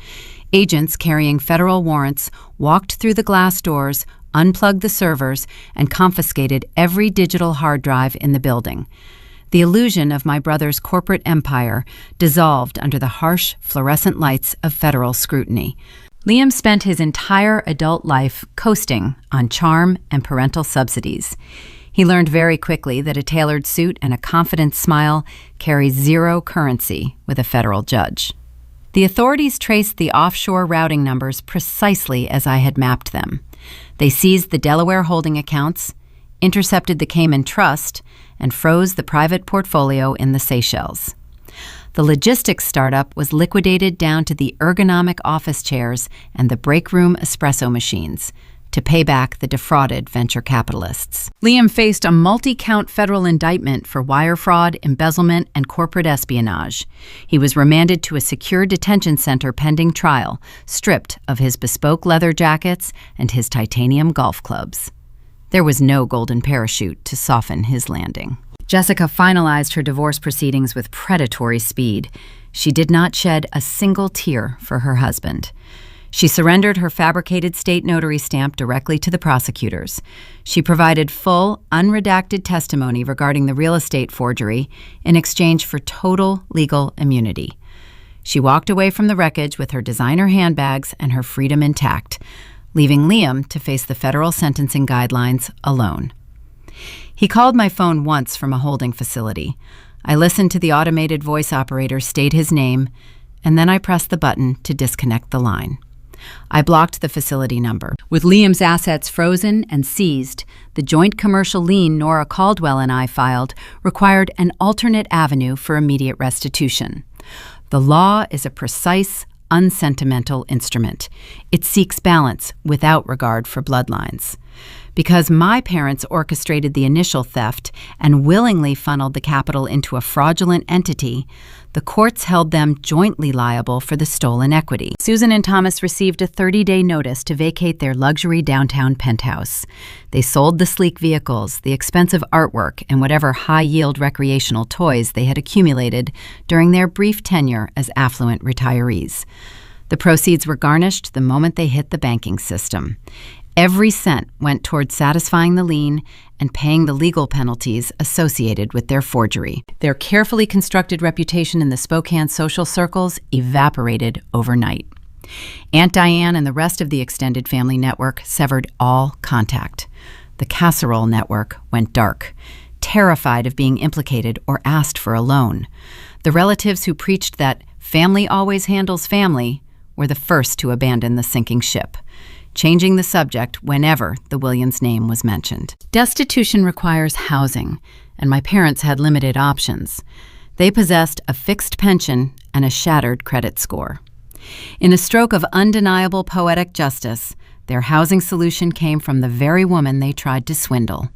Agents carrying federal warrants walked through the glass doors, unplugged the servers, and confiscated every digital hard drive in the building. The illusion of my brother's corporate empire dissolved under the harsh, fluorescent lights of federal scrutiny. Liam spent his entire adult life coasting on charm and parental subsidies. He learned very quickly that a tailored suit and a confident smile carry zero currency with a federal judge. The authorities traced the offshore routing numbers precisely as I had mapped them. They seized the Delaware holding accounts, intercepted the Cayman Trust, and froze the private portfolio in the Seychelles. The logistics startup was liquidated down to the ergonomic office chairs and the break room espresso machines to pay back the defrauded venture capitalists. Liam faced a multi-count federal indictment for wire fraud, embezzlement, and corporate espionage. He was remanded to a secure detention center pending trial, stripped of his bespoke leather jackets and his titanium golf clubs. There was no golden parachute to soften his landing. Jessica finalized her divorce proceedings with predatory speed. She did not shed a single tear for her husband. She surrendered her fabricated state notary stamp directly to the prosecutors. She provided full, unredacted testimony regarding the real estate forgery in exchange for total legal immunity. She walked away from the wreckage with her designer handbags and her freedom intact, leaving Liam to face the federal sentencing guidelines alone. He called my phone once from a holding facility. I listened to the automated voice operator state his name, and then I pressed the button to disconnect the line. I blocked the facility number. With Liam's assets frozen and seized, the joint commercial lien Nora Caldwell and I filed required an alternate avenue for immediate restitution. The law is a precise, unsentimental instrument. It seeks balance without regard for bloodlines. Because my parents orchestrated the initial theft and willingly funneled the capital into a fraudulent entity, the courts held them jointly liable for the stolen equity. Susan and Thomas received a 30-day notice to vacate their luxury downtown penthouse. They sold the sleek vehicles, the expensive artwork, and whatever high-yield recreational toys they had accumulated during their brief tenure as affluent retirees. The proceeds were garnished the moment they hit the banking system. Every cent went toward satisfying the lien and paying the legal penalties associated with their forgery. Their carefully constructed reputation in the Spokane social circles evaporated overnight. Aunt Diane and the rest of the extended family network severed all contact. The casserole network went dark, terrified of being implicated or asked for a loan. The relatives who preached that family always handles family were the first to abandon the sinking ship, changing the subject whenever the Williams name was mentioned. Destitution requires housing, and my parents had limited options. They possessed a fixed pension and a shattered credit score. In a stroke of undeniable poetic justice, their housing solution came from the very woman they tried to swindle.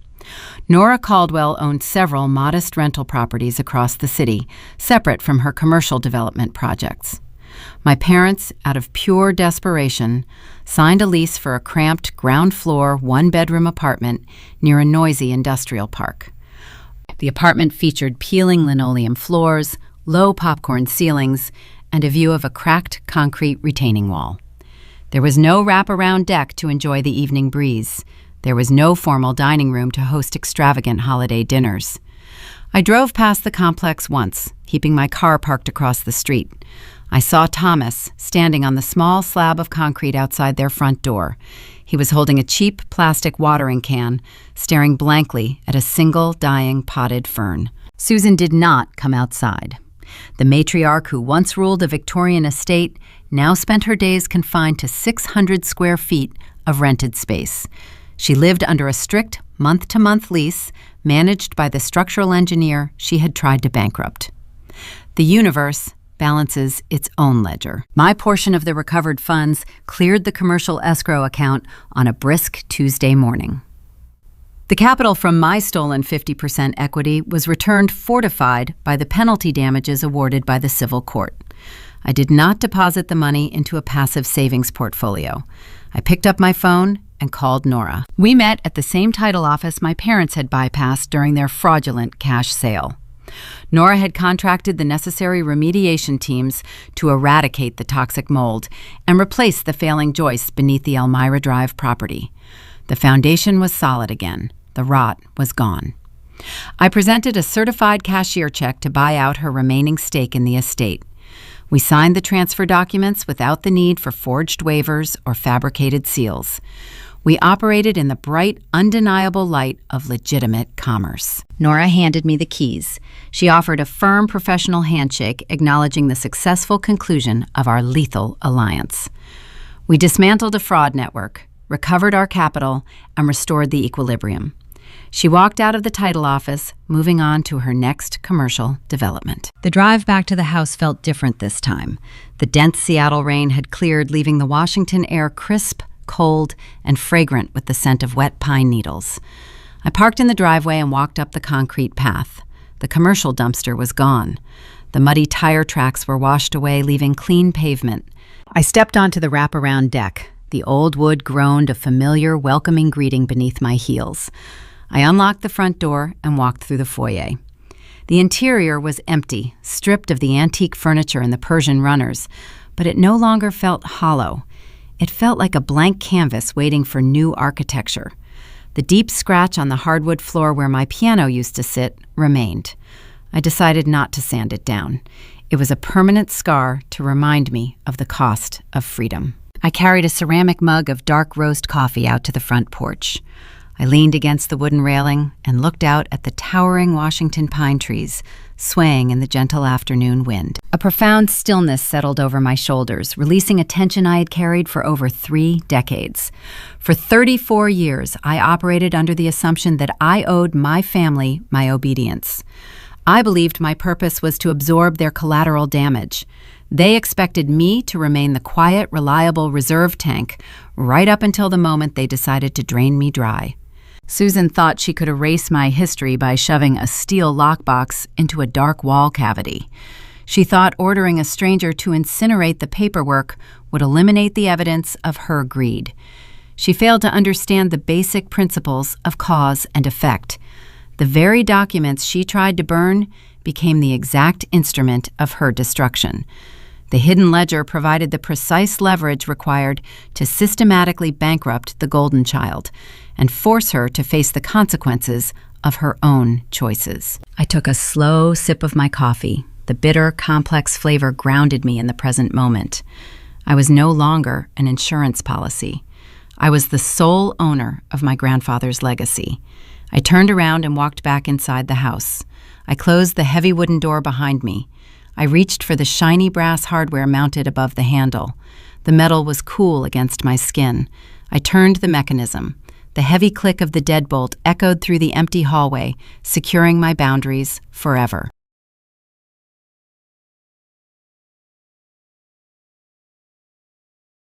Nora Caldwell owned several modest rental properties across the city, separate from her commercial development projects. My parents, out of pure desperation, signed a lease for a cramped ground-floor, one-bedroom apartment near a noisy industrial park. The apartment featured peeling linoleum floors, low popcorn ceilings, and a view of a cracked concrete retaining wall. There was no wraparound deck to enjoy the evening breeze. There was no formal dining room to host extravagant holiday dinners. I drove past the complex once, keeping my car parked across the street. I saw Thomas standing on the small slab of concrete outside their front door. He was holding a cheap plastic watering can, staring blankly at a single dying potted fern. Susan did not come outside. The matriarch who once ruled a Victorian estate now spent her days confined to 600 square feet of rented space. She lived under a strict month-to-month lease managed by the structural engineer she had tried to bankrupt. The universe balances its own ledger. My portion of the recovered funds cleared the commercial escrow account on a brisk Tuesday morning. The capital from my stolen 50% equity was returned fortified by the penalty damages awarded by the civil court. I did not deposit the money into a passive savings portfolio. I picked up my phone and called Nora. We met at the same title office my parents had bypassed during their fraudulent cash sale. Nora had contracted the necessary remediation teams to eradicate the toxic mold and replace the failing joists beneath the Elmira Drive property. The foundation was solid again. The rot was gone. I presented a certified cashier check to buy out her remaining stake in the estate. We signed the transfer documents without the need for forged waivers or fabricated seals. We operated in the bright, undeniable light of legitimate commerce. Nora handed me the keys. She offered a firm professional handshake, acknowledging the successful conclusion of our lethal alliance. We dismantled a fraud network, recovered our capital, and restored the equilibrium. She walked out of the title office, moving on to her next commercial development. The drive back to the house felt different this time. The dense Seattle rain had cleared, leaving the Washington air crisp, cold, and fragrant with the scent of wet pine needles. I parked in the driveway and walked up the concrete path. The commercial dumpster was gone. The muddy tire tracks were washed away, leaving clean pavement. I stepped onto the wraparound deck. The old wood groaned a familiar, welcoming greeting beneath my heels. I unlocked the front door and walked through the foyer. The interior was empty, stripped of the antique furniture and the Persian runners, but it no longer felt hollow. It felt like a blank canvas waiting for new architecture. The deep scratch on the hardwood floor where my piano used to sit remained. I decided not to sand it down. It was a permanent scar to remind me of the cost of freedom. I carried a ceramic mug of dark roast coffee out to the front porch. I leaned against the wooden railing and looked out at the towering Washington pine trees, swaying in the gentle afternoon wind. A profound stillness settled over my shoulders, releasing a tension I had carried for over 3 decades. For 34 years, I operated under the assumption that I owed my family my obedience. I believed my purpose was to absorb their collateral damage. They expected me to remain the quiet, reliable reserve tank right up until the moment they decided to drain me dry. Susan thought she could erase my history by shoving a steel lockbox into a dark wall cavity. She thought ordering a stranger to incinerate the paperwork would eliminate the evidence of her greed. She failed to understand the basic principles of cause and effect. The very documents she tried to burn became the exact instrument of her destruction. The hidden ledger provided the precise leverage required to systematically bankrupt the golden child and force her to face the consequences of her own choices. I took a slow sip of my coffee. The bitter, complex flavor grounded me in the present moment. I was no longer an insurance policy. I was the sole owner of my grandfather's legacy. I turned around and walked back inside the house. I closed the heavy wooden door behind me. I reached for the shiny brass hardware mounted above the handle. The metal was cool against my skin. I turned the mechanism. The heavy click of the deadbolt echoed through the empty hallway, securing my boundaries forever.